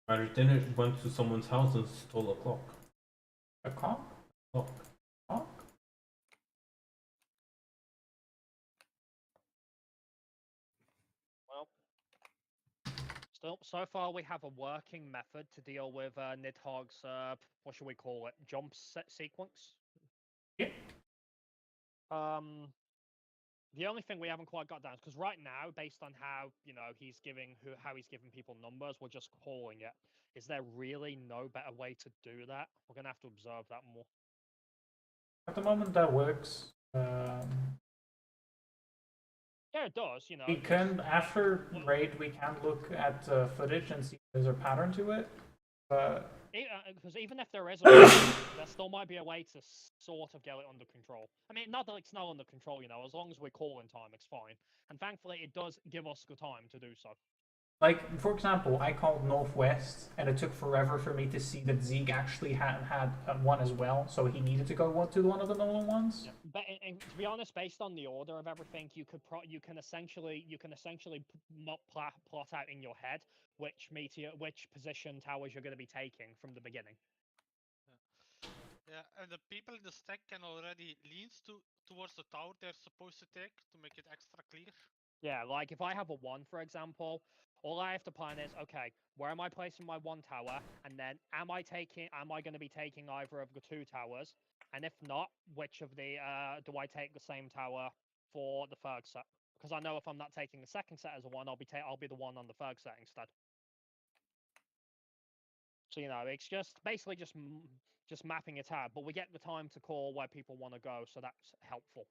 F: My retainer went to someone's house and stole a clock.
D: A clock?
F: Clock.
D: Clock?
A: Well, so far we have a working method to deal with Nidhogg's, what should we call it, jump sequence?
D: Yeah.
A: The only thing we haven't quite got down is because right now, based on how he's giving people numbers, we're just calling it. Is there really no better way to do that? We're gonna have to observe that more.
D: At the moment, that works.
A: Yeah, it does.
D: We can, after raid, we can look at footage and see if there's a pattern to it.
A: Because even if there is a pattern, there still might be a way to sort of get it under control. I mean, not that it's not under control, as long as we call in time, it's fine. And thankfully, it does give us the time to do so.
D: Like, for example, I called Northwest, and it took forever for me to see that Zeke actually had one as well, so he needed to go to one of the normal ones.
A: but to be honest, based on the order of everything, you can essentially plot out in your head which position towers you're going to be taking from the beginning.
G: Yeah, and the people in the stack can already lean towards the tower they're supposed to take to make it extra clear.
A: Yeah, like if I have a 1, for example, all I have to plan is, okay, where am I placing my 1 tower? And then am I going to be taking either of the 2 towers? And if not, which of the, do I take the same tower for the third set? Because I know if I'm not taking the second set as a 1, I'll be the 1 on the third set instead. So, you know, it's basically just mapping it out, but we get the time to call where people want to go, so that's helpful.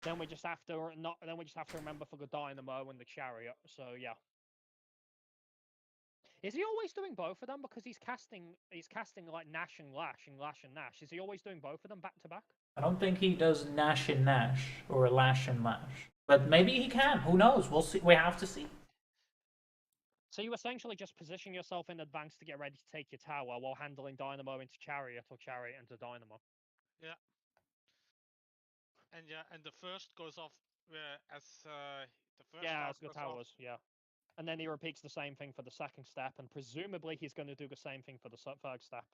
A: Then we just have to remember for the dynamo and the chariot. So yeah. Is he always doing both of them? Because he's casting like Nash and Lash and Lash and Nash. Is he always doing both of them back to back?
D: I don't think he does Nash and Nash or Lash and Lash, but maybe he can. Who knows? We'll see. We have to see.
A: So you essentially just position yourself in advance to get ready to take your tower while handling dynamo into chariot or chariot into dynamo.
G: Yeah. And the first goes off as the first.
A: Yeah,
G: tower
A: as the
G: goes
A: towers.
G: off.
A: Yeah. And then he repeats the same thing for the second step, and presumably he's going to do the same thing for the third step.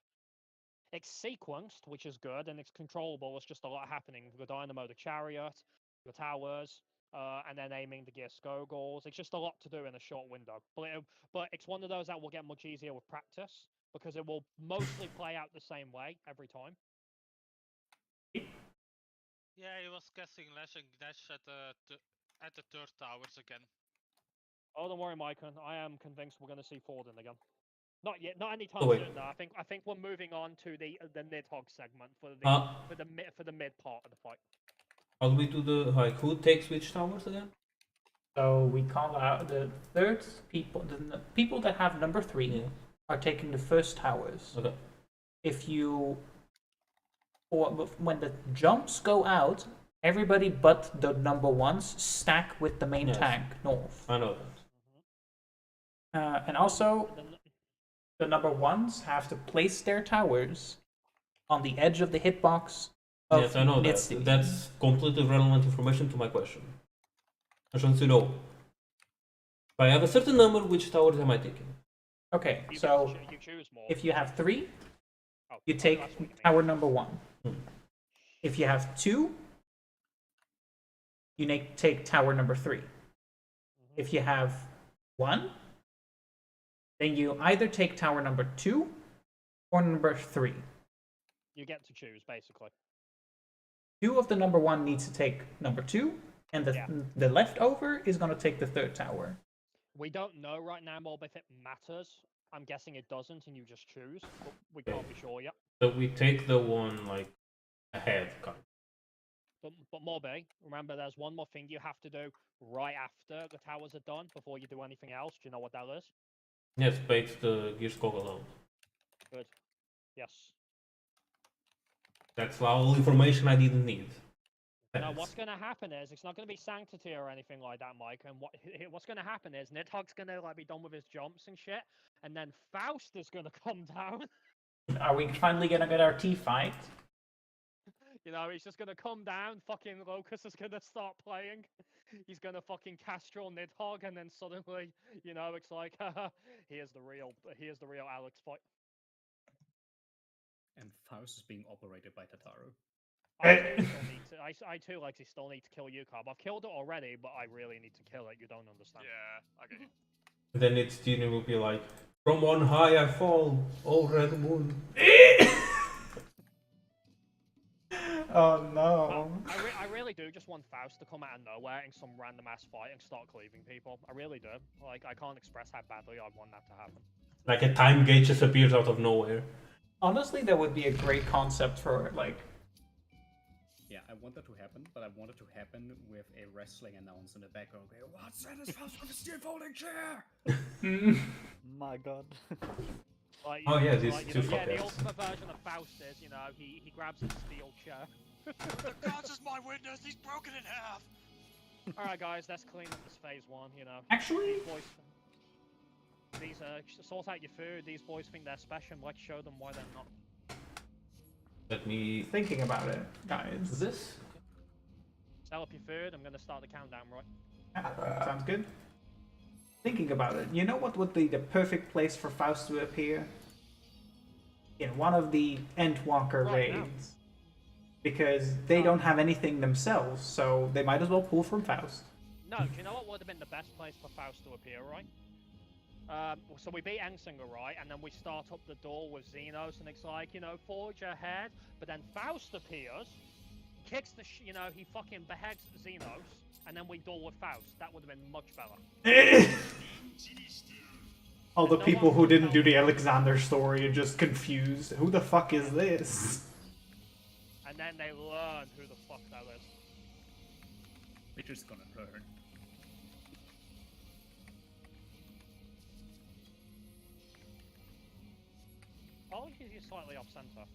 A: It's sequenced, which is good, and it's controllable. It's just a lot happening. The dynamo, the chariot, the towers, and then aiming the gear Skogals. It's just a lot to do in a short window. But it's one of those that will get much easier with practice, because it will mostly play out the same way every time.
G: Yeah, he was guessing Lash and Dash at the third towers again.
A: Oh, don't worry, Micah. I am convinced we're going to see Forden again. Not yet, not anytime soon. No, I think we're moving on to the Nidhogg segment for the mid part of the fight.
F: How do we do the who takes which towers again?
D: So we call out the third people. The people that have number 3 are taking the first towers.
F: Okay.
D: When the jumps go out, everybody but the number 1s stack with the main tank north.
F: I know that.
D: And also, the number 1s have to place their towers on the edge of the hitbox of
F: Yes, I know that.
D: Nitsti.
F: That's completely relevant information to my question. I just want to know. If I have a certain number, which towers am I taking?
D: Okay,
A: You
D: so
A: choose more.
D: if you have 3,
A: Oh,
D: you
A: that's
D: take
A: what you mean.
D: tower number 1.
F: Hmm.
D: If you have 2, you take tower number 3. If you have 1, then you either take tower number 2 or number 3.
A: You get to choose, basically.
D: 2 of the number 1 needs to take number 2, and the leftover is going to take the third tower.
A: We don't know right now, Mob, if it matters. I'm guessing it doesn't, and you just choose, but we can't be sure yet.
F: So we take the one like ahead, kind of.
A: But Morby, remember there's one more thing you have to do right after the towers are done before you do anything else. Do you know what that is?
F: Yes, bait the gear skog alone.
A: Good. Yes.
F: That's all information I didn't need.
A: Now, what's going to happen is it's not going to be Sanctity or anything like that, Mike. And what's going to happen is Nidhogg's going to be done with his jumps and shit, and then Faust is going to come down.
D: Are we finally going to get our T-fight?
A: You know, he's just going to come down. Fucking Locust is going to start playing. He's going to fucking Castrol Nidhogg, and then suddenly, you know, it's like, here's the real Alex fight.
B: And Faust is being operated by Tataru.
A: I too still need to kill Yukab. I've killed it already, but I really need to kill it. You don't understand.
E: Yeah, I get you.
F: Then it's Genie will be like, from on high I fall, oh red moon.
D: Oh no.
A: I really do just want Faust to come out of nowhere in some random ass fight and start cleaving people. I really do. Like, I can't express how badly I want that to happen.
F: Like a time gauge just appears out of nowhere.
D: Honestly, that would be a great concept for, like...
B: Yeah, I want that to happen, but I want it to happen with a wrestling announcer in the background. Going, what's that? Is Faust with a steel folding chair?
H: My god.
A: Like,
F: oh yeah, these
A: like,
F: two
A: yeah, the
F: fuckers.
A: ultimate version of Faust is, you know, he grabs his steel chair.
E: The gods is my witness, he's broken in half!
A: Alright guys, let's clean up this phase 1, you know.
D: Actually...
A: Sort out your food, these boys think they're special, let's show them why they're not.
F: Let me
D: Thinking about it, guys.
F: do this.
A: Sell up your food. I'm gonna start the countdown, right?
D: Sounds good. Thinking about it, you know what would be the perfect place for Faust to appear? In one of the Endwalker
A: Right now.
D: raids. Because they don't have anything themselves, so they might as well pull from Faust.
A: No, do you know what would have been the best place for Faust to appear, right? So we beat Ensinger, right? And then we start up the door with Xenos, and it's like, you know, forge ahead. But then Faust appears, kicks the, he fucking beheads Xenos, and then we duel with Faust. That would have been much better.
D: All the
A: No
D: people
A: one
D: who
A: will
D: didn't
A: tell
D: do the
A: me.
D: Alexander story are just confused. Who the fuck is this?
A: And then they learn who the fuck that is.
B: We're just gonna learn.
A: Oh, he's slightly off center.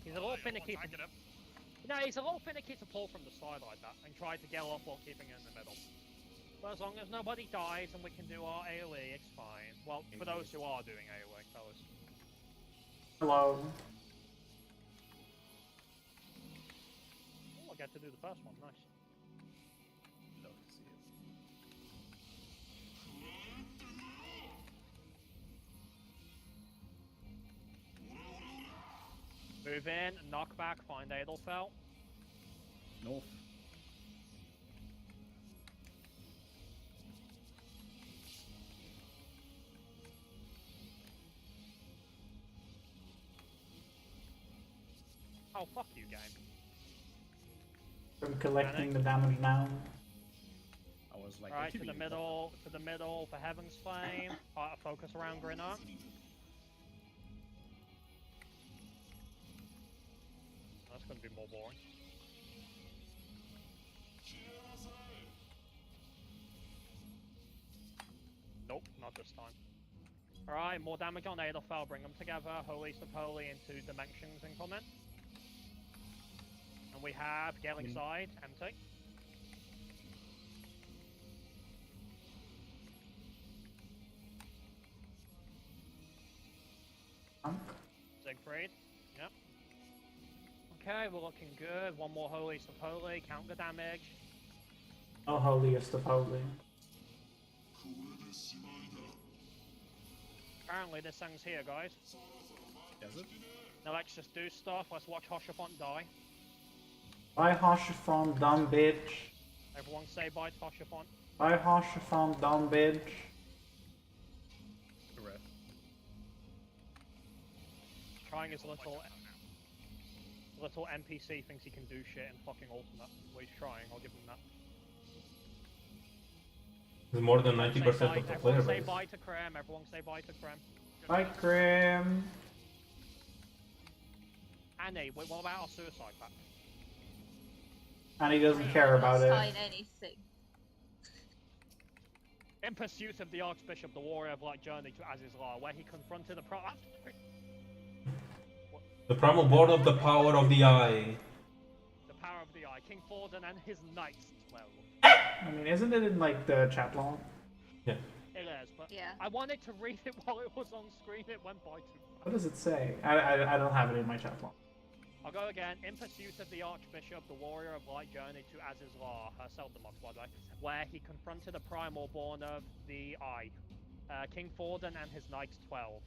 A: He's a little finicky.
E: Tanking him.
A: No, he's a little finicky to pull from the side like that and try to get off while keeping it in the middle. But as long as nobody dies and we can do our AoE, it's fine. Well, for those who are doing AoE, fellas.
D: Hello.
A: Oh, I get to do the first one, nice.
B: Love to see it.
A: Move in, knock back, find Adelfell.
B: North.
A: Oh, fuck you, game.
D: I'm collecting the damage now.
B: I was like,
A: Alright, to
B: "What
A: the
B: do you mean?"
A: middle for Heaven's Flame. Focus around Grinner. That's gonna be more boring. Nope, not this time. Alright, more damage on Adelfell, bring them together. Holiest of Holy into Dimensions incoming. And we have Gaelic side, empty. Siegfried, yep. Okay, we're looking good. One more Holiest of Holy, count the damage.
D: Oh, holiest of holy.
A: Apparently this thing's here, guys.
B: Does it?
A: Now let's just do stuff. Let's watch Hoshafont die.
D: Bye, Hoshafon, dumb bitch.
A: Everyone say bye to Hoshafont.
D: Bye, Hoshafon, dumb bitch.
B: Correct.
A: Trying his little NPC thinks he can do shit in fucking Ultimate. Well, he's trying, I'll give him that.
F: It's more than
A: Everyone
F: 90%
A: say
F: of the
A: bye-
F: player
A: Everyone say
F: base.
A: bye to Krem, everyone say bye to Krem.
D: Bye, Krim.
A: Annie, wait, what about our suicide pact?
D: And he doesn't care about it.
C: Sign anything.
A: In pursuit of the Archbishop, the warrior of light journey to Azizlar, where he confronted the
F: The primal board of the power of the eye.
A: the power of the eye, King Forden and his knights 12.
D: I mean, isn't it in, like, the chat log?
F: Yeah.
A: It is, but
C: Yeah.
A: I wanted to read it while it was on screen, it went by too fast.
D: What does it say? I don't have it in my chat log.
A: I'll go again. In pursuit of the Archbishop, the warrior of light journeyed to Azizlar, herself the Mox, by the way, where he confronted a primal born of the Eye, King Forden and his knights 12.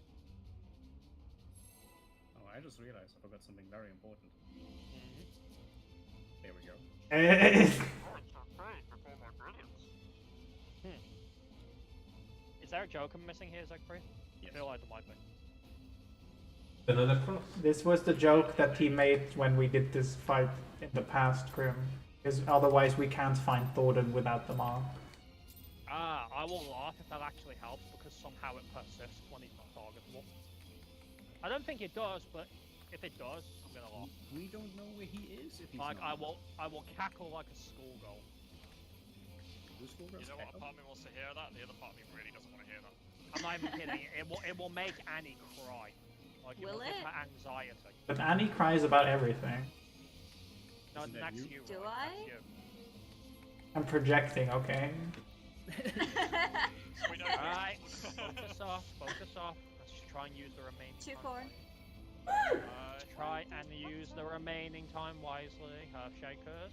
B: Oh, I just realized I forgot something very important.
A: Mm-hmm.
B: There we go.
A: Is there a joke I'm missing here, Zachary?
B: Yes.
A: I feel like there might be.
F: Another cross.
D: This was the joke that he made when we did this fight in the past, Grim. Because otherwise we can't find Thornton without the mark.
A: Ah, I will laugh if that actually helps because somehow it persists when he's not targetable. I don't think it does, but if it does, I'm gonna laugh.
B: We don't know where he is if he's
A: Like
B: not.
A: I will cackle like a schoolgirl.
B: The schoolgirls
E: You know what?
B: cackle?
E: A part of me wants to hear that, the other part of me really doesn't want to hear that.
A: I'm not even kidding. It will make Annie cry. Like
C: Will
A: give
C: it?
A: her anxiety.
D: But Annie cries about everything.
A: No,
B: Isn't that
A: that's
B: you?
A: you.
C: Do
A: Roy,
C: I?
A: that's you.
D: I'm projecting, okay?
E: We know
A: Alright, focus off, focus off. Let's just try and use the remaining.
C: 2-4.
A: Try and use the remaining time wisely, Shakers.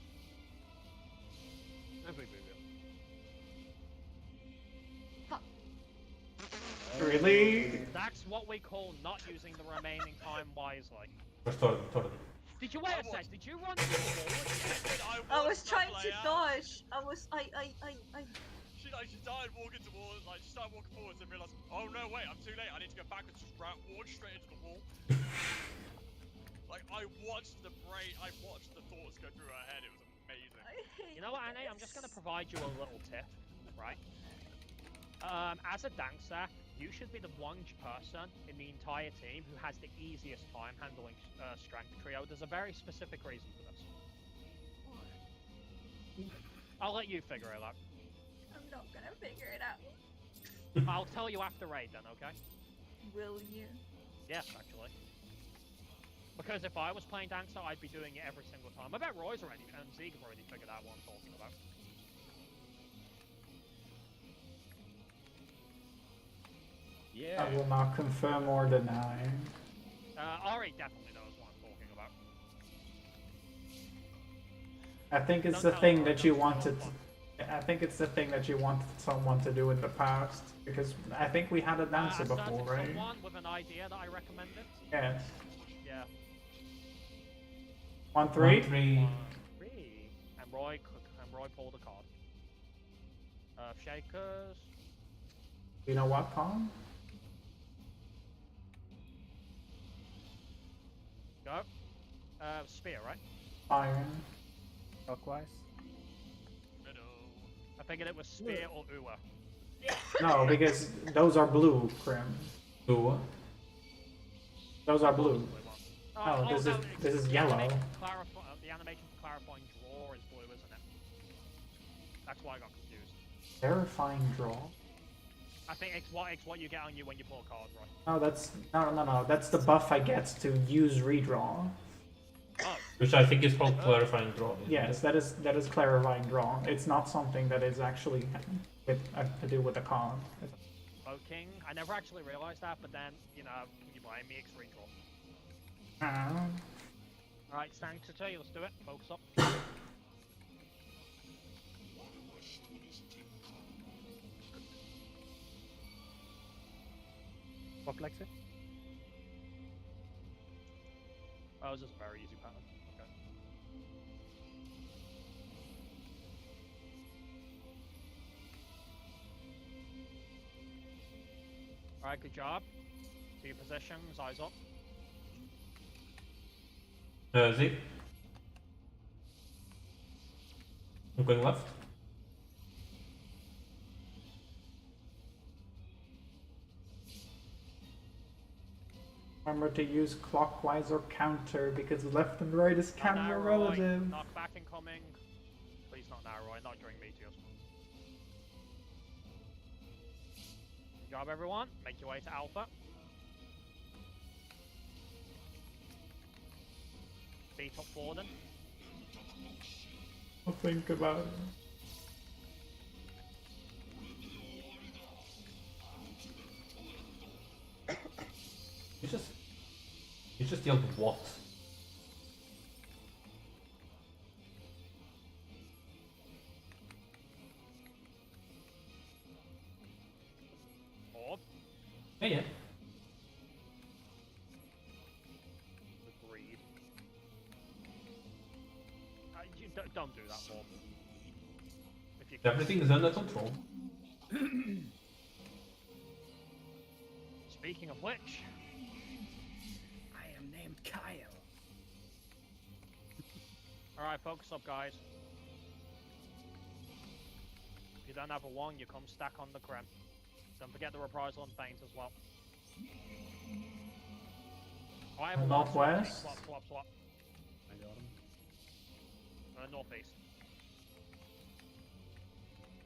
D: Really?
A: That's what we call not using the remaining time wisely.
F: Restore them.
A: Did you wait a sec? Did you run forward?
C: I was trying to dodge.
E: She started walking towards, like, she started walking forwards and realised, oh no, wait, I'm too late. I need to go backwards, just walk straight into the wall. Like, I watched the thoughts go through her head. It was amazing.
A: You know what, Annie? I'm just going to provide you a little tip, right? As a dancer, you should be the one person in the entire team who has the easiest time handling strength trio. There's a very specific reason for this. I'll let you figure it out.
C: I'm not gonna figure it out.
A: I'll tell you after raid then, okay?
C: Will you?
A: Yes, actually. Because if I was playing dancer, I'd be doing it every single time. I bet Roy's already and Zeke have already figured out what I'm talking about.
B: Yeah.
D: I will not confirm or deny.
A: Ari definitely knows what I'm talking about.
D: I think it's
A: Don't
D: the
A: tell
D: thing
A: her,
D: that
A: don't
D: you
A: tell
D: wanted.
A: her.
D: I think it's the thing that you wanted someone to do in the past. Because I think we had a dancer
A: A
D: before,
A: certain
D: right?
A: someone with an idea that I recommended.
D: Yes.
A: Yeah.
D: 1-3.
F: 1-3.
A: 3. And Roy pulled a card. Shakers.
D: You know what, Tom?
A: Go. Spear, right?
D: Iron.
H: Clockwise.
E: Riddle.
A: I figured it was Spear or Uwa.
D: No, because those are blue, Krim.
F: Two.
D: Those are blue.
A: Oh,
D: this is
A: the
D: yellow.
A: animation the animation for clarifying draw is blue, isn't it? That's why I got confused.
D: Terrifying draw.
A: I think it's what you get on you when you pull a card, right?
D: No, that's no. That's the buff I get to use redraw.
A: Oh.
F: Which I think is called clarifying draw. isn't
D: Yes,
F: it?
D: that is clarifying draw. It's not something that is actually to do with the card.
A: King. I never actually realized that, but then, you know, can you buy me X redraw? Alright, Sanctity, let's do it. Focus up.
H: What Lexi?
A: Oh, this is a very easy pattern. Okay. Alright, good job. To your positions, eyes up.
F: Zeke. I'm going left.
D: Remember to use clockwise or counter because left and right is
A: Not
D: camera
A: now, Roy.
D: relative.
A: Knock back incoming. Please not now, Roy. Not during meteors. Good job, everyone. Make your way to Alpha. Beat up Forden.
D: I'll think about it.
F: You just yelled what?
A: Orb.
F: Yeah.
A: Agreed. Don't do that, Orb. If you
F: Everything is under control.
A: Speaking of which,
B: I am named Kyle.
A: alright, focus up, guys. If you don't have a 1, you come stack on the creme. Don't forget the reprisal and feint as well. I have a lot,
D: Northwest.
A: Swap.
B: I got him.
A: Northeast.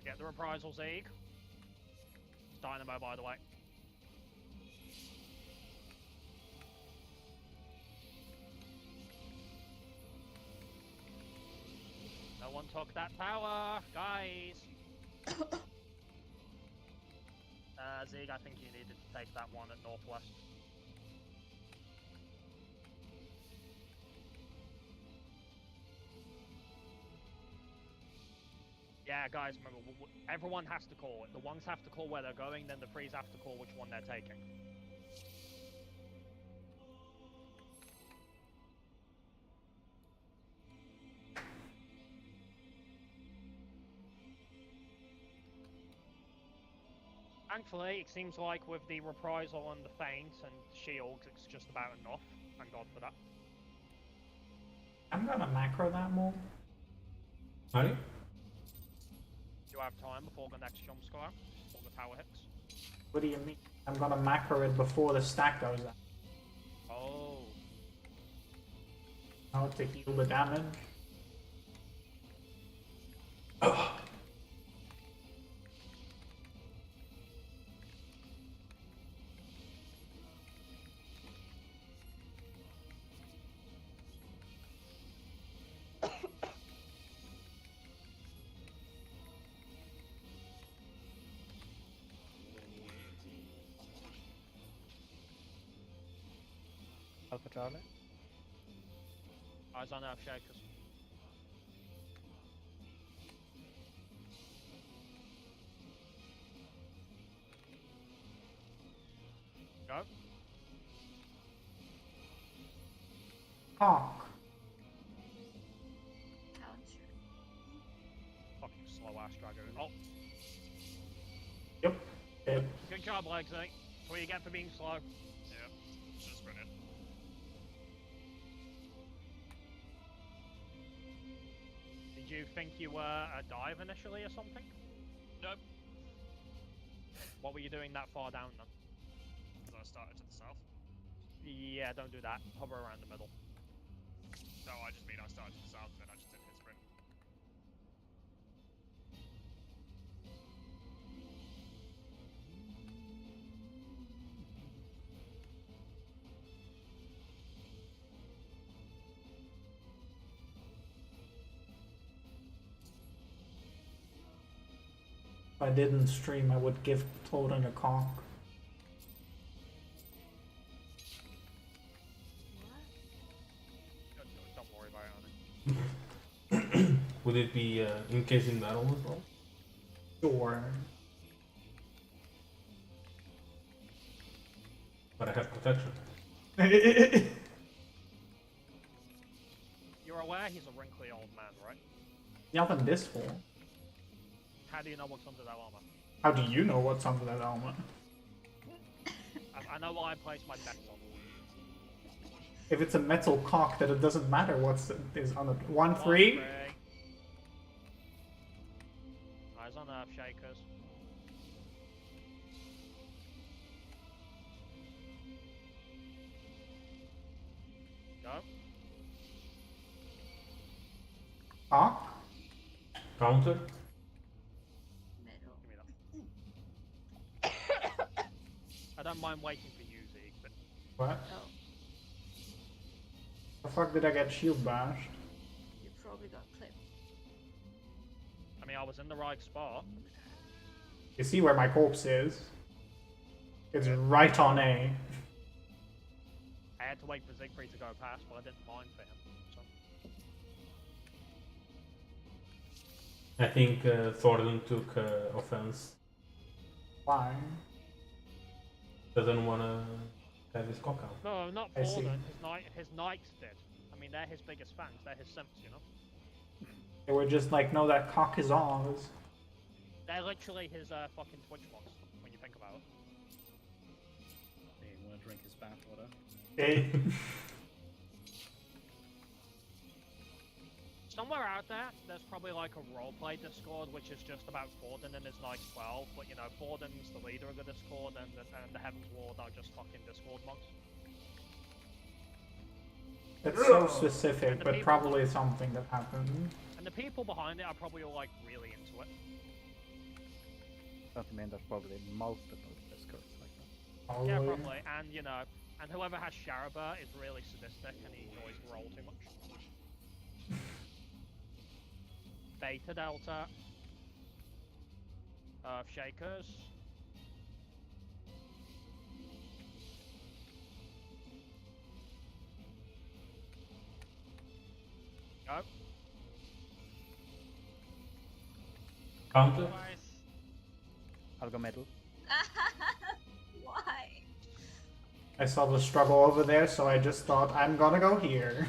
A: Get the reprisal, Zeke. It's Dynamo, by the way. No one took that tower, guys. Zeke, I think you needed to take that one at Northwest. Yeah, guys, remember, everyone has to call it. The ones have to call where they're going, then the threes have to call which one they're taking. Thankfully, it seems like with the reprisal and the feint and shields, it's just about enough. Thank God for that.
D: I'm gonna macro that more.
F: Are you?
A: You have time before the next jump scare, before the tower hits.
D: What do you mean? I'm gonna macro it before the stack goes out.
A: Oh.
D: Now to heal the damage.
H: Alpha Charlie.
A: Eyes on Earth Shakers. Go.
D: Hawk.
C: Counter.
A: Fucking slow ass dragon. Oh,
D: Yep. Yep.
A: good job, Legsy. That's what you get for being slow.
E: Yeah, just brilliant.
A: Did you think you were a dive initially or something?
E: Nope.
A: What were you doing that far down then?
E: So I started to the south.
A: Yeah, don't do that. Hover around the middle.
E: No, I just mean I started to the south and then I just didn't hit sprint.
D: If I didn't stream, I would give Toten a conk.
A: Don't worry about it, honey.
F: Would it be encased in metal as well?
D: Sure.
F: But I have protection.
A: You're aware he's a wrinkly old man, right?
D: Nothing this for.
A: How do you know what's under that armor?
D: How do you know what's under that armor?
A: I know why I place my bets on.
D: If it's a metal cock, then it doesn't matter what's is on it. 1-3.
A: 1-3. Eyes on Earth Shakers. Go.
D: Cock.
F: Counter?
C: Middle.
A: Give me that. I don't mind waiting for you, Zeke, but
D: What?
C: Oh,
D: The fuck did I get shield bashed?
C: you probably got clipped.
A: I mean, I was in the right spot.
D: You see where my corpse is? It's right on A.
A: I had to wait for Siegfried to go past, but I didn't mind for him. So.
F: I think Thornton took offense.
D: Why?
F: Doesn't want to have his cock out.
A: No, not
D: I see.
A: Forden. His knights did. I mean, they're his biggest fans. They're his simps, you know.
D: They were just like, no, that cock is ours.
A: They're literally his fucking Twitch box, when you think about it.
B: They want to drink his bathwater.
D: Hey.
A: Somewhere out there, there's probably like a roleplay Discord, which is just about Forden and his Knights 12, but you know, Forden's the leader of the Discord, and the Heaven's Ward are just fucking Discord monks.
D: That's so specific,
A: And the
D: but
A: people-
D: probably something that happened.
A: And the people behind it are probably all like really into it.
H: That means there's probably multiple discords like that.
D: Probably.
A: Yeah, probably. And you know, and whoever has Sharaba is really sadistic and he enjoys the roll too much. Beta Delta. Earth Shakers. Go.
F: Counter?
G: Otherwise,
H: I'll go middle.
C: Why?
D: I saw the struggle over there, so I just thought I'm gonna go here.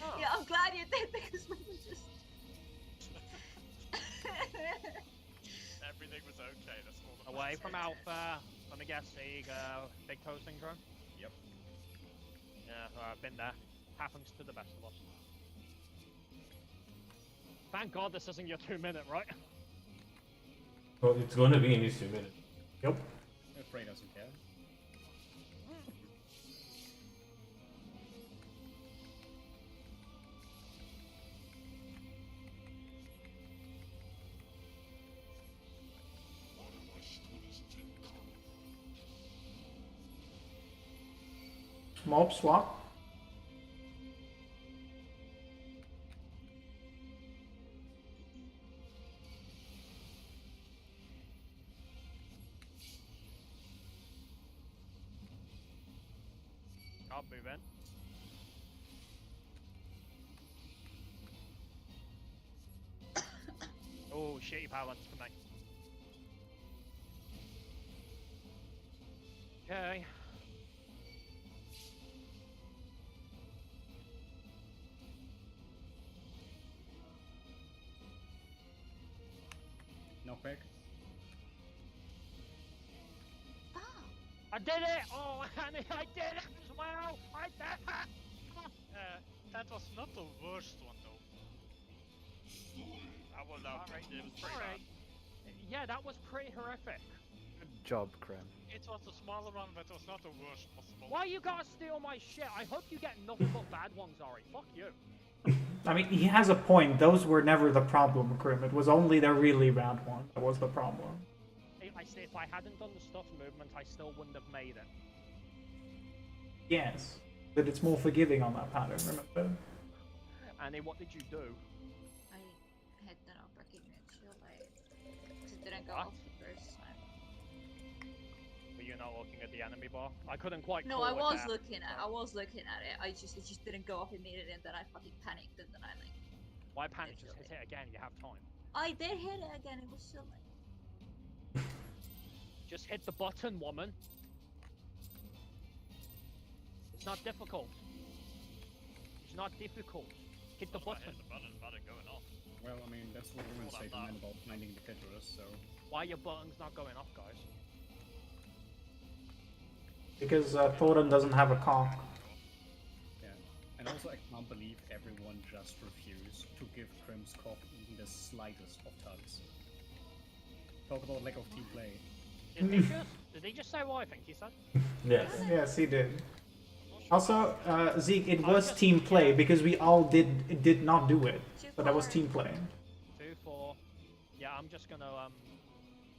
A: Oh.
C: Yeah, I'm glad you did because we were just.
E: Everything was okay. That's all that
A: Away
E: matters.
A: from Alpha. Let me guess, Big Toe Syndrome?
B: Yep.
A: Yeah, I've been there. Happens to the best of us. Thank God this isn't your 2-minute, right?
F: Well, it's gonna be in these 2 minutes.
D: Yep.
B: Frey doesn't care.
D: Mob swap.
A: I'll move in. Oh, shitty power lens for me. Okay.
B: Knockback.
A: I did it! Oh, Annie, I did it as well! I did it!
G: that was not the worst one though.
E: Well, no,
A: Alright,
E: it was pretty
A: alright. Yeah, that was pretty horrific.
H: Good job, Krem.
G: It was a smaller one, but it was not the worst possible.
A: Why you gotta steal my shit? I hope you get nothing but bad ones, Ari. Fuck you.
D: I mean, he has a point. Those were never the problem, Krim. It was only the really bad one that was the problem.
A: I say if I hadn't done the stuff movement, I still wouldn't have made it.
D: Yes, but it's more forgiving on that pattern, remember?
A: Annie, what did you do?
C: I hit the non-breaking shield. It didn't go
A: What?
C: off the first time.
A: Were you not looking at the enemy bar? I couldn't quite.
C: No,
A: call
C: I
A: it
C: was
A: there.
C: looking at. I was looking at it. It just didn't go off immediately, and then I fucking panicked, and then I like.
A: Why panic?
C: It's
A: Just hit
C: okay.
A: it again. You have time.
C: I did hit it again. It was still like.
A: Just hit the button, woman. It's not difficult. It's not difficult. Hit the
E: That's why I
A: button.
E: hit the button going off.
B: Well, I mean, that's what women
E: All
B: say
E: that
B: to men
E: love.
B: about finding the clitoris, so...
A: Why your button's not going off, guys?
D: Because Thorin doesn't have a cock.
B: Yeah. And also, I can't believe everyone just refused to give Krim's cock even the slightest of tugs. Talk about lack of team play.
A: Did he just say what I think he said?
F: Yes.
D: Yes, he did. Also, Zeke, it was team play because we all did not do it, but that was team play.
A: 2-4. Yeah, I'm just gonna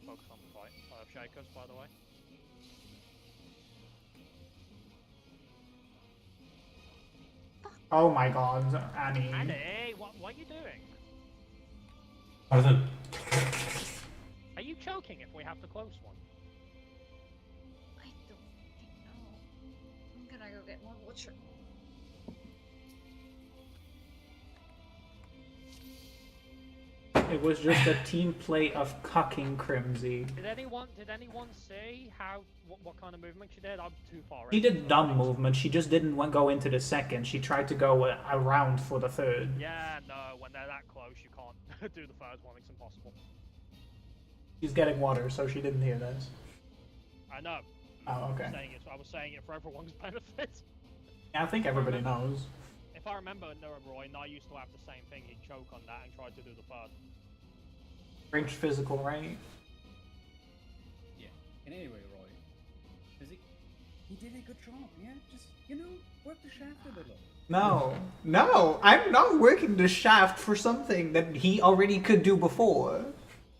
A: focus on the fight. I have Shakers, by the way.
D: Oh my God, Annie.
A: Annie, what are you doing?
F: Pardon.
A: Are you choking if we have the close one?
C: I don't fucking know. I'm gonna go get more water.
D: It was just a team play of cocking Crimsy.
A: Did anyone see how what kind of movement she did? I'm too far.
D: She
A: in.
D: did dumb movement, she just didn't go into the second, she tried to go around for the third.
A: Yeah, no, when they're that close, you can't do the third one. It's impossible.
D: She's getting water, so she didn't hear this.
A: I know.
D: Oh, okay.
A: I was saying it for everyone's benefit.
D: Yeah, I think everybody knows.
A: If I remember, Roy and I used to have the same thing. He'd choke on that and try to do the third.
D: Range physical, right?
B: Yeah. And anyway, Roy. He did a good job, yeah? Just, work the shaft a little.
D: No, I'm not working the shaft for something that he already could do before.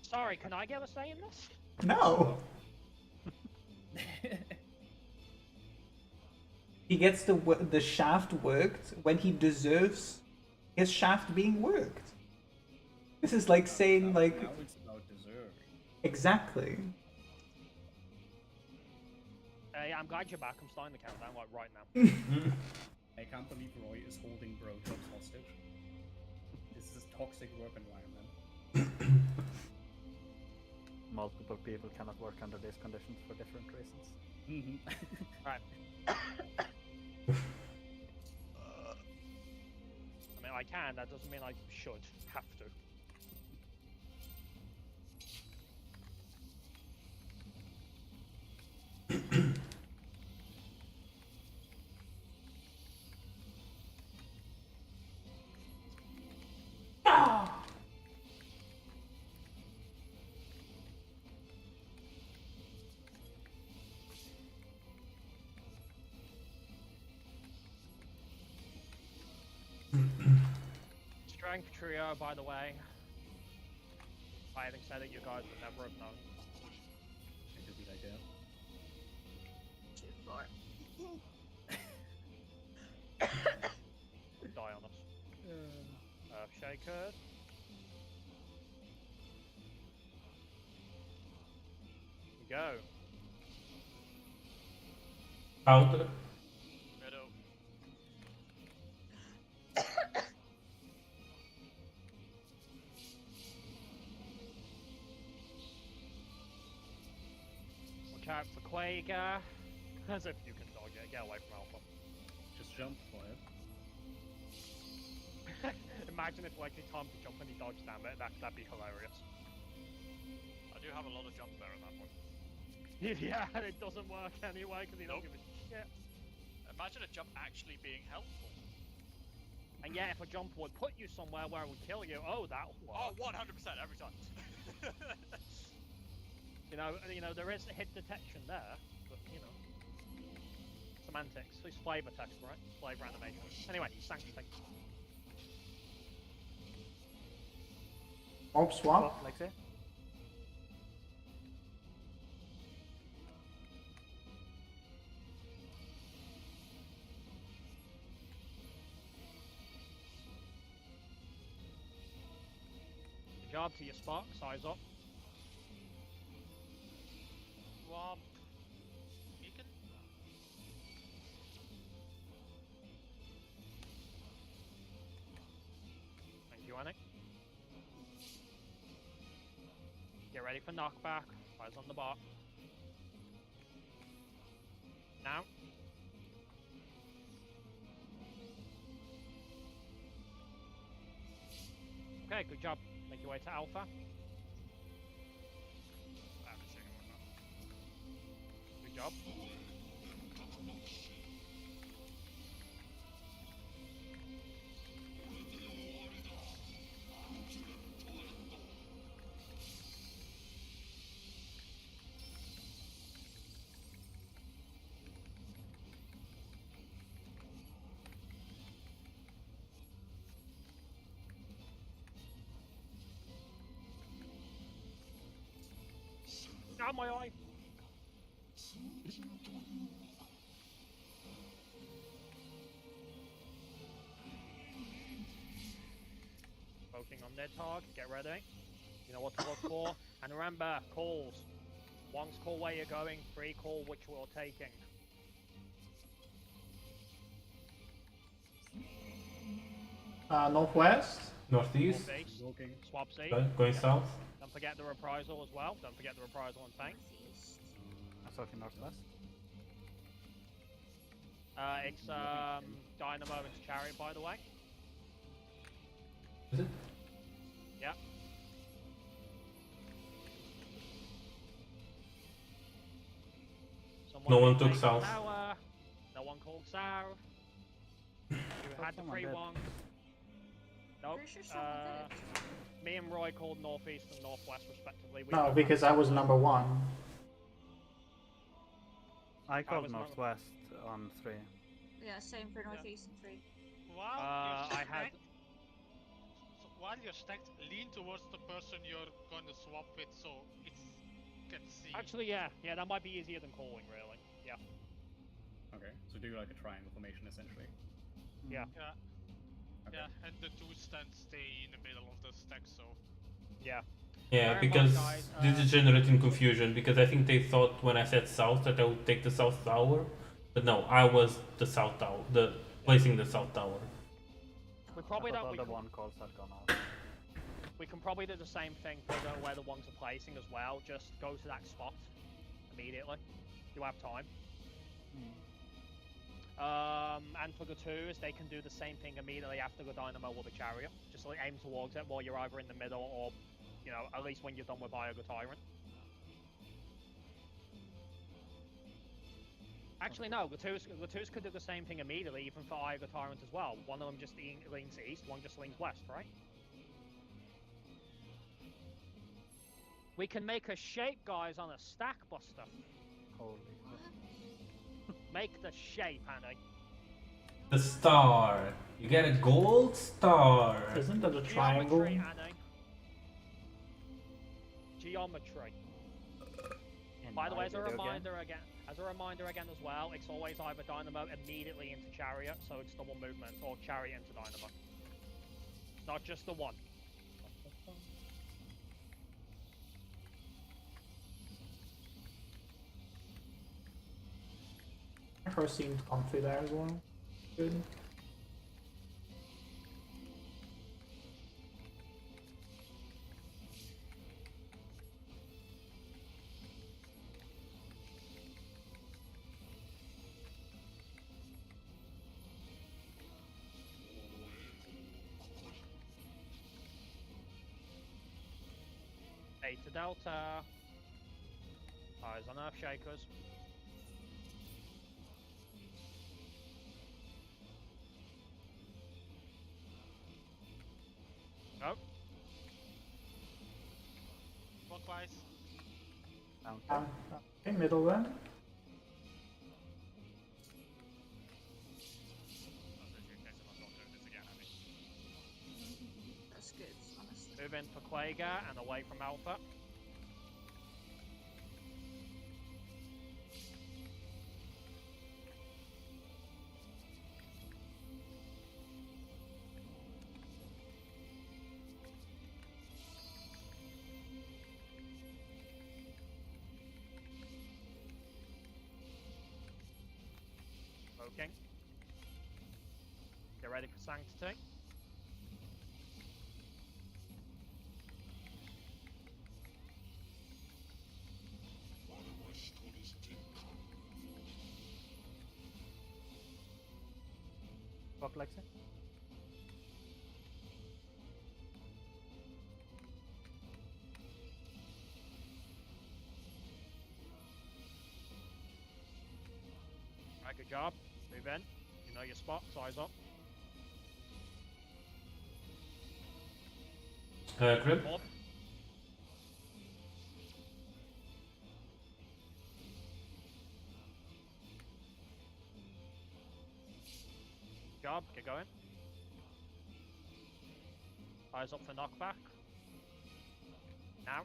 A: Sorry, can I get a say in this?
D: No. He gets the shaft worked when he deserves his shaft being worked. This is like saying, like...
B: Now it's about deserving.
D: Exactly.
A: Yeah, I'm glad you're back. I'm starting the countdown like right now.
B: I can't believe Roy is holding Brotops hostage. This is a toxic work environment.
H: multiple people cannot work under these conditions for different reasons.
A: Right. I mean, I can. That doesn't mean I should have to. Strength trio, by the way. I having said it, you guys would never have known.
B: It's a good idea.
C: Too far.
A: Die on us. Shaker. Go.
F: Out.
E: Middle.
A: Watch out for Quaker. As if you can dodge it. Get away from Alpha.
B: Just jump for it.
A: Imagine if like time to jump and he dodged down it. That'd be hilarious.
E: I do have a lot of jump there at that point.
A: Yeah, it doesn't work anyway because he don't
E: Nope.
A: give a shit.
E: Imagine a jump actually being helpful.
A: And yeah, if a jump would put you somewhere where it would kill you, oh, that'll
E: Oh,
A: work.
E: 100% every time.
A: You know, there is hit detection there, but you know, semantics. It's flavor text, right? Flavor animation. Anyway, sanctity.
D: Orb swap.
H: Oh, Lexi?
A: Good job to your spot. Size up.
G: Swamp. Beacon?
A: Thank you, Anik. Get ready for knockback. Eyes on the bot. Now. Okay, good job. Make your way to Alpha.
E: I haven't seen him on that.
A: Good job. Out my eye! Focusing on their target, get ready. You know what to look for. And remember, calls. One's call where you're going, three call which we're taking.
D: Northwest.
F: Northeast.
A: Northeast,
B: Walking.
A: swap Z.
F: Going south.
A: Don't forget the reprisal as well. Don't forget the reprisal and tank.
C: Northeast.
H: I'm talking northwest.
A: It's Dynamo and Chariot, by the way.
F: Is it?
A: Yeah. Someone
F: No one
A: reclaimed
F: took
A: the
F: south.
A: tower. No one called south. You had the
H: someone
A: free
H: did.
A: one. Nope.
C: Pretty sure someone did.
A: Me and Roy called northeast and northwest respectively. We
D: No,
A: both
D: because
A: had
D: I was number one.
H: I called
A: was not-
H: northwest on 3.
C: Yeah, same for northeast and 3.
G: While
A: I
G: you're
A: had-
G: stacked, so while you're stacked, lean towards the person you're gonna swap with, so it can see.
A: Actually, yeah, that might be easier than calling, really. Yeah.
B: Okay, so do like a triangle formation essentially.
A: Yeah.
G: Yeah,
B: Okay.
G: yeah, and the two stands stay in the middle of the stack, so.
A: Yeah.
F: Yeah,
A: Bear in mind,
F: because
A: guys,
F: this is generating confusion. Because I think they thought when I said south that I would take the south tower, but no, I was the south tower, placing the south tower.
A: We probably
H: I
A: don't.
H: thought
A: We
H: all the
A: could-
H: one calls had gone out.
A: We can probably do the same thing for where the ones are placing as well. Just go to that spot immediately. You have time. And for the twos, they can do the same thing immediately after the dynamo or the chariot. Just like aim towards it while you're either in the middle or, you know, at least when you're done with Eye of the Tyrant. Actually, no, the twos could do the same thing immediately, even for Eye of the Tyrant as well. One of them just leans east, one just leans west, right? We can make a shape, guys, on a stack buster.
H: Holy.
A: Make the shape, Annie.
F: The star. You get a gold star.
D: Isn't that a triangle?
A: Geometry, Annie. Geometry. By the way, as a reminder again as well, it's always either dynamo immediately into chariot, so it's double movement, or chariot into dynamo. Not just the one.
D: Her seemed comfy there as well. Good.
A: Beta Delta. Eyes on Earth Shakers. Nope.
G: Clockwise.
D: Okay, middle then.
C: That's good, honestly.
A: Move in for Quaga and away from Alpha. Smoking. Get ready for Sanctity.
H: Fuck Lexi.
A: Right, good job. Move in. You know your spot. Size up.
F: Grip.
A: Bob. Job. Get going. Eyes up for knockback. Now.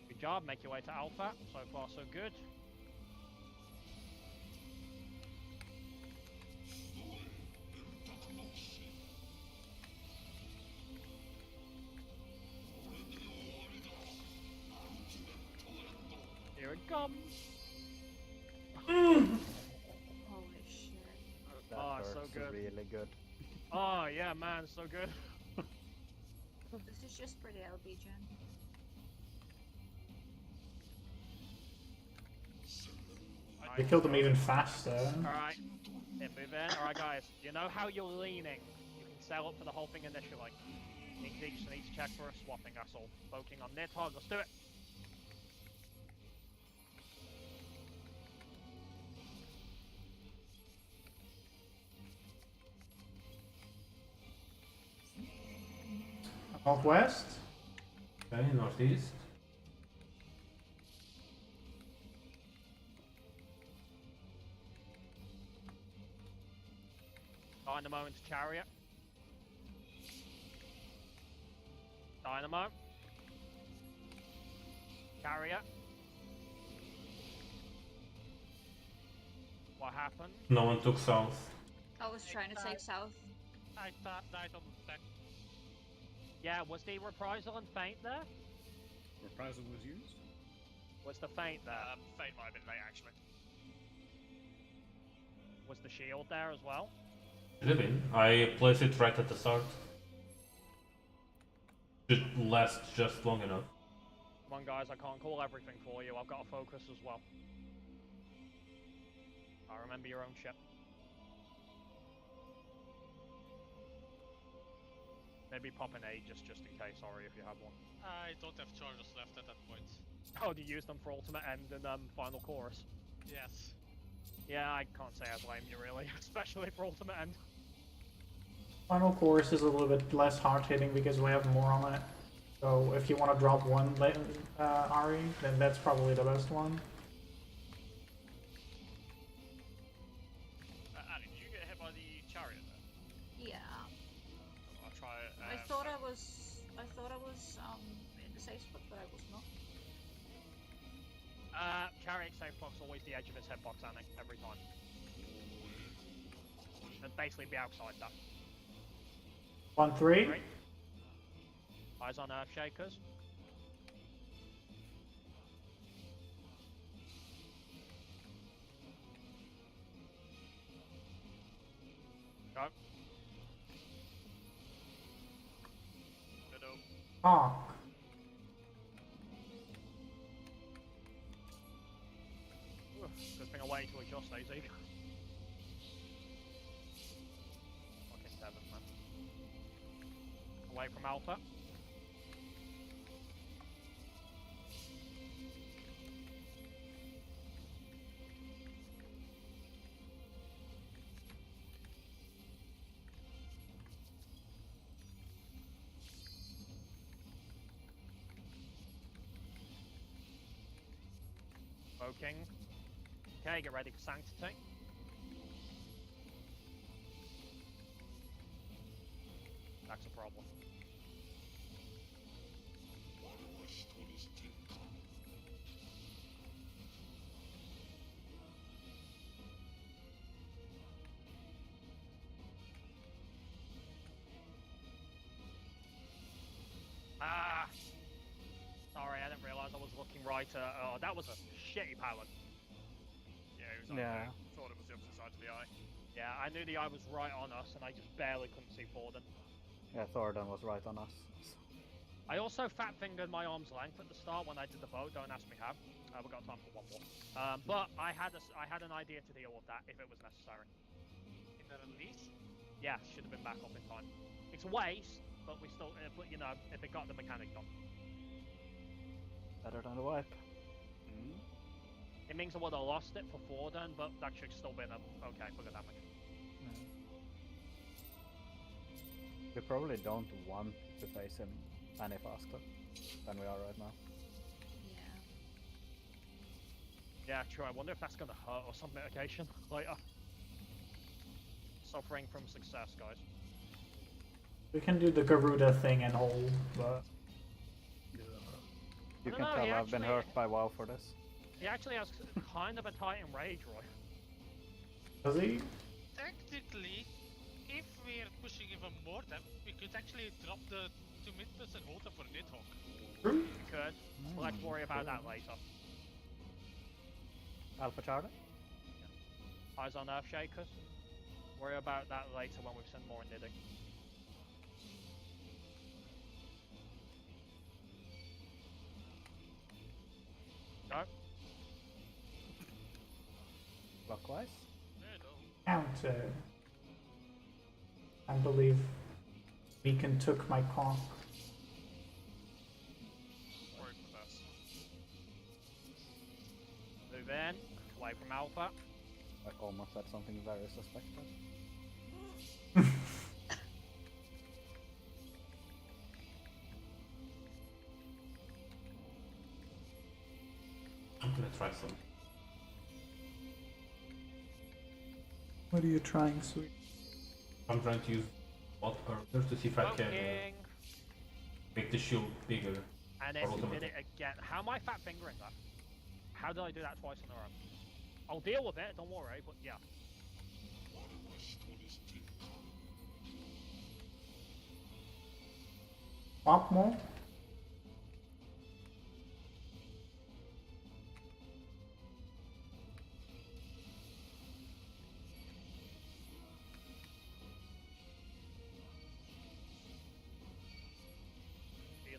A: Good job. Make your way to Alpha. So far, so good. Here it comes.
C: Holy shit.
H: That
A: Oh,
H: hurts
A: so good.
H: really good.
A: Oh, yeah, man, so good.
C: This is just pretty LB, Jen.
D: They killed them even faster.
A: Alright. Yeah, move in. Alright, guys. You know how you're leaning. You can sail up for the whole thing initially. You just need to check for a swapping, that's all. Poking on near target. Let's do it.
D: Northwest.
F: Okay, northeast.
A: Dynamo into chariot. Dynamo. Chariot. What happened?
F: No one took south.
C: I was trying to take south.
G: I died on the back.
A: Yeah, was the reprisal and feint there?
B: Reprisal was used?
A: Was the feint there?
E: Fate might have been late, actually.
A: Was the shield there as well?
F: Should have been. I placed it right at the start. Should last just long enough.
A: Come on, guys, I can't call everything for you. I've got to focus as well. I remember your own ship. Maybe pop an Aegis just in case, sorry if you have one.
G: I don't have charges left at that point.
A: Oh, do you use them for ultimate end and final chorus?
G: Yes.
A: Yeah, I can't say I blame you really, especially for ultimate end.
D: Final course is a little bit less hard hitting because we have more on it. So if you want to drop one Ari, then that's probably the best one.
E: Annie, did you get hit by the chariot there?
C: Yeah.
E: I'll try it.
C: I thought I was in the safe spot, but I was not.
A: Chariot safe box always the edge of his headbox, Annie, every time. And basically be outside that.
D: 1-3.
A: Great. Eyes on Earth Shakers. Go.
E: Middle.
D: Hawk.
A: Good thing I waited to adjust, AZ. Fucking Devon, man. Away from Alpha. Smoking. Okay, get ready for Sanctity. That's a problem. Ah! Sorry, I didn't realize I was looking right. Oh, that was a shitty pilot.
E: Yeah, it was on
H: Yeah.
E: there. Thought it was the opposite side of the eye.
A: Yeah, I knew the eye was right on us, and I just barely couldn't see Forden.
H: Yeah, Thordan was right on us.
A: I also fat fingered my arm's length at the start when I did the boat. Don't ask me how. We've got time for one more. But I had an idea to deal with that if it was necessary.
G: In the release?
A: Yeah, should have been back up in time. It's a waste, but we still. But you know, if it got the mechanic done,
H: Better than the wipe.
A: it means I would have lost it for Forden, but that should still been a okay. Look at that much.
H: We probably don't want to face him any faster than we are right now.
C: Yeah.
A: Yeah, true. I wonder if that's gonna hurt us on mitigation later. Suffering from success, guys.
D: We can do the Garuda thing and hold, but
H: You
A: I
H: can
A: don't know,
H: tell
A: he
H: I've been
A: actually-
H: hurt by WoW for this.
A: He actually has kind of a Titan Rage, Roy.
D: does he?
G: Technically, if we're pushing even more, then we could actually drop the 2 mid-plus and hold them for Nidhogg.
D: True.
A: We could. But let's worry about that later.
H: Alpha Charter?
A: Eyes on Earth Shakers. Worry about that later when we've sent more knitting. Go.
H: Clockwise?
E: Middle.
D: Counter. I believe Beacon took my conch.
E: Worried for this.
A: Move in. Away from Alpha.
H: I almost said something very suspected.
F: I'm gonna try some.
D: What are you trying, sweet?
F: I'm trying to use bot earlier to see if I can
A: Smoking.
F: make the shield bigger.
A: And
F: Or
A: then
F: ultimate.
A: did it again. How am I fat fingering that? How did I do that twice in a row? I'll deal with it, don't worry, but yeah.
D: Pop more?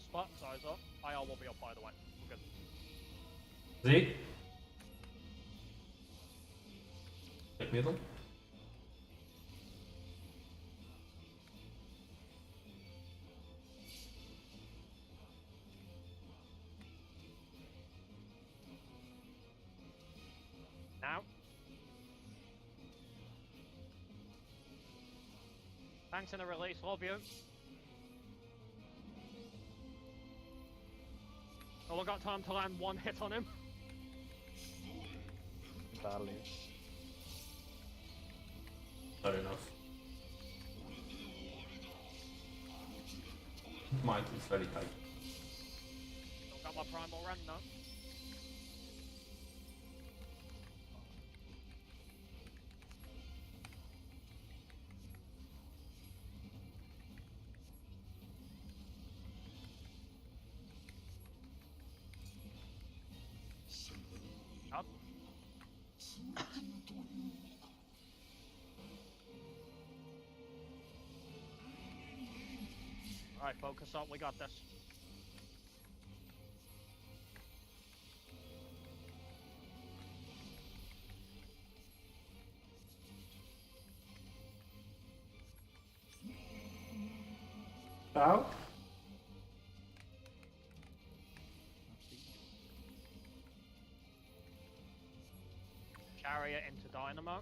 A: spot, size up. IR will be up by the way. We're good.
F: Z. Take middle.
A: Now. Thanks in the release, love you. Well, I got time to land one hit on him.
H: Barely.
F: Fair enough. Might is very tight.
A: Still got my primal run though. Up. Alright, focus up, we got this.
D: Bow.
A: Chariot into Dynamo.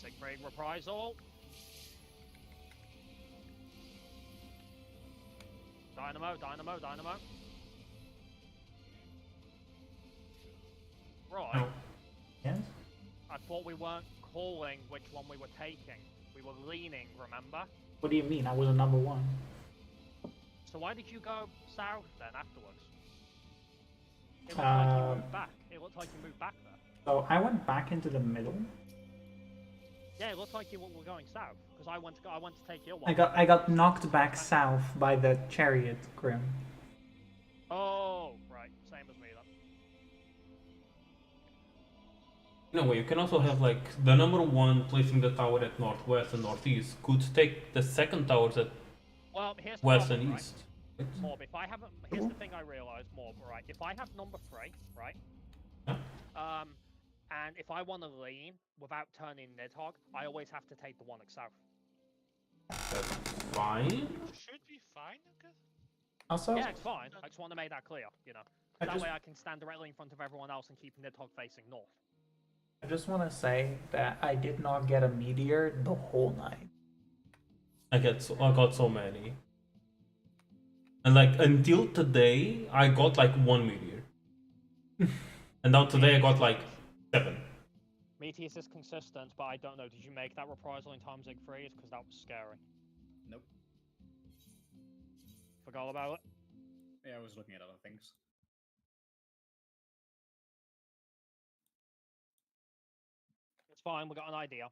A: Take break reprisal. Dynamo, Dynamo, Dynamo. Right.
D: No. Yes.
A: I thought we weren't calling which one we were taking. We were leaning, remember?
D: What do you mean? I was a number one.
A: So why did you go south then afterwards? It looked like you moved back. It looked like you moved back there.
D: So I went back into the middle.
A: Yeah, it looked like you were going south because I went to take your one.
D: I got knocked back south by the chariot, Grim.
A: Oh, right. Same as me then.
F: In a way, you can also have like the number one placing the tower at northwest and northeast could take the second towers at
A: Well, here's the
F: west
A: problem,
F: and
A: right?
F: east.
A: Morb, if I haven't, here's the thing I realized, Morb, right? If I have number 3, right?
F: Yeah.
A: And if I want to lean without turning Nidhogg, I always have to take the one at south.
F: That's fine.
G: Should be fine, okay?
D: Also,
A: Yeah, it's fine. I just want to make that clear, you know.
D: I
A: That
D: just-
A: way I can stand directly in front of everyone else and keep Nidhogg facing north.
D: I just want to say that I did not get a meteor the whole night.
F: I got so many. And like until today, I got like 1 meteor. And now today I got like 7.
A: Meteors is consistent, but I don't know. Did you make that reprisal in time Zig Freeze? Because that was scary.
B: Nope.
A: Forgot about it.
B: Yeah, I was looking at other things.
A: It's fine. We got an idea.